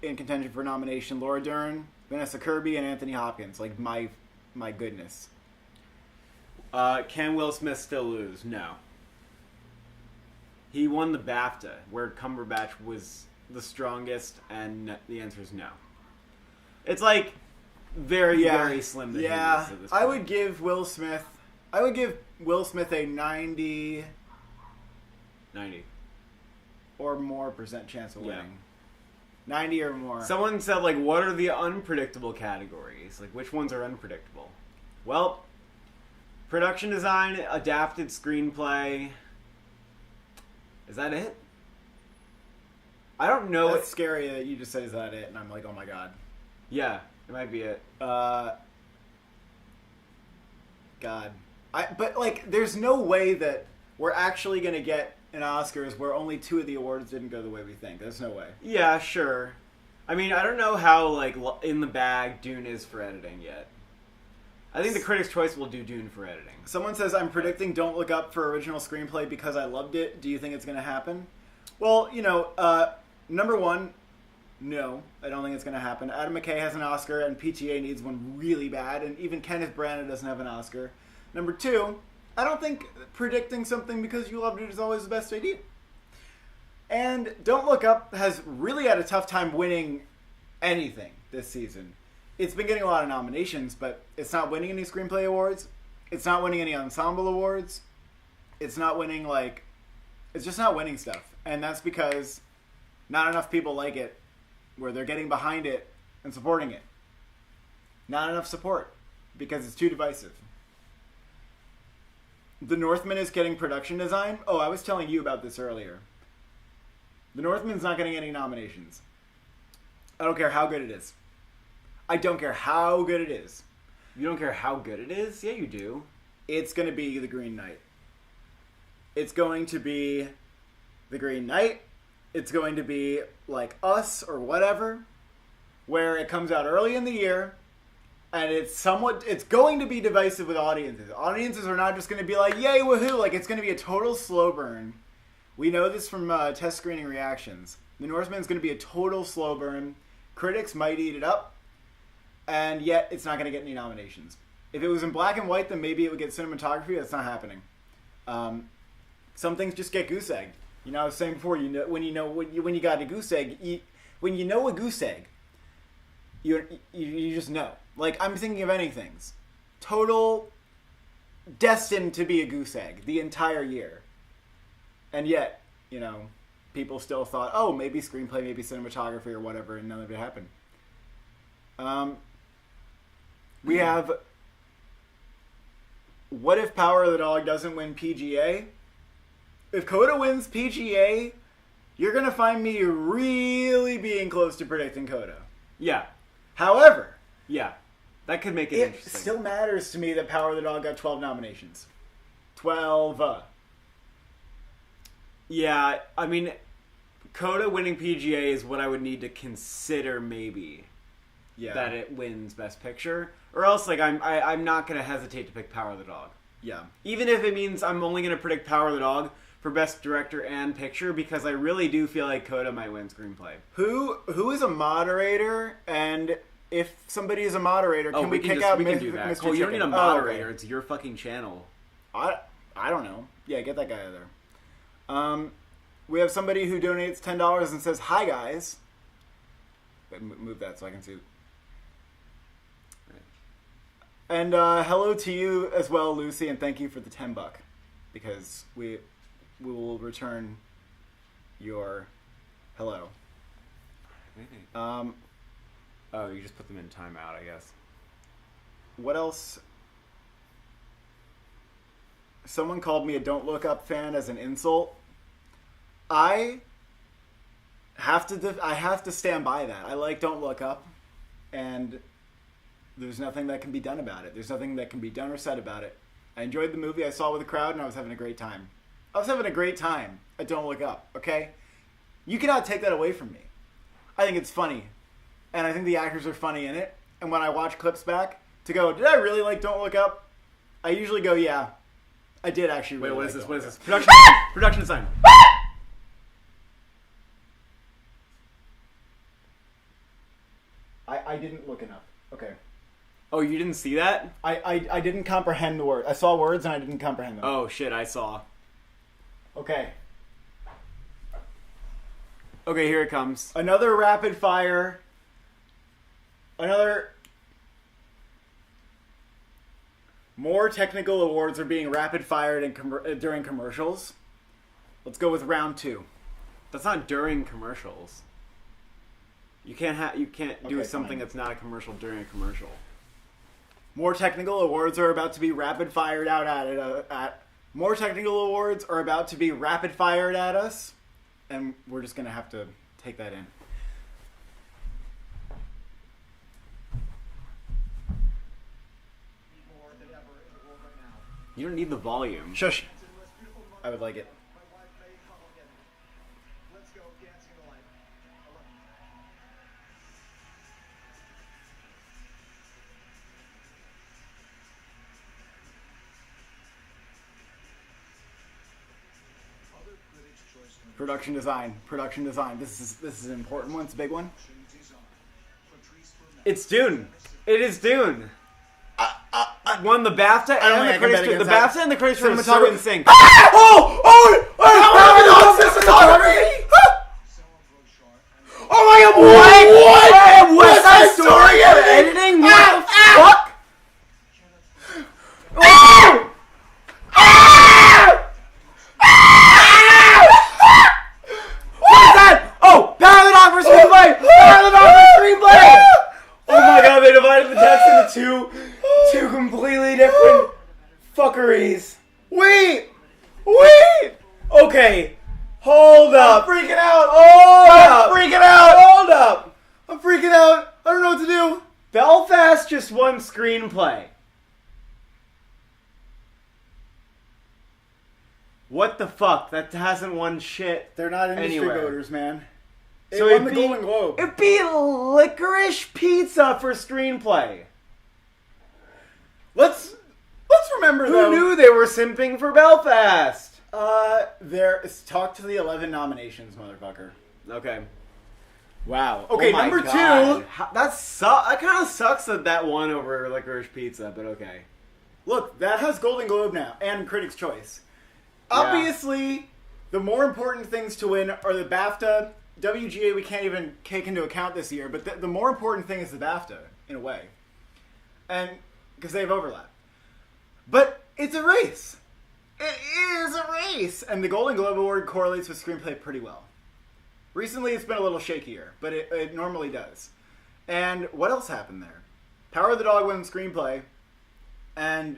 [SPEAKER 2] in contention for nomination. Laura Dern, Vanessa Kirby, and Anthony Hopkins. Like, my goodness.
[SPEAKER 1] Can Will Smith still lose? No. He won the BAFTA, where Cumberbatch was the strongest, and the answer is no. It's like very, very slim to he loses at this
[SPEAKER 2] I
[SPEAKER 1] point.
[SPEAKER 2] would give Will Smith a 90
[SPEAKER 1] 90.
[SPEAKER 2] or more percent chance of
[SPEAKER 1] Yeah.
[SPEAKER 2] winning. 90 or more.
[SPEAKER 1] Someone said, like, what are the unpredictable categories? Like, which ones are unpredictable? Well, production design, adapted screenplay. Is that it? I don't know.
[SPEAKER 2] It's scary that you just said, is that it? And I'm like, oh my god.
[SPEAKER 1] Yeah, it might be it.
[SPEAKER 2] God. But, like, there's no way that we're actually going to get an Oscars where only 2 of the awards didn't go the way we think. There's no way.
[SPEAKER 1] Yeah, sure. I mean, I don't know how, like, in the bag Dune is for editing yet. I think the Critics' Choice will do Dune for editing.
[SPEAKER 2] Someone says, I'm predicting Don't Look Up for original screenplay because I loved it. Do you think it's going to happen? Well, number one, no, I don't think it's going to happen. Adam McKay has an Oscar, and PTA needs one really bad, and even Kenneth Branagh doesn't have an Oscar. Number two, I don't think predicting something because you loved it is always the best idea. And Don't Look Up has really had a tough time winning anything this season. it's been getting a lot of nominations, but it's not winning any screenplay awards. It's not winning any ensemble awards. It's not winning, like... It's just not winning stuff. And that's because not enough people like it, where they're getting behind it and supporting it. Not enough support, because it's too divisive. The Northman is getting production design. Oh, I was telling you about this earlier. The Northman's not getting any nominations. I don't care how good it is. I don't care how good it is.
[SPEAKER 1] You don't care how good it is? Yeah, you do.
[SPEAKER 2] It's going to be The Green Knight. It's going to be The Green Knight. It's going to be like Us or whatever, where it comes out early in the year, and it's going to be divisive with audiences. Audiences are not just going to be like, yay, woohoo, like it's going to be a total slow burn. We know this from test screening reactions. The Northman's going to be a total slow burn. Critics might eat it up, and yet it's not going to get any nominations. If it was in black and white, then maybe it would get cinematography. That's not happening. Some things just get goose egged. You know, I was saying before, when you got a goose egg, when you know a goose egg, you just know. Like, I'm thinking of any things. Total destined to be a goose egg the entire year. And yet, you know, people still thought, oh, maybe screenplay, maybe cinematography or whatever, and none of it happened. We have... What if Power of the Dog doesn't win PGA? If Coda wins PGA, you're going to find me really being close to predicting Coda.
[SPEAKER 1] Yeah.
[SPEAKER 2] However...
[SPEAKER 1] Yeah. That could make it
[SPEAKER 2] It
[SPEAKER 1] interesting.
[SPEAKER 2] still matters to me that Power of the Dog got 12 nominations. 12.
[SPEAKER 1] Yeah, I mean, Coda winning PGA is what I would need to consider maybe.
[SPEAKER 2] Yeah.
[SPEAKER 1] That it wins Best Picture. Or else, like, I'm not going to hesitate to pick Power of the Dog.
[SPEAKER 2] Yeah.
[SPEAKER 1] Even if it means I'm only going to predict Power of the Dog for Best Director and Picture, because I really do feel like Coda might win Screenplay.
[SPEAKER 2] Who is a moderator, and if somebody is a moderator, can we kick out
[SPEAKER 1] we can
[SPEAKER 2] Mr.
[SPEAKER 1] do that.
[SPEAKER 2] Mr.
[SPEAKER 1] Cole, you don't need a
[SPEAKER 2] Chicken?
[SPEAKER 1] moderator.
[SPEAKER 2] Oh, okay.
[SPEAKER 1] It's your fucking channel.
[SPEAKER 2] I don't know. Yeah, get that guy out of there. We have somebody who donates $10 and says, hi, guys. Wait, move that so I can see. And hello to you as well, Lucy, and thank you for the $10, because we will return your hello.
[SPEAKER 1] Oh, you just put them in timeout, I guess.
[SPEAKER 2] What else? Someone called me a Don't Look Up fan as an insult. I have to stand by that. I like Don't Look Up, and there's nothing that can be done about it. There's nothing that can be done or said about it. I enjoyed the movie. I saw it with the crowd, and I was having a great time. I was having a great time at Don't Look Up, okay? You cannot take that away from me. I think it's funny, and I think the actors are funny in it. And when I watch clips back to go, did I really like Don't Look Up? I usually go, yeah, I did actually really
[SPEAKER 1] Wait,
[SPEAKER 2] like Don't
[SPEAKER 1] what
[SPEAKER 2] Look
[SPEAKER 1] is this?
[SPEAKER 2] Up.
[SPEAKER 1] Production design.
[SPEAKER 2] I didn't look enough. Okay.
[SPEAKER 1] Oh, you didn't see that?
[SPEAKER 2] I didn't comprehend the word. I saw words and I didn't comprehend them.
[SPEAKER 1] Oh, shit, I saw.
[SPEAKER 2] Okay.
[SPEAKER 1] Okay, here it comes.
[SPEAKER 2] Another rapid fire. More technical awards are being rapid fired during commercials. Let's go with round 2.
[SPEAKER 1] That's not during commercials. You can't do
[SPEAKER 2] Okay,
[SPEAKER 1] something
[SPEAKER 2] fine.
[SPEAKER 1] that's not a commercial during a commercial.
[SPEAKER 2] More technical awards are about to be rapid fired out more technical awards are about to be rapid fired at us, and we're just gonna have to take that in.
[SPEAKER 5] More than ever in the world right now.
[SPEAKER 1] You don't need the volume.
[SPEAKER 2] Shush. I would like it.
[SPEAKER 5] My wife May Hogan. Let's go dancing the light. I love you. Other critics' choice
[SPEAKER 2] Production design. This is an important one. It's a big one.
[SPEAKER 5] design. Patrice Burnett.
[SPEAKER 1] It's Dune. It is Dune. Won the BAFTA
[SPEAKER 2] don't
[SPEAKER 1] and
[SPEAKER 2] think
[SPEAKER 1] the
[SPEAKER 2] I can bet
[SPEAKER 1] Critics'
[SPEAKER 2] against
[SPEAKER 1] the
[SPEAKER 2] that.
[SPEAKER 1] BAFTA and the Critics' Choice are so
[SPEAKER 2] Cinematography.
[SPEAKER 1] in sync.
[SPEAKER 2] Cinematography!
[SPEAKER 5] Sarah Brochard and
[SPEAKER 1] Oh my God! What? West Side Story editing? different fuckeries.
[SPEAKER 2] Wait!
[SPEAKER 1] Okay, hold up.
[SPEAKER 2] I'm freaking out!
[SPEAKER 1] Hold up.
[SPEAKER 2] I'm freaking out! I don't know what to do!
[SPEAKER 1] Belfast just won screenplay. What the fuck? That hasn't won shit.
[SPEAKER 2] They're not industry
[SPEAKER 1] anywhere.
[SPEAKER 2] voters, man. It
[SPEAKER 1] So
[SPEAKER 2] won
[SPEAKER 1] it
[SPEAKER 2] the
[SPEAKER 1] beat-
[SPEAKER 2] Golden Globe.
[SPEAKER 1] It beat Licorice Pizza for screenplay.
[SPEAKER 2] Let's remember
[SPEAKER 1] Who
[SPEAKER 2] though.
[SPEAKER 1] knew they were simping for Belfast?
[SPEAKER 2] Talk to the 11 nominations, motherfucker.
[SPEAKER 1] Okay. Wow.
[SPEAKER 2] Okay,
[SPEAKER 1] Oh my
[SPEAKER 2] number
[SPEAKER 1] God.
[SPEAKER 2] two.
[SPEAKER 1] That kind of sucks that won over Licorice Pizza, but okay.
[SPEAKER 2] Look, that has Golden Globe now and Critics' Choice.
[SPEAKER 1] Yeah.
[SPEAKER 2] Obviously, the more important things to win are the BAFTA, WGA. We can't even take into account this year, but the more important thing is the BAFTA in a way, and because they have overlap. But it's a race. It is a race, and the Golden Globe Award correlates with screenplay pretty well. Recently, it's been a little shakier, but it normally does. And what else happened there? Power of the Dog won screenplay, and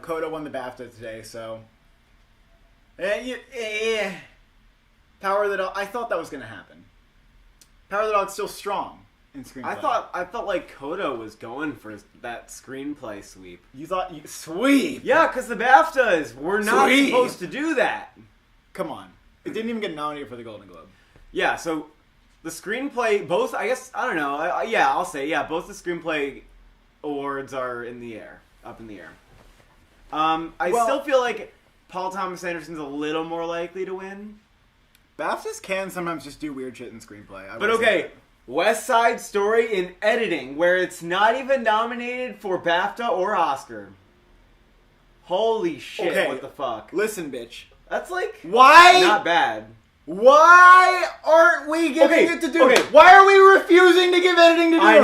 [SPEAKER 2] Coda won the BAFTA today. So, Power of the Dog. I thought that was going to happen. Power of the Dog's still strong in screenplay.
[SPEAKER 1] I felt like Coda was going for that screenplay sweep.
[SPEAKER 2] You thought sweep?
[SPEAKER 1] Yeah, because the BAFTAs were not
[SPEAKER 2] Sweep.
[SPEAKER 1] supposed to do that.
[SPEAKER 2] Come on, it didn't even get nominated for the Golden Globe.
[SPEAKER 1] Yeah, so the screenplay, both, I guess, I don't know. I'll say, both the screenplay awards are in the air, up in the air. I still feel like Paul Thomas Anderson's a little more likely to win.
[SPEAKER 2] BAFTAs can sometimes just do weird shit in screenplay.
[SPEAKER 1] But okay, West Side Story in editing, where it's not even nominated for BAFTA or Oscar. Holy shit,
[SPEAKER 2] Okay.
[SPEAKER 1] what the fuck?
[SPEAKER 2] Listen, bitch.
[SPEAKER 1] That's like,
[SPEAKER 2] Why?
[SPEAKER 1] not bad.
[SPEAKER 2] Why aren't we giving it to Dune?
[SPEAKER 1] okay.
[SPEAKER 2] Why are we refusing to give editing to Dune?
[SPEAKER 1] I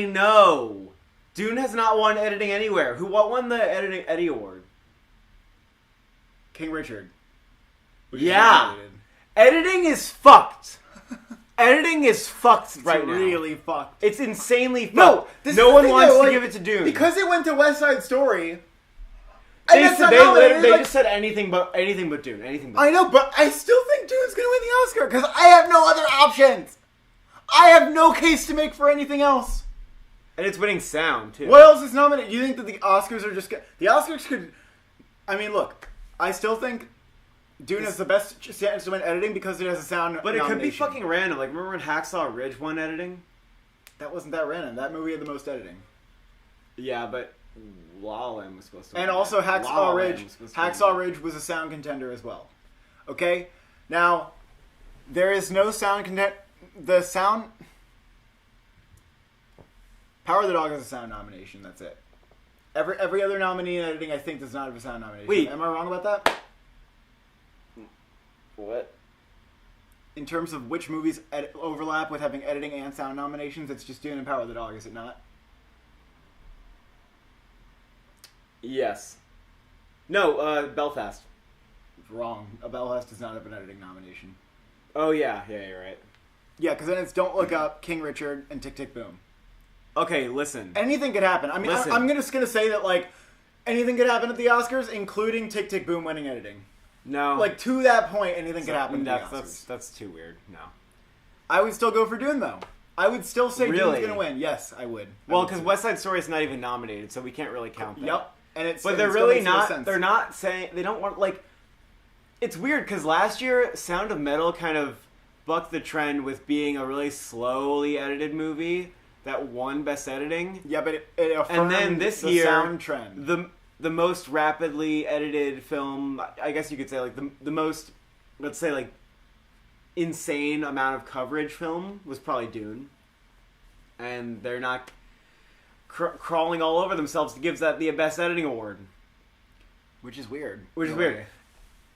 [SPEAKER 1] know. Dune has not won editing anywhere. What won the editing Eddie Award?
[SPEAKER 2] King Richard. which is
[SPEAKER 1] Yeah.
[SPEAKER 2] nominated.
[SPEAKER 1] Editing is fucked. Editing is fucked right now.
[SPEAKER 2] Really fucked.
[SPEAKER 1] It's insanely fucked.
[SPEAKER 2] No, this is
[SPEAKER 1] no
[SPEAKER 2] the
[SPEAKER 1] one
[SPEAKER 2] thing,
[SPEAKER 1] wants
[SPEAKER 2] though,
[SPEAKER 1] to
[SPEAKER 2] like,
[SPEAKER 1] give it to Dune.
[SPEAKER 2] Because it went to West Side Story.
[SPEAKER 1] they
[SPEAKER 2] and that's
[SPEAKER 1] said,
[SPEAKER 2] not
[SPEAKER 1] they
[SPEAKER 2] nominated, like-
[SPEAKER 1] just said anything but Dune. Anything but
[SPEAKER 2] I know, but I still think Dune's gonna win the Oscar because I have no other options. I have no case to make for anything else.
[SPEAKER 1] And it's winning sound, too.
[SPEAKER 2] What else is nominated? You think that the Oscars are just... The Oscars could... I mean, look. I still think Dune has the best chance to win editing because it has a sound
[SPEAKER 1] But it could be
[SPEAKER 2] nomination.
[SPEAKER 1] fucking random. Like, remember when Hacksaw Ridge won editing?
[SPEAKER 2] That wasn't that random. That movie had the most editing.
[SPEAKER 1] Yeah, but La La Land was supposed to win.
[SPEAKER 2] And also
[SPEAKER 1] La La
[SPEAKER 2] Hacksaw
[SPEAKER 1] Land
[SPEAKER 2] Ridge.
[SPEAKER 1] was supposed to win.
[SPEAKER 2] Hacksaw Ridge was a sound contender as well. Okay? Now, there is no sound contender... The sound... Power of the Dog has a sound nomination. That's it. Every other nominee in editing, I think, does not have a sound nomination.
[SPEAKER 1] Wait.
[SPEAKER 2] Am I wrong about that?
[SPEAKER 1] What?
[SPEAKER 2] In terms of which movies overlap with having editing and sound nominations, it's just Dune and Power of the Dog, is it not?
[SPEAKER 1] Yes. No, Belfast.
[SPEAKER 2] Wrong. Belfast does not have an editing nomination.
[SPEAKER 1] Oh, yeah, you're right.
[SPEAKER 2] Yeah, because then it's Don't Look Up, King Richard, and Tick Tick Boom.
[SPEAKER 1] Okay, listen.
[SPEAKER 2] Anything could happen. I mean,
[SPEAKER 1] Listen.
[SPEAKER 2] I'm just going to say that, like, anything could happen at the Oscars, including Tick Tick Boom winning editing.
[SPEAKER 1] No.
[SPEAKER 2] Like, to that point, anything could happen at the Oscars.
[SPEAKER 1] That's too weird. No.
[SPEAKER 2] I would still go for Dune, though. I would still say
[SPEAKER 1] Really?
[SPEAKER 2] Dune's going to win. Yes, I would.
[SPEAKER 1] Well, because West Side Story is not even nominated, so we can't really count that.
[SPEAKER 2] Yep. And it's,
[SPEAKER 1] But
[SPEAKER 2] and
[SPEAKER 1] they're
[SPEAKER 2] it still
[SPEAKER 1] really
[SPEAKER 2] makes no
[SPEAKER 1] not.
[SPEAKER 2] sense.
[SPEAKER 1] They're not saying they don't want like. It's weird because last year, Sound of Metal kind of bucked the trend with being a really slowly edited movie that won Best Editing.
[SPEAKER 2] Yeah, but it affirmed
[SPEAKER 1] And then this
[SPEAKER 2] the
[SPEAKER 1] year,
[SPEAKER 2] sound trend.
[SPEAKER 1] the most rapidly edited film, I guess you could say, like the most, let's say, like insane amount of coverage film was probably Dune, and they're not crawling all over themselves to give that the Best Editing Award,
[SPEAKER 2] Which is weird.
[SPEAKER 1] which is
[SPEAKER 2] in a way.
[SPEAKER 1] weird.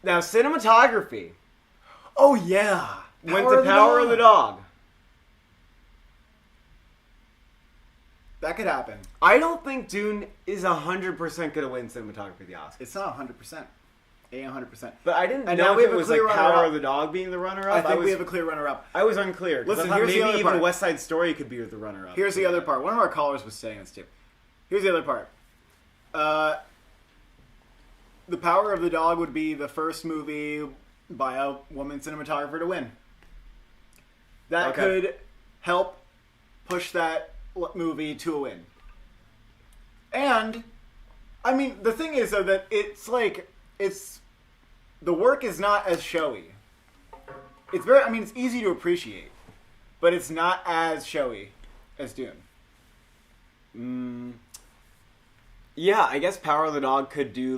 [SPEAKER 1] Now, cinematography
[SPEAKER 2] Oh, yeah.
[SPEAKER 1] went to Power of the Dog.
[SPEAKER 2] That could happen.
[SPEAKER 1] I don't think Dune is 100% going to win cinematography at the Oscars.
[SPEAKER 2] It's not 100%. 100%.
[SPEAKER 1] But I didn't
[SPEAKER 2] And
[SPEAKER 1] know
[SPEAKER 2] now
[SPEAKER 1] if
[SPEAKER 2] we
[SPEAKER 1] it
[SPEAKER 2] have a
[SPEAKER 1] was like
[SPEAKER 2] clear
[SPEAKER 1] Power
[SPEAKER 2] runner-up.
[SPEAKER 1] of the Dog being the runner-up.
[SPEAKER 2] I think we have a clear runner-up.
[SPEAKER 1] I was unclear. 'Cause I
[SPEAKER 2] Listen,
[SPEAKER 1] thought
[SPEAKER 2] here's the
[SPEAKER 1] maybe
[SPEAKER 2] other
[SPEAKER 1] even
[SPEAKER 2] part.
[SPEAKER 1] West Side Story could be the runner-up.
[SPEAKER 2] Here's the other part. One of our callers was saying this too. Here's the other part. The Power of the Dog would be the first movie by a woman cinematographer to win. That
[SPEAKER 1] Okay.
[SPEAKER 2] could help push that movie to a win. And, I mean, the thing is, though, that the work is not as showy. It's easy to appreciate, but it's not as showy as Dune.
[SPEAKER 1] Yeah, I guess Power of the Dog could do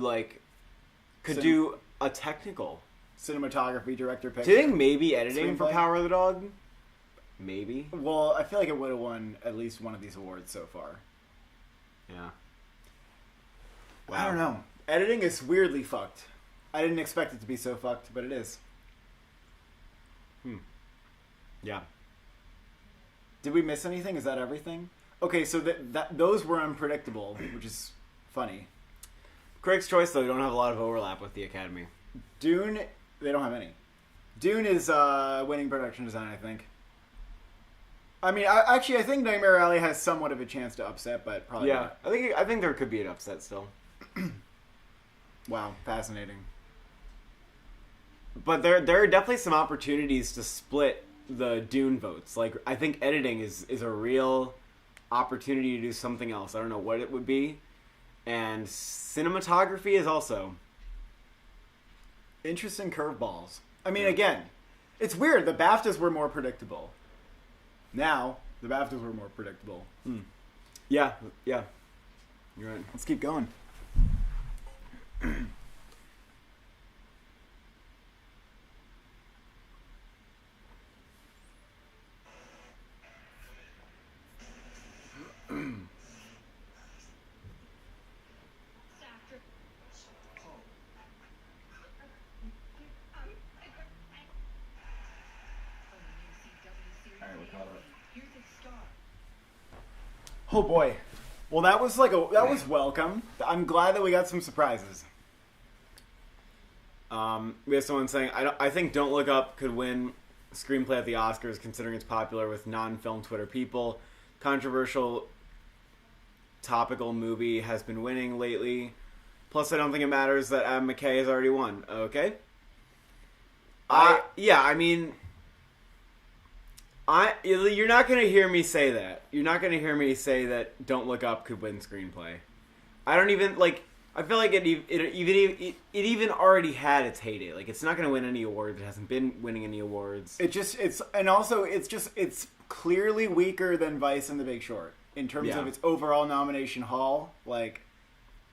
[SPEAKER 2] Cin-
[SPEAKER 1] do a technical.
[SPEAKER 2] Cinematography, director, picture.
[SPEAKER 1] Do you think maybe editing for
[SPEAKER 2] Screenplay?
[SPEAKER 1] Power of the Dog? Maybe.
[SPEAKER 2] Well, I feel like it would have won at least one of these awards so far.
[SPEAKER 1] Yeah.
[SPEAKER 2] I don't know. Editing is weirdly fucked. I didn't expect it to be so fucked, but it is.
[SPEAKER 1] Yeah.
[SPEAKER 2] Did we miss anything? Is that everything? Okay, so those were unpredictable, which is funny.
[SPEAKER 1] Critics' Choice, though, don't have a lot of overlap with the Academy.
[SPEAKER 2] Dune, they don't have any. Dune is winning production design, I think. I mean, I think Nightmare Alley has somewhat of a chance to upset, but probably
[SPEAKER 1] Yeah,
[SPEAKER 2] not.
[SPEAKER 1] I think there could be an upset still.
[SPEAKER 2] Wow, fascinating.
[SPEAKER 1] But there are definitely some opportunities to split the Dune votes. Like, I think editing is a real opportunity to do something else. I don't know what it would be. And cinematography is also.
[SPEAKER 2] Interesting curveballs. I mean, again, it's weird. The BAFTAs were more predictable. Now, the BAFTAs were more predictable.
[SPEAKER 1] Yeah. You're right.
[SPEAKER 2] Let's keep going. Oh boy. Well, that was welcome. I'm glad that we got some surprises.
[SPEAKER 1] We have someone saying, I think Don't Look Up could win screenplay at the Oscars, considering it's popular with non-film Twitter people. Controversial, topical movie has been winning lately. Plus, I don't think it matters that Adam McKay has already won. Okay. You're not going to hear me say that. You're not going to hear me say that Don't Look Up could win screenplay. I don't even, I feel like it even already had its heyday. Like, it's not going to win any awards. It hasn't been winning any awards.
[SPEAKER 2] It's clearly weaker than Vice and The Big Short in terms of its overall nomination haul. Like,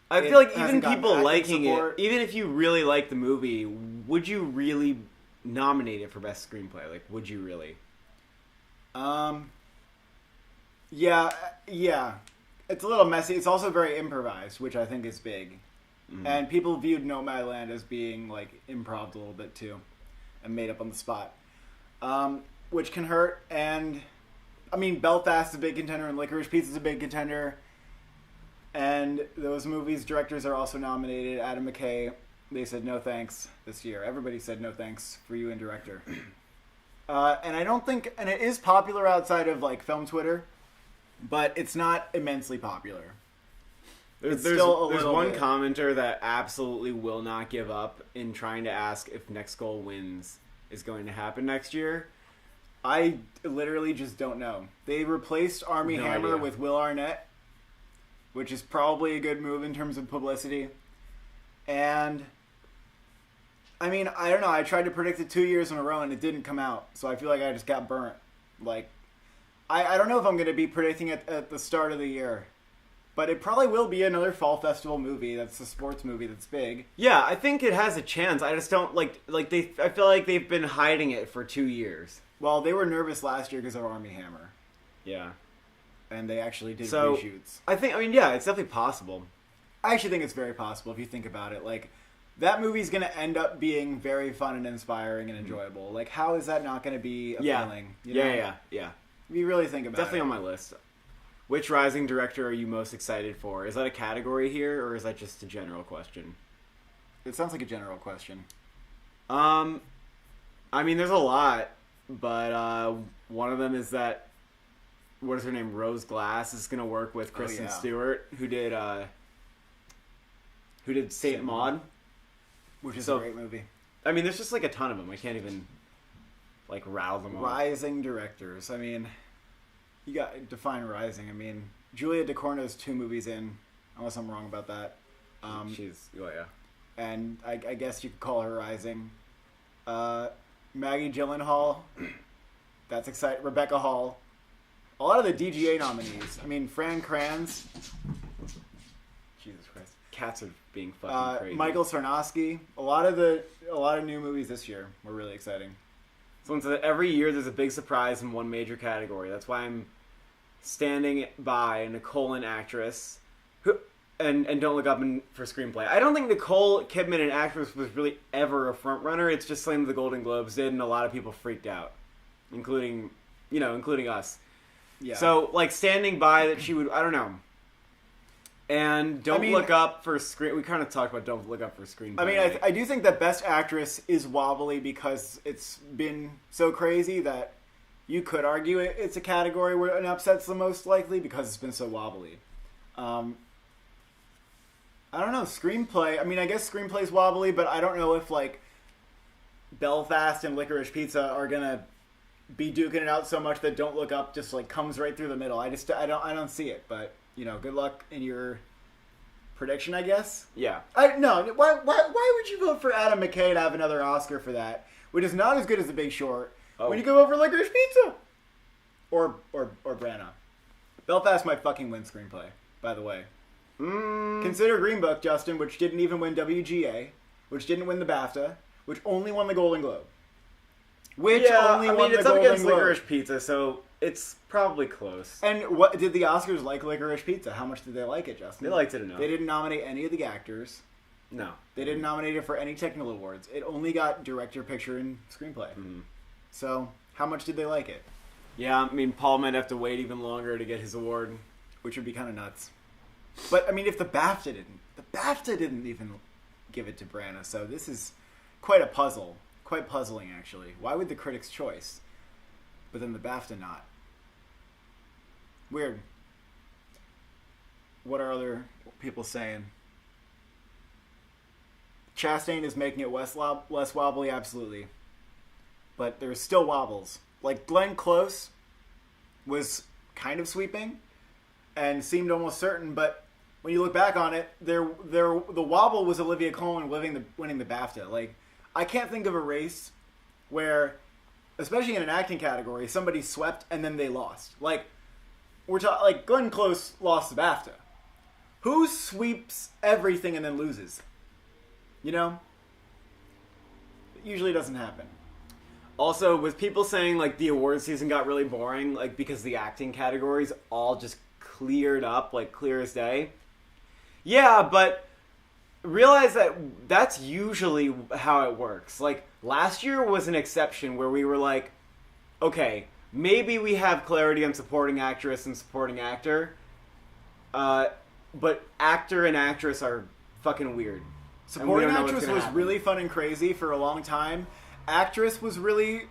[SPEAKER 1] I feel like even
[SPEAKER 2] hasn't gotten
[SPEAKER 1] people
[SPEAKER 2] active
[SPEAKER 1] liking
[SPEAKER 2] support.
[SPEAKER 1] it, even if you really like the movie, would you really nominate it for Best Screenplay? Like, would you really?
[SPEAKER 2] Yeah. It's a little messy. It's also very improvised, which I think is big.
[SPEAKER 1] Mm-hmm.
[SPEAKER 2] And people viewed Nomadland as being, like, improv a little bit, too. And made up on the spot. Which can hurt. And, I mean, Belfast is a big contender, and Licorice Pizza is a big contender. And those movies' directors are also nominated. Adam McKay, they said no thanks this year. Everybody said no thanks for you and director. And I don't think... And it is popular outside of, like, film Twitter. But it's not immensely popular.
[SPEAKER 1] There's one commenter that absolutely will not give up in trying to ask if Next Goal Wins is going to happen next year.
[SPEAKER 2] I literally just don't know. They replaced Armie Hammer
[SPEAKER 1] idea.
[SPEAKER 2] with Will Arnett, which is probably a good move in terms of publicity. And, I mean, I don't know. I tried to predict it 2 years in a row and it didn't come out. So I feel like I just got burnt. Like, I don't know if I'm going to be predicting it at the start of the year. But it probably will be another fall festival movie. That's a sports movie that's big.
[SPEAKER 1] Yeah, I think it has a chance. I just don't I feel like they've been hiding it for 2 years.
[SPEAKER 2] Well, they were nervous last year because of Armie Hammer.
[SPEAKER 1] Yeah.
[SPEAKER 2] And they actually did
[SPEAKER 1] So,
[SPEAKER 2] reshoots.
[SPEAKER 1] it's definitely possible.
[SPEAKER 2] I actually think it's very possible if you think about it. Like, that movie's going to end up being very fun and inspiring and enjoyable. Like, how is that not going to be appealing? You know?
[SPEAKER 1] Yeah.
[SPEAKER 2] If you really think about
[SPEAKER 1] Definitely
[SPEAKER 2] it.
[SPEAKER 1] on my list. Which rising director are you most excited for? Is that a category here, or is that just a general question?
[SPEAKER 2] It sounds like a general question.
[SPEAKER 1] I mean, there's a lot, but one of them is that what is her name? Rose Glass is gonna work with Kristen Stewart, who did Saint Maud,
[SPEAKER 2] which is a great movie.
[SPEAKER 1] I mean, there's just like a ton of them. I can't even like rattle them all.
[SPEAKER 2] Rising directors. I mean, you got to define rising. I mean, Julia Ducournau's 2 movies in, unless I'm wrong about that. And I guess you could call her rising. Maggie Gyllenhaal. That's exciting. Rebecca Hall. A lot of the DGA nominees. I mean, Fran Kranz.
[SPEAKER 1] Jesus Christ. Cats are being fucking crazy.
[SPEAKER 2] Michael Sarnowski. A lot of new movies this year were really exciting.
[SPEAKER 1] So every year there's a big surprise in one major category. That's why I'm standing by Nicole, an actress, who and Don't Look Up for screenplay. I don't think Nicole Kidman, an actress, was really ever a front runner. It's just something the Golden Globes did, and a lot of people freaked out, including us. Yeah. So like standing by that she would, I don't know. And Look Up for screen. We kind of talked about Don't Look Up for screenplay.
[SPEAKER 2] I mean, I do think that Best Actress is wobbly because it's been so crazy that you could argue it's a category where an upset's the most likely because it's been so wobbly. I don't know, screenplay. I mean, I guess screenplay's wobbly, but I don't know if like Belfast and Licorice Pizza are gonna be duking it out so much that Don't Look Up just like comes right through the middle. I don't see it, but good luck in your prediction, I guess.
[SPEAKER 1] Yeah.
[SPEAKER 2] Why would you vote for Adam McKay to have another Oscar for that, which is not as good as The Big Short? Oh. When you go over Licorice Pizza or Branagh. Belfast might fucking win screenplay, by the way. Consider Green Book, Justin, which didn't even win WGA, which didn't win the BAFTA, which only won the Golden Globe.
[SPEAKER 1] It's up against Licorice Pizza, so it's probably close.
[SPEAKER 2] And what did the Oscars like Licorice Pizza? How much did they like it, Justin?
[SPEAKER 1] They liked it enough.
[SPEAKER 2] They didn't nominate any of the actors.
[SPEAKER 1] No.
[SPEAKER 2] They didn't nominate it for any technical awards. It only got director, picture, and screenplay. Mm-hmm. So, how much did they like it?
[SPEAKER 1] Yeah, I mean, Paul might have to wait even longer to get his award.
[SPEAKER 2] Which would be kind of nuts. But, I mean, if the BAFTA didn't even give it to Branagh, so this is quite a puzzle. Quite puzzling, actually. Why would the Critics' Choice, but then the BAFTA not? Weird. What are other people saying? Chastain is making it less wobbly, absolutely. But there's still wobbles. Like, Glenn Close was kind of sweeping and seemed almost certain, but when you look back on it, the wobble was Olivia Colman winning the BAFTA. Like, I can't think of a race where, especially in an acting category, somebody swept and then they lost. Like, Glenn Close lost the BAFTA. Who sweeps everything and then loses? It usually doesn't happen.
[SPEAKER 1] Also, with people saying, like, the award season got really boring, like, because the acting categories all just cleared up, like, clear as day. Yeah, but realize that that's usually how it works. Like, last year was an exception where we were like, okay, maybe we have clarity on supporting actress and supporting actor, but actor and actress are fucking weird.
[SPEAKER 2] Supporting actress was really fun and crazy for a long time. Actress was really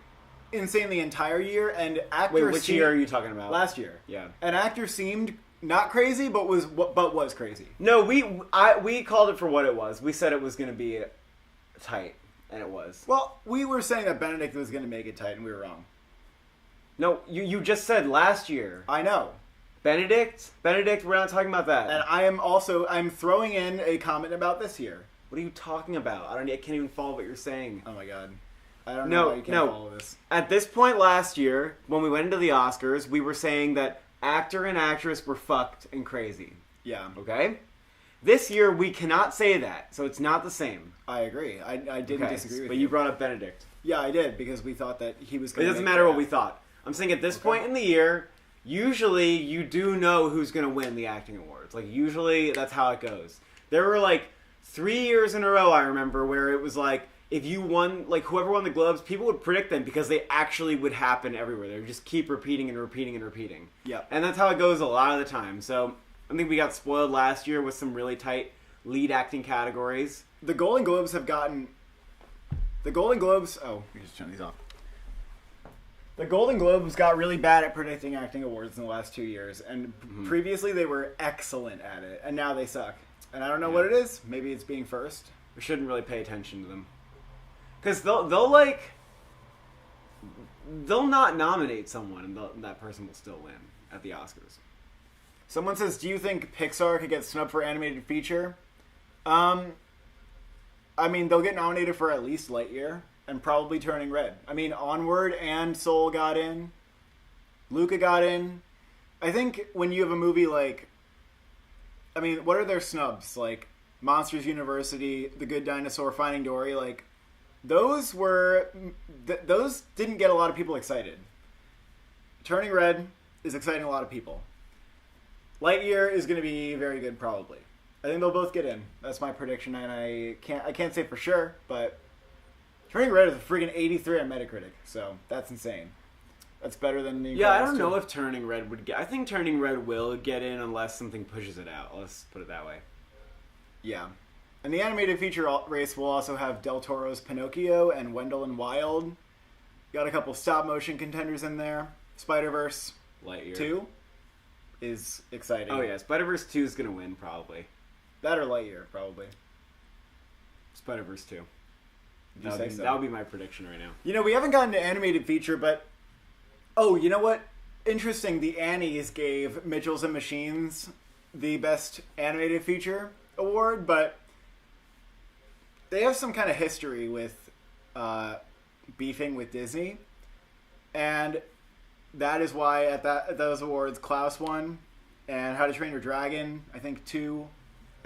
[SPEAKER 2] insane the entire year, and actor.
[SPEAKER 1] Wait, which year are you talking about?
[SPEAKER 2] Last year.
[SPEAKER 1] Yeah.
[SPEAKER 2] An actor seemed not crazy, but was crazy.
[SPEAKER 1] No, we called it for what it was. We said it was going to be tight, and it was.
[SPEAKER 2] Well, we were saying that Benedict was going to make it tight, and we were wrong.
[SPEAKER 1] No, you just said last year.
[SPEAKER 2] I know.
[SPEAKER 1] Benedict, we're not talking about that.
[SPEAKER 2] And I'm throwing in a comment about this year.
[SPEAKER 1] What are you talking about? I can't even follow what you're saying.
[SPEAKER 2] Oh my god. I don't know how you can't follow this.
[SPEAKER 1] At this point last year, when we went into the Oscars, we were saying that actor and actress were fucked and crazy.
[SPEAKER 2] Yeah.
[SPEAKER 1] Okay? This year, we cannot say that, so it's not the same.
[SPEAKER 2] I agree. I didn't disagree with you.
[SPEAKER 1] But you brought up Benedict.
[SPEAKER 2] Yeah, I did, because we thought that he was going to.
[SPEAKER 1] It doesn't matter what we thought. I'm saying at this point in the year, usually you do know who's going to win the acting awards. Like, usually that's how it goes. There were, like, 3 years in a row, I remember, where it was like, if you won, like, whoever won the Globes, people would predict them because they actually would happen everywhere. They would just keep repeating and repeating and repeating.
[SPEAKER 2] Yeah.
[SPEAKER 1] And that's how it goes a lot of the time. So I think we got spoiled last year with some really tight lead acting categories.
[SPEAKER 2] the Golden Globes have gotten... The Golden Globes... Oh, we just turn these off. The Golden Globes got really bad at predicting acting awards in the last 2 years, and previously they were excellent at it, and now they suck. And I don't know what it is. Maybe it's being first.
[SPEAKER 1] We shouldn't really pay attention to them. Because they'll not nominate someone, and that person will still win at the Oscars.
[SPEAKER 2] Someone says, do you think Pixar could get snubbed for animated feature? I mean, they'll get nominated for at least Lightyear and probably Turning Red. I mean, Onward and Soul got in. Luca got in. I think when you have a movie like... I mean, what are their snubs? Like, Monsters University, The Good Dinosaur, Finding Dory, like... Those didn't get a lot of people excited. Turning Red is exciting a lot of people. Lightyear is going to be very good, probably. I think they'll both get in. That's my prediction, and I can't say for sure, but Turning Red is a freaking 83 on Metacritic, so that's insane. That's better than the...
[SPEAKER 1] Yeah, I don't know if Turning Red would get... I think Turning Red will get in unless something pushes it out. Let's put it that way.
[SPEAKER 2] Yeah. And the animated feature race will also have Del Toro's Pinocchio and Wendell and Wild. Got a couple stop-motion contenders in there. Spider-Verse
[SPEAKER 1] Lightyear
[SPEAKER 2] 2 is exciting.
[SPEAKER 1] Oh, yeah. Spider-Verse 2 is going to win, probably.
[SPEAKER 2] That or Lightyear, probably.
[SPEAKER 1] Spider-Verse 2.
[SPEAKER 2] You say so?
[SPEAKER 1] That would be my prediction right now.
[SPEAKER 2] You know, we haven't gotten to animated feature, but... Oh, you know what? Interesting. The Annies gave Mitchells and Machines the Best Animated Feature award, but they have some kind of history with beefing with Disney, and that is why at those awards Klaus won, and How to Train Your Dragon, I think 2,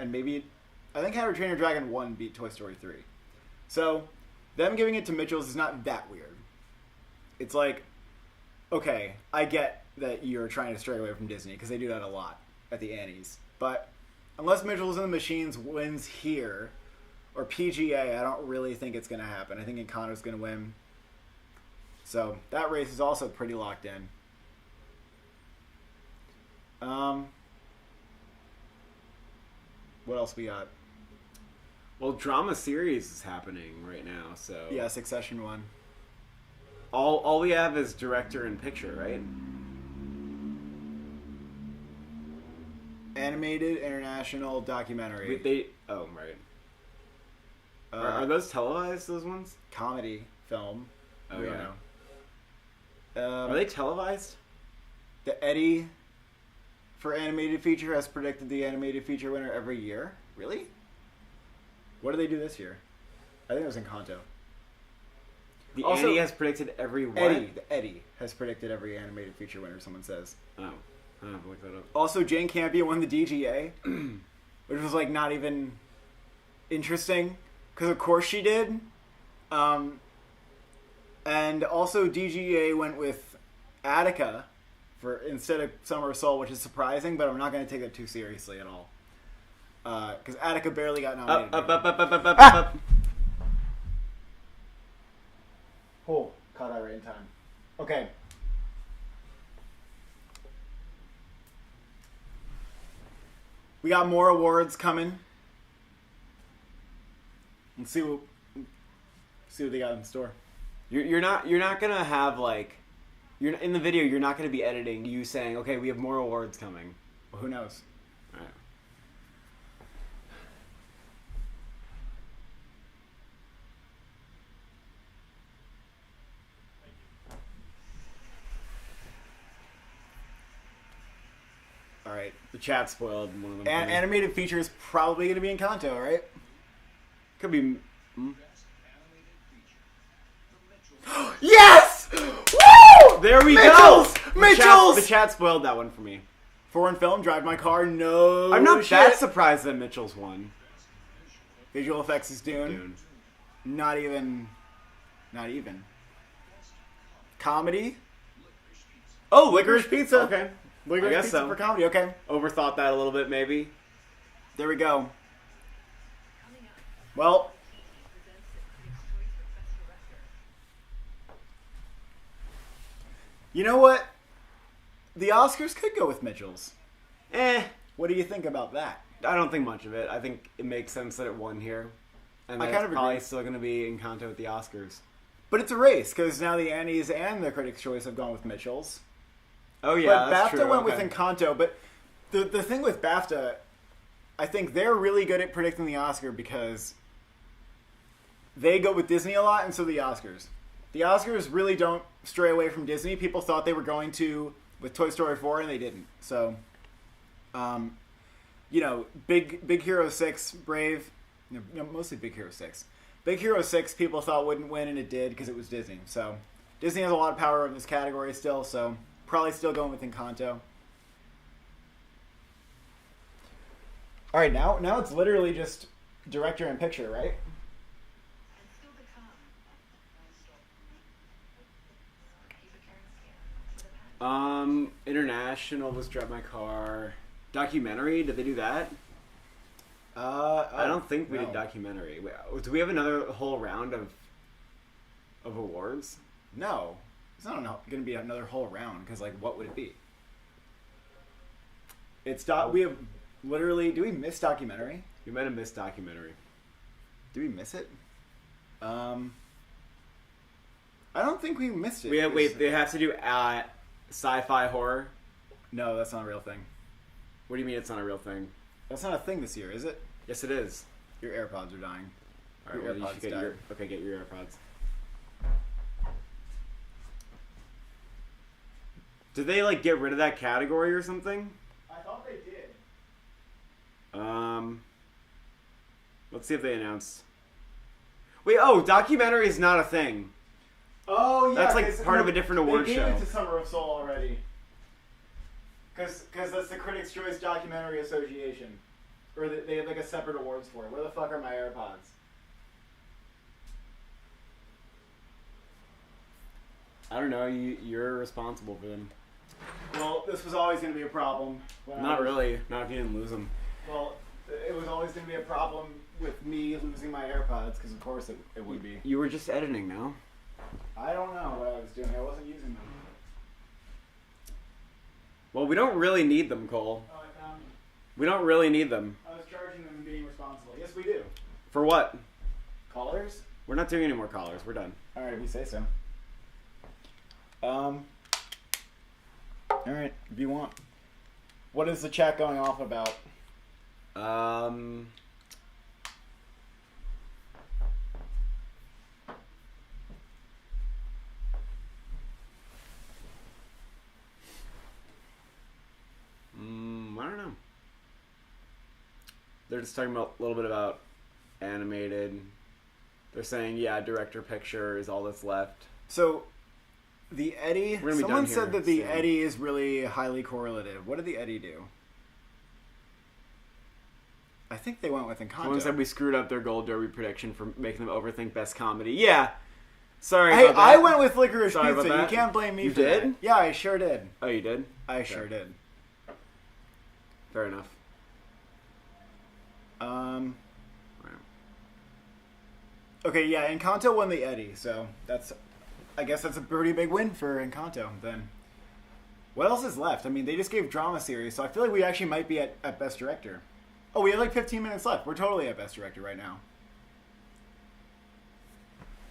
[SPEAKER 2] and maybe I think How to Train Your Dragon 1 beat Toy Story 3. So them giving it to Mitchell's is not that weird. It's like, okay, I get that you're trying to stray away from Disney because they do that a lot at the Annies, but unless Mitchell's and the Machines wins here, or PGA, I don't really think it's going to happen. I think Encanto's going to win. So that race is also pretty locked in. What else we got?
[SPEAKER 1] Well, drama series is happening right now, so...
[SPEAKER 2] Yeah, Succession won.
[SPEAKER 1] All we have is director and picture, right?
[SPEAKER 2] Animated international documentary.
[SPEAKER 1] Oh, right. Are those televised, those ones?
[SPEAKER 2] Comedy film.
[SPEAKER 1] Oh, yeah.
[SPEAKER 2] Know.
[SPEAKER 1] Are they televised?
[SPEAKER 2] The Eddie for animated feature has predicted the animated feature winner every year. Really? What do they do this year? I think it was Encanto.
[SPEAKER 1] The
[SPEAKER 2] Also,
[SPEAKER 1] Annie has predicted every what?
[SPEAKER 2] The Eddie has predicted every animated feature winner, someone says.
[SPEAKER 1] Oh. I have to look that up.
[SPEAKER 2] Also, Jane Campion won the DGA, which was, like, not even interesting, because of course she did. And also DGA went with Attica for instead of Summer of Soul, which is surprising, but I'm not going to take that too seriously at all. Because Attica barely got nominated.
[SPEAKER 1] Up.
[SPEAKER 2] Oh, caught that right in time. Okay. We got more awards coming. Let's see what they got in store.
[SPEAKER 1] You're not gonna have like you're in the video. You're not gonna be editing you saying, "Okay, we have more awards coming."
[SPEAKER 2] Well, who knows?
[SPEAKER 1] All right.
[SPEAKER 2] All right.
[SPEAKER 1] The chat spoiled one of them.
[SPEAKER 2] Animated feature is probably going to be Encanto, right?
[SPEAKER 1] Could be.
[SPEAKER 2] Yes! Woo!
[SPEAKER 1] There we
[SPEAKER 2] Mitchells!
[SPEAKER 1] go.
[SPEAKER 2] Mitchells!
[SPEAKER 1] The chat spoiled that one for me.
[SPEAKER 2] Foreign film, Drive My Car, no.
[SPEAKER 1] I'm not
[SPEAKER 2] shit.
[SPEAKER 1] that surprised that Mitchell's won.
[SPEAKER 2] Visual effects is Dune. Not even. Comedy. Oh, Licorice Pizza.
[SPEAKER 1] Okay.
[SPEAKER 2] Licorice
[SPEAKER 1] I guess
[SPEAKER 2] Pizza
[SPEAKER 1] so.
[SPEAKER 2] for comedy. Okay.
[SPEAKER 1] Overthought that a little bit, maybe.
[SPEAKER 2] There we go. Well. You know what? The Oscars could go with Mitchell's. What do you think about that?
[SPEAKER 1] I don't think much of it. I think it makes sense that it won here. And
[SPEAKER 2] I
[SPEAKER 1] then
[SPEAKER 2] kind
[SPEAKER 1] it's
[SPEAKER 2] of
[SPEAKER 1] probably
[SPEAKER 2] agree.
[SPEAKER 1] still going to be Encanto at the Oscars.
[SPEAKER 2] But it's a race, because now the Annies and the Critics' Choice have gone with Mitchell's.
[SPEAKER 1] Oh, yeah,
[SPEAKER 2] but
[SPEAKER 1] that's
[SPEAKER 2] BAFTA
[SPEAKER 1] true.
[SPEAKER 2] went
[SPEAKER 1] Okay.
[SPEAKER 2] with Encanto. But the thing with BAFTA, I think they're really good at predicting the Oscar because they go with Disney a lot, and so do the Oscars. The Oscars really don't stray away from Disney. People thought they were going to with Toy Story 4, and they didn't. So, you know, Big Hero 6, Brave, mostly Big Hero 6. Big Hero 6 people thought wouldn't win, and it did because it was Disney. So Disney has a lot of power in this category still, so probably still going with Encanto. All right, now it's literally just director and picture, right?
[SPEAKER 1] International was Drive My Car. Documentary, did they do that? I don't think we did documentary. Wait, do we have another whole round of awards?
[SPEAKER 2] No, it's not going to be another whole round because, like, what would it be? We have literally. Do we miss documentary?
[SPEAKER 1] We might have missed documentary.
[SPEAKER 2] Do we miss it? I don't think we missed it.
[SPEAKER 1] Wait, they have to do sci-fi horror?
[SPEAKER 2] No, that's not a real thing.
[SPEAKER 1] What do you mean it's not a real thing?
[SPEAKER 2] That's not a thing this year, is it?
[SPEAKER 1] Yes, it is.
[SPEAKER 2] Your AirPods are dying.
[SPEAKER 1] All right,
[SPEAKER 2] Your
[SPEAKER 1] well, you should
[SPEAKER 2] AirPods died.
[SPEAKER 1] get your AirPods. Did they, like, get rid of that category or something?
[SPEAKER 2] I thought they did.
[SPEAKER 1] Let's see if they announced. Wait, documentary is not a thing.
[SPEAKER 2] Oh, yeah.
[SPEAKER 1] That's, like, part of a different award
[SPEAKER 2] show.
[SPEAKER 1] show.
[SPEAKER 2] They gave it to Summer of Soul already. Because that's the Critics' Choice Documentary Association. Or they have, like, a separate awards for it. Where the fuck are my AirPods?
[SPEAKER 1] I don't know. You're responsible for them.
[SPEAKER 2] Well, this was always going to be a problem.
[SPEAKER 1] Not really. Not if you didn't lose them.
[SPEAKER 2] Well, it was always going to be a problem with me losing my AirPods, because of course it would be.
[SPEAKER 1] You were just editing, no?
[SPEAKER 2] I don't know what I was doing. I wasn't using them.
[SPEAKER 1] Well, we don't really need them, Cole.
[SPEAKER 2] Oh, I found them.
[SPEAKER 1] We don't really need them.
[SPEAKER 2] I was charging them and being responsible. Yes, we do.
[SPEAKER 1] For what?
[SPEAKER 2] Callers?
[SPEAKER 1] We're not doing any more callers. We're done.
[SPEAKER 2] Alright, if you say so. Alright, if you want. What is the chat going off about?
[SPEAKER 1] I don't know. They're just talking about a little bit about animated. They're saying, yeah, director picture is all that's left.
[SPEAKER 2] So, the Eddie...
[SPEAKER 1] We're gonna be
[SPEAKER 2] Someone
[SPEAKER 1] done
[SPEAKER 2] said
[SPEAKER 1] here
[SPEAKER 2] that the
[SPEAKER 1] soon.
[SPEAKER 2] Eddie is really highly correlative. What did the Eddie do? I think they went with Encanto.
[SPEAKER 1] Someone said we screwed up their Gold Derby prediction for making them overthink best comedy. Yeah. Sorry
[SPEAKER 2] Hey,
[SPEAKER 1] about that.
[SPEAKER 2] I went with Licorice
[SPEAKER 1] Sorry
[SPEAKER 2] Pizza.
[SPEAKER 1] about
[SPEAKER 2] You
[SPEAKER 1] that.
[SPEAKER 2] can't blame me
[SPEAKER 1] You
[SPEAKER 2] for
[SPEAKER 1] did?
[SPEAKER 2] that. Yeah, I sure did.
[SPEAKER 1] Oh, you did?
[SPEAKER 2] I sure did.
[SPEAKER 1] Fair enough. Right.
[SPEAKER 2] Okay, yeah, Encanto won the Eddie, so I guess that's a pretty big win for Encanto, then. What else is left? I mean, they just gave drama series, so I feel like we actually might be at Best Director. Oh, we have like 15 minutes left. We're totally at Best Director right now.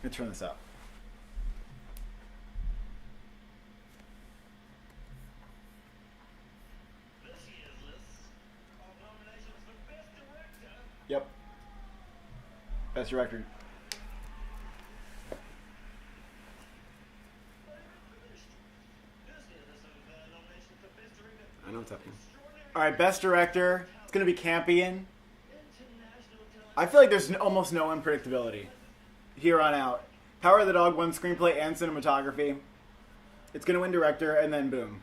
[SPEAKER 2] Let me turn this up.
[SPEAKER 5] This year's list of nominations for Best Director.
[SPEAKER 2] Yep. Best Director.
[SPEAKER 1] I know what's happening.
[SPEAKER 2] Alright, Best Director. It's going to be Campion. I feel like there's almost no unpredictability here on out. Power of the Dog won screenplay and cinematography. It's going to win director, and then boom.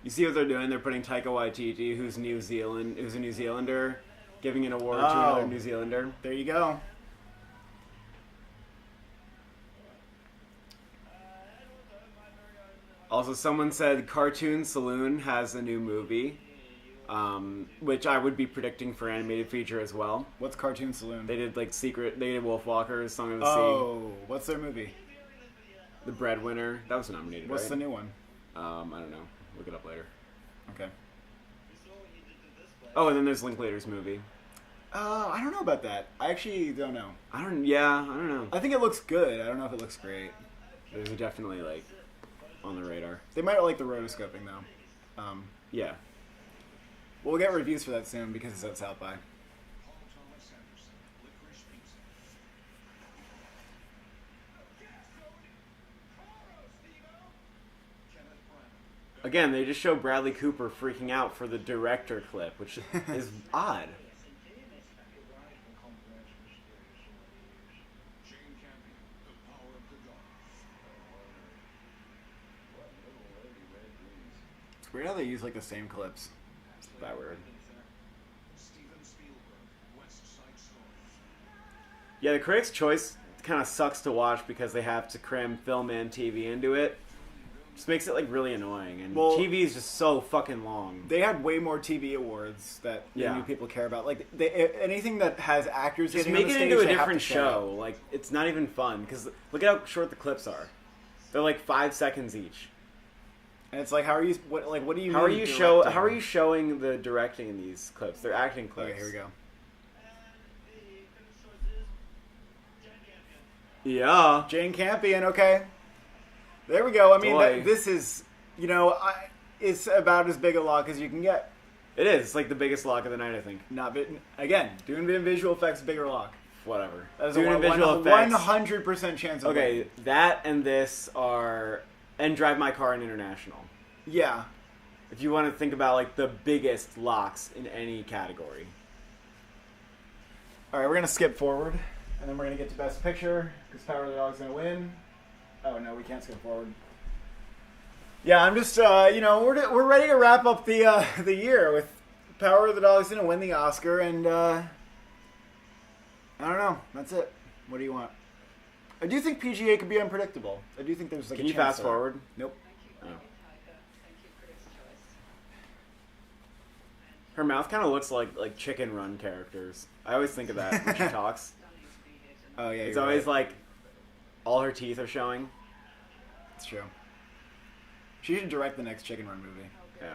[SPEAKER 1] You see what they're doing? They're putting Taika Waititi, who's a New Zealander, giving an award to another New Zealander.
[SPEAKER 2] There you go.
[SPEAKER 1] Also, someone said Cartoon Saloon has a new movie, which I would be predicting for animated feature as well.
[SPEAKER 2] What's Cartoon Saloon?
[SPEAKER 1] They did Wolfwalkers, Song of the
[SPEAKER 2] Oh, what's their movie?
[SPEAKER 1] Sea, The Breadwinner. That was nominated,
[SPEAKER 2] What's
[SPEAKER 1] right?
[SPEAKER 2] the new one?
[SPEAKER 1] I don't know. Look it up later.
[SPEAKER 2] Okay.
[SPEAKER 1] Oh, and then there's Linklater's movie.
[SPEAKER 2] I don't know about that. I actually don't know.
[SPEAKER 1] I don't know.
[SPEAKER 2] I think it looks good. I don't know if it looks great.
[SPEAKER 1] Those are definitely like on the radar.
[SPEAKER 2] They might like the rotoscoping though.
[SPEAKER 1] Yeah.
[SPEAKER 2] We'll get reviews for that soon because it's at South by.
[SPEAKER 1] Again, they just show Bradley Cooper freaking out for the director clip, which is odd.
[SPEAKER 2] It's weird how they use like the same clips.
[SPEAKER 1] It's that weird. Yeah, the Critics' Choice kind of sucks to watch because they have to cram film and TV into it. Just makes it like really annoying, and TV is just so fucking long.
[SPEAKER 2] They had way more TV awards that new people care about. Like anything that has actors
[SPEAKER 1] just
[SPEAKER 2] getting
[SPEAKER 1] make
[SPEAKER 2] on the
[SPEAKER 1] it
[SPEAKER 2] stage,
[SPEAKER 1] into a
[SPEAKER 2] they have
[SPEAKER 1] different
[SPEAKER 2] to
[SPEAKER 1] show. Like it's not even fun because look at how short the clips are. They're like 5 seconds each.
[SPEAKER 2] And it's like, how are you? What do you?
[SPEAKER 1] How are you showing the directing in these clips? They're acting clips.
[SPEAKER 2] Okay, here we go.
[SPEAKER 1] Yeah,
[SPEAKER 2] Jane Campion. Okay, there we go. I mean, this is. It's about as big a lock as you can get.
[SPEAKER 1] It is. It's like the biggest lock of the night, I think.
[SPEAKER 2] Again, doing visual effects, bigger lock.
[SPEAKER 1] Whatever.
[SPEAKER 2] That is doing a visual effects. 100% chance of winning.
[SPEAKER 1] That and this are... And Drive My Car and International.
[SPEAKER 2] Yeah.
[SPEAKER 1] If you want to think about, like, the biggest locks in any category.
[SPEAKER 2] Alright, we're going to skip forward. And then we're going to get to Best Picture. Because Power of the Dog's going to win. Oh, no, we can't skip forward. Yeah, I'm just, we're ready to wrap up the year with Power of the Dog's going to win the Oscar, and I don't know. That's it. What do you want? I do think PGA could be unpredictable. I do think there's like.
[SPEAKER 1] Can you fast forward?
[SPEAKER 2] Nope.
[SPEAKER 1] Oh. Her mouth kind of looks like Chicken Run characters. I always think of that when she talks.
[SPEAKER 2] Oh yeah,
[SPEAKER 1] it's always like all her teeth are showing.
[SPEAKER 2] It's true. She should direct the next Chicken Run movie.
[SPEAKER 1] Yeah.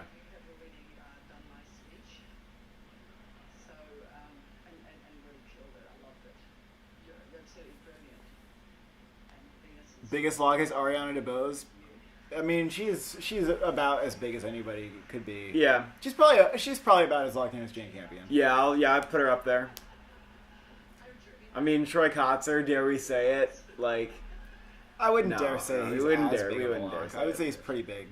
[SPEAKER 2] Biggest log is Ariana DeBose. I mean, she's about as big as anybody could be.
[SPEAKER 1] Yeah.
[SPEAKER 2] She's probably about as locked in as Jane Campion.
[SPEAKER 1] Yeah, I'd put her up there. I mean, Troy Kotzer, dare we say it? Like,
[SPEAKER 2] I wouldn't dare say he's
[SPEAKER 1] we wouldn't
[SPEAKER 2] as
[SPEAKER 1] dare.
[SPEAKER 2] big
[SPEAKER 1] We
[SPEAKER 2] of a
[SPEAKER 1] wouldn't dare.
[SPEAKER 2] lock. I would say he's pretty big.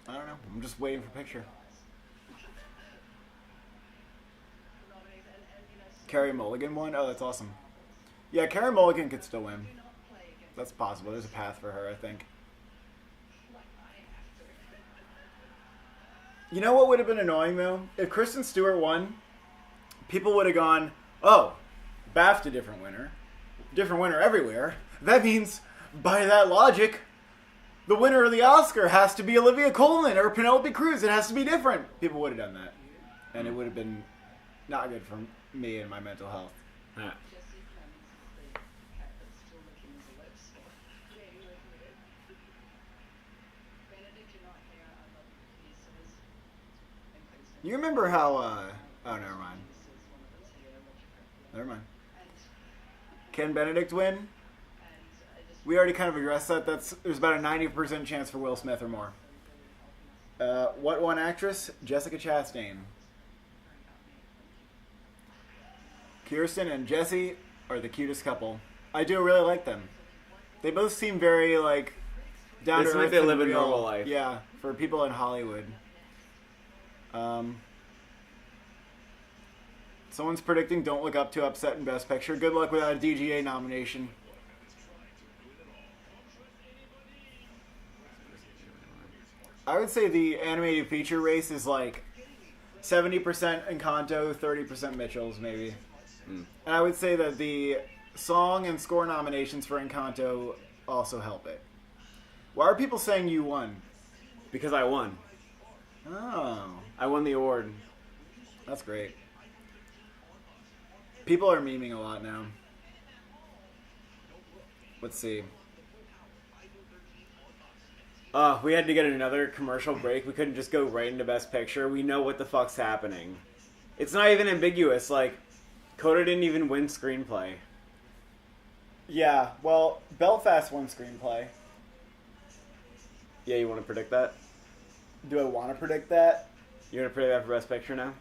[SPEAKER 2] I don't know. I'm just waiting for a picture. Carey Mulligan won? Oh, that's awesome. Yeah, Carey Mulligan could still win. That's possible. There's a path for her, I think. You know what would have been annoying, though? If Kristen Stewart won, people would have gone, oh, BAFTA different winner everywhere. That means, by that logic, the winner of the Oscar has to be Olivia Colman or Penelope Cruz. It has to be different. People would have done that. And it would have been not good for me and my mental health.
[SPEAKER 1] Yeah.
[SPEAKER 2] You remember how, oh, never mind. Never mind. Can Benedict win? We already kind of addressed that. There's about a 90% chance for Will Smith or more. What one actress? Jessica Chastain. Kirsten and Jesse are the cutest couple. I do really like them. They both seem very, like, down to earth.
[SPEAKER 1] Like they live a
[SPEAKER 2] real.
[SPEAKER 1] normal life.
[SPEAKER 2] Yeah, for people in Hollywood. Someone's predicting Don't Look Up to upset in Best Picture. Good luck without a DGA nomination. I would say the animated feature race is like 70% Encanto, 30% Mitchell's, maybe. And I would say that the song and score nominations for Encanto also help it. Why are people saying you won?
[SPEAKER 1] Because I won.
[SPEAKER 2] Oh.
[SPEAKER 1] I won the award.
[SPEAKER 2] That's great. People are memeing a lot now. Let's see.
[SPEAKER 1] We had to get another commercial break. We couldn't just go right into Best Picture. We know what the fuck's happening. It's not even ambiguous. Like, Coda didn't even win screenplay.
[SPEAKER 2] Yeah, well, Belfast won screenplay.
[SPEAKER 1] Yeah, you want to predict that?
[SPEAKER 2] Do I want to predict that
[SPEAKER 1] You want to predict that for Best Picture now?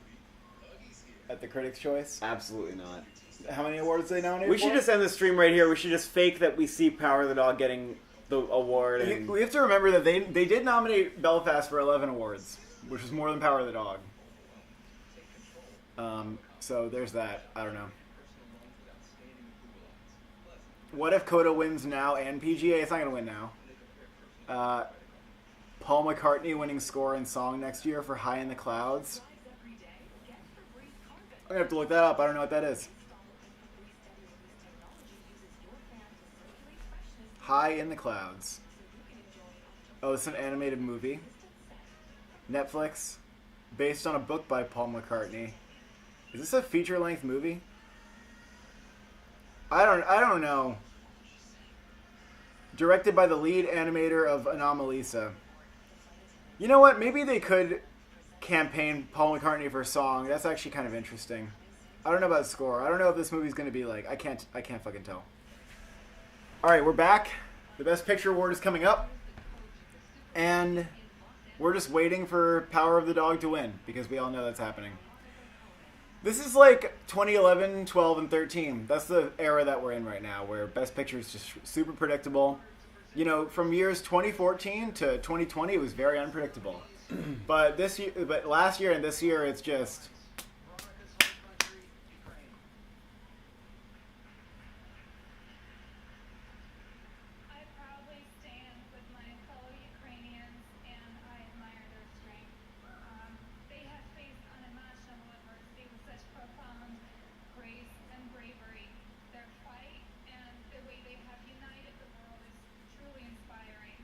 [SPEAKER 2] at the Critics' Choice?
[SPEAKER 1] Absolutely not.
[SPEAKER 2] How many awards do they nominate
[SPEAKER 1] We
[SPEAKER 2] for?
[SPEAKER 1] should just end the stream right here. We should just fake that we see Power of the Dog getting the award. And
[SPEAKER 2] We have to remember that they did nominate Belfast for 11 awards, which is more than Power of the Dog. So there's that. I don't know. What if Coda wins now and PGA? It's not going to win now. Paul McCartney winning score and song next year for High in the Clouds. I'm going to have to look that up. I don't know what that is. High in the Clouds. Oh, it's an animated movie. Netflix. Based on a book by Paul McCartney. Is this a feature-length movie? I don't know. Directed by the lead animator of Anomalisa. You know what? Maybe they could campaign Paul McCartney for a song. That's actually kind of interesting. I don't know about score. I don't know if this movie's going to be like... I can't fucking tell. Alright, we're back. The Best Picture award is coming up. And we're just waiting for Power of the Dog to win. Because we all know that's happening. This is like 2011, 12, and 13. That's the era that we're in right now, where Best Picture is just super predictable. You know, from years 2014 to 2020, it was very unpredictable. But last year and this year, it's just...
[SPEAKER 3] I proudly stand with my fellow Ukrainians, and I admire their strength. They have faced unimaginable adversity with such profound grace and bravery. Their fight and the way they have united the world is truly inspiring.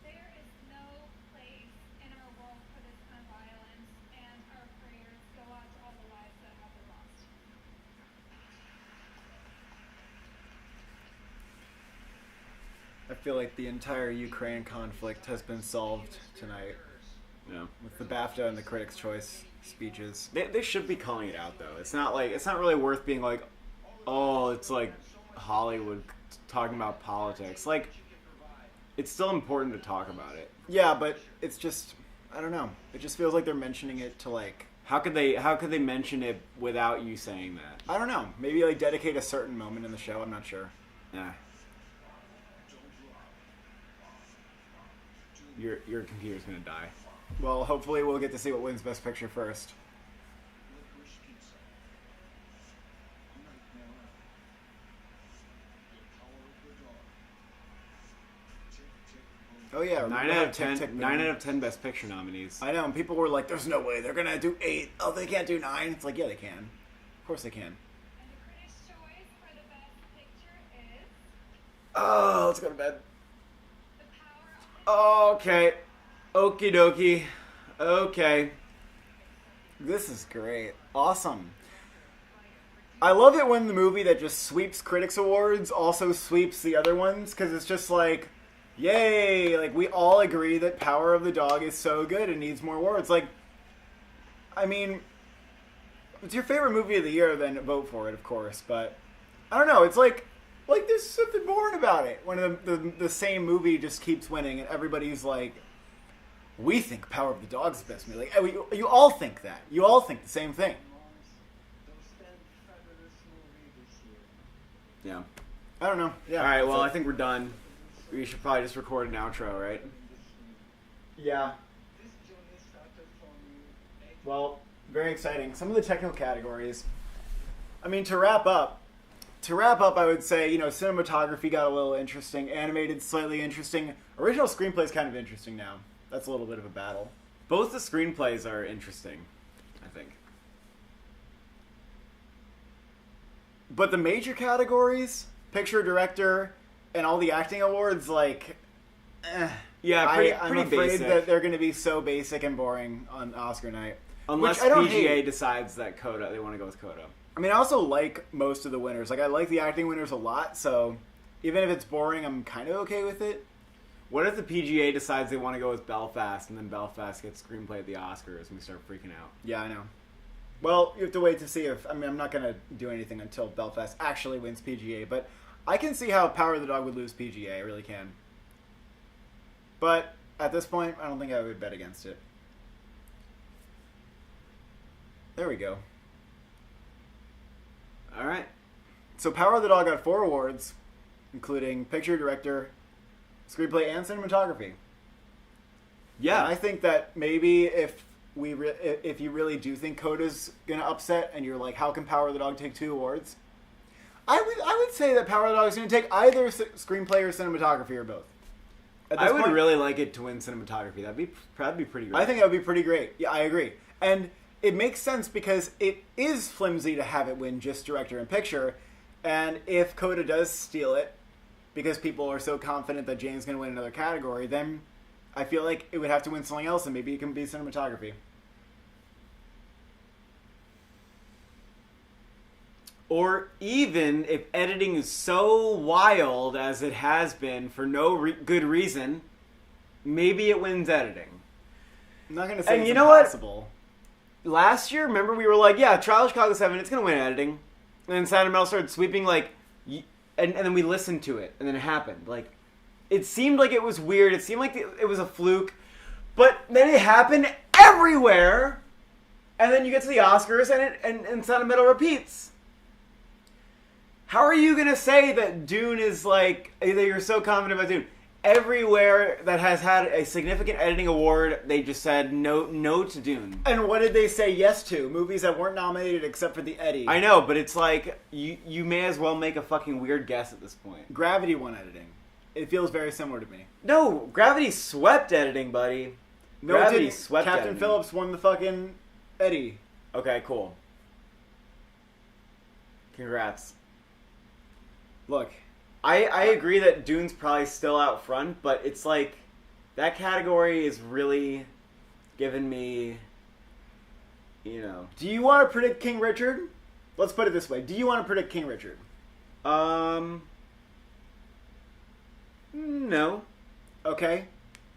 [SPEAKER 3] There is no place in our world for this kind of violence, and our prayers go out to all the lives that have been lost.
[SPEAKER 2] I feel like the entire Ukraine conflict has been solved tonight.
[SPEAKER 1] Yeah.
[SPEAKER 2] With the BAFTA and the Critics' Choice speeches.
[SPEAKER 1] They should be calling it out, though. It's not really worth being like, oh, it's like Hollywood talking about politics. Like, it's still important to talk about it.
[SPEAKER 2] Yeah, but it's just... I don't know. It just feels like they're mentioning it to like...
[SPEAKER 1] How could they mention it without you saying that?
[SPEAKER 2] I don't know. Maybe like dedicate a certain moment in the show. I'm not sure.
[SPEAKER 1] Nah. Your computer's gonna die.
[SPEAKER 2] Well, hopefully we'll get to see what wins Best Picture first. Oh yeah,
[SPEAKER 1] 9 out of 10. 9 out of 10 Best Picture nominees.
[SPEAKER 2] I know, and people were like, "There's no way they're gonna do 8. Oh, they can't do 9." It's like, yeah, they can. Of course they can.
[SPEAKER 3] And the Critics' Choice for the Best Picture is
[SPEAKER 2] Oh, let's go to bed.
[SPEAKER 3] The Power of
[SPEAKER 1] Okay. Okie dokie. Okay.
[SPEAKER 2] This is great. Awesome. I love it when the movie that just sweeps Critics Awards also sweeps the other ones, because it's just like, yay! Like, we all agree that Power of the Dog is so good and needs more awards. Like, I mean, if it's your favorite movie of the year, then vote for it, of course. But, I don't know, it's like there's something boring about it when the same movie just keeps winning and everybody's like, we think Power of the Dog is the best movie. Like, you all think that. You all think the same thing.
[SPEAKER 1] Yeah.
[SPEAKER 2] I don't know. Yeah.
[SPEAKER 1] All right. Well,
[SPEAKER 2] so-
[SPEAKER 1] I think we're done. We should probably just record an outro, right?
[SPEAKER 2] Yeah. Well, very exciting. Some of the technical categories. I mean, to wrap up, I would say, cinematography got a little interesting. Animated, slightly interesting. Original screenplay is kind of interesting now. That's a little bit of a battle.
[SPEAKER 1] Both the screenplays are interesting, I think.
[SPEAKER 2] But the major categories, picture, director, and all the acting awards, like,
[SPEAKER 1] Yeah,
[SPEAKER 2] I'm
[SPEAKER 1] pretty
[SPEAKER 2] afraid
[SPEAKER 1] basic.
[SPEAKER 2] that they're going to be so basic and boring on Oscar night.
[SPEAKER 1] Unless
[SPEAKER 2] Which I don't
[SPEAKER 1] PGA
[SPEAKER 2] hate.
[SPEAKER 1] decides that Coda, they want to go with Coda.
[SPEAKER 2] I mean, I also like most of the winners. Like, I like the acting winners a lot, so even if it's boring, I'm kind of okay with it.
[SPEAKER 1] What if the PGA decides they want to go with Belfast, and then Belfast gets screenplay at the Oscars, and we start freaking out?
[SPEAKER 2] Yeah, I know. Well, you have to wait to see if... I mean, I'm not going to do anything until Belfast actually wins PGA, but I can see how Power of the Dog would lose PGA. I really can. But at this point, I don't think I would bet against it. There we go.
[SPEAKER 1] All right.
[SPEAKER 2] So Power of the Dog got 4 awards, including Picture, Director, Screenplay, and Cinematography.
[SPEAKER 1] Yeah.
[SPEAKER 2] And I think that maybe if you really do think Coda's going to upset and you're like, how can Power of the Dog take 2 awards? I would say that Power of the Dog is going to take either Screenplay or Cinematography or both.
[SPEAKER 1] I would really like it to win Cinematography. That'd be pretty great.
[SPEAKER 2] I think that would be pretty great. Yeah, I agree. And it makes sense because it is flimsy to have it win just Director and Picture. And if Coda does steal it, because people are so confident that Jane's going to win another category, then I feel like it would have to win something else, and maybe it can be Cinematography.
[SPEAKER 1] Or even if editing is so wild as it has been for no good reason, maybe it wins editing.
[SPEAKER 2] I'm not going to say
[SPEAKER 1] and
[SPEAKER 2] it's
[SPEAKER 1] you know
[SPEAKER 2] impossible.
[SPEAKER 1] What? Last year, remember we were like, yeah, Trial of Chicago 7, it's going to win editing. And then Sound of Metal started sweeping, like, and then we listened to it, and then it happened. Like, it seemed like it was weird. It seemed like it was a fluke. But then it happened everywhere. And then you get to the Oscars, and Sound of Metal repeats. How are you going to say that Dune is like, that you're so confident about Dune? Everywhere that has had a significant editing award, they just said no to Dune.
[SPEAKER 2] And what did they say yes to? Movies that weren't nominated except for the Eddie.
[SPEAKER 1] I know, but it's like, you may as well make a fucking weird guess at this point.
[SPEAKER 2] Gravity won editing. It feels very similar to me.
[SPEAKER 1] No, Gravity swept editing, buddy.
[SPEAKER 2] No,
[SPEAKER 1] Gravity swept
[SPEAKER 2] Captain
[SPEAKER 1] editing.
[SPEAKER 2] Phillips won the fucking Eddie.
[SPEAKER 1] Okay, cool. Congrats.
[SPEAKER 2] Look,
[SPEAKER 1] I agree that Dune's probably still out front, but it's like, that category is really giving me, you know.
[SPEAKER 2] Do you want to predict King Richard? Let's put it this way. Do you want to predict King Richard?
[SPEAKER 1] No.
[SPEAKER 2] Okay.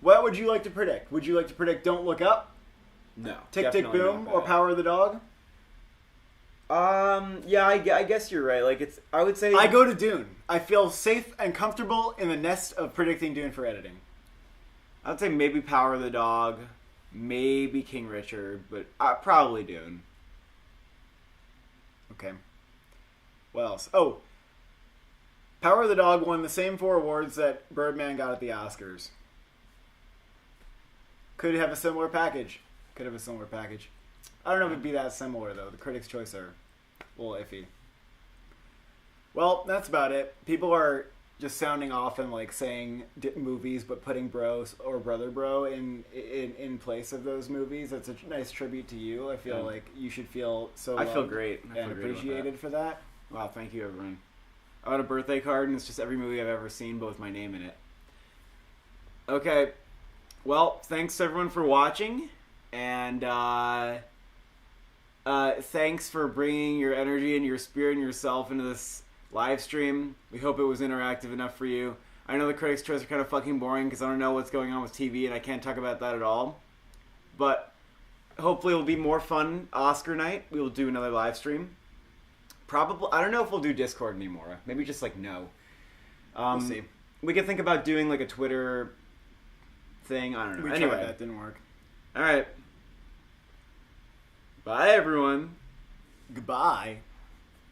[SPEAKER 2] What would you like to predict? Would you like to predict Don't Look Up?
[SPEAKER 1] No.
[SPEAKER 2] Tick Tick
[SPEAKER 1] definitely
[SPEAKER 2] Boom?
[SPEAKER 1] not
[SPEAKER 2] Or
[SPEAKER 1] that.
[SPEAKER 2] Power of the Dog?
[SPEAKER 1] Yeah, I guess you're right. Like, I would say...
[SPEAKER 2] I go to Dune. I feel safe and comfortable in the nest of predicting Dune for editing.
[SPEAKER 1] I would say maybe Power of the Dog, maybe King Richard, but probably Dune.
[SPEAKER 2] Okay. What else? Oh. Power of the Dog won the same 4 awards that Birdman got at the Oscars. Could have a similar package. I don't know if it'd be that similar, though. The Critics' Choice are a little iffy. Well, that's about it. People are just sounding off and like saying movies, but putting bro or brother bro in place of those movies. That's a nice tribute to you. I feel like you should feel so
[SPEAKER 1] I feel
[SPEAKER 2] loved
[SPEAKER 1] great. I feel
[SPEAKER 2] and
[SPEAKER 1] great about
[SPEAKER 2] appreciated for that.
[SPEAKER 1] Wow, thank you, everyone. I got a birthday card, and it's just every movie I've ever seen, but with my name in it. Okay. Well, thanks everyone for watching, and thanks for bringing your energy and your spirit and yourself into this live stream. We hope it was interactive enough for you. I know the Critics' Choice are kind of fucking boring because I don't know what's going on with TV, and I can't talk about that at all. But hopefully it'll be more fun Oscar night. We will do another live stream. Probably, I don't know if we'll do Discord anymore. Maybe just like no.
[SPEAKER 2] We'll see.
[SPEAKER 1] We could think about doing like a Twitter thing. I don't know.
[SPEAKER 2] We
[SPEAKER 1] Anyway,
[SPEAKER 2] tried that, didn't work.
[SPEAKER 1] all right. Bye, everyone.
[SPEAKER 2] Goodbye.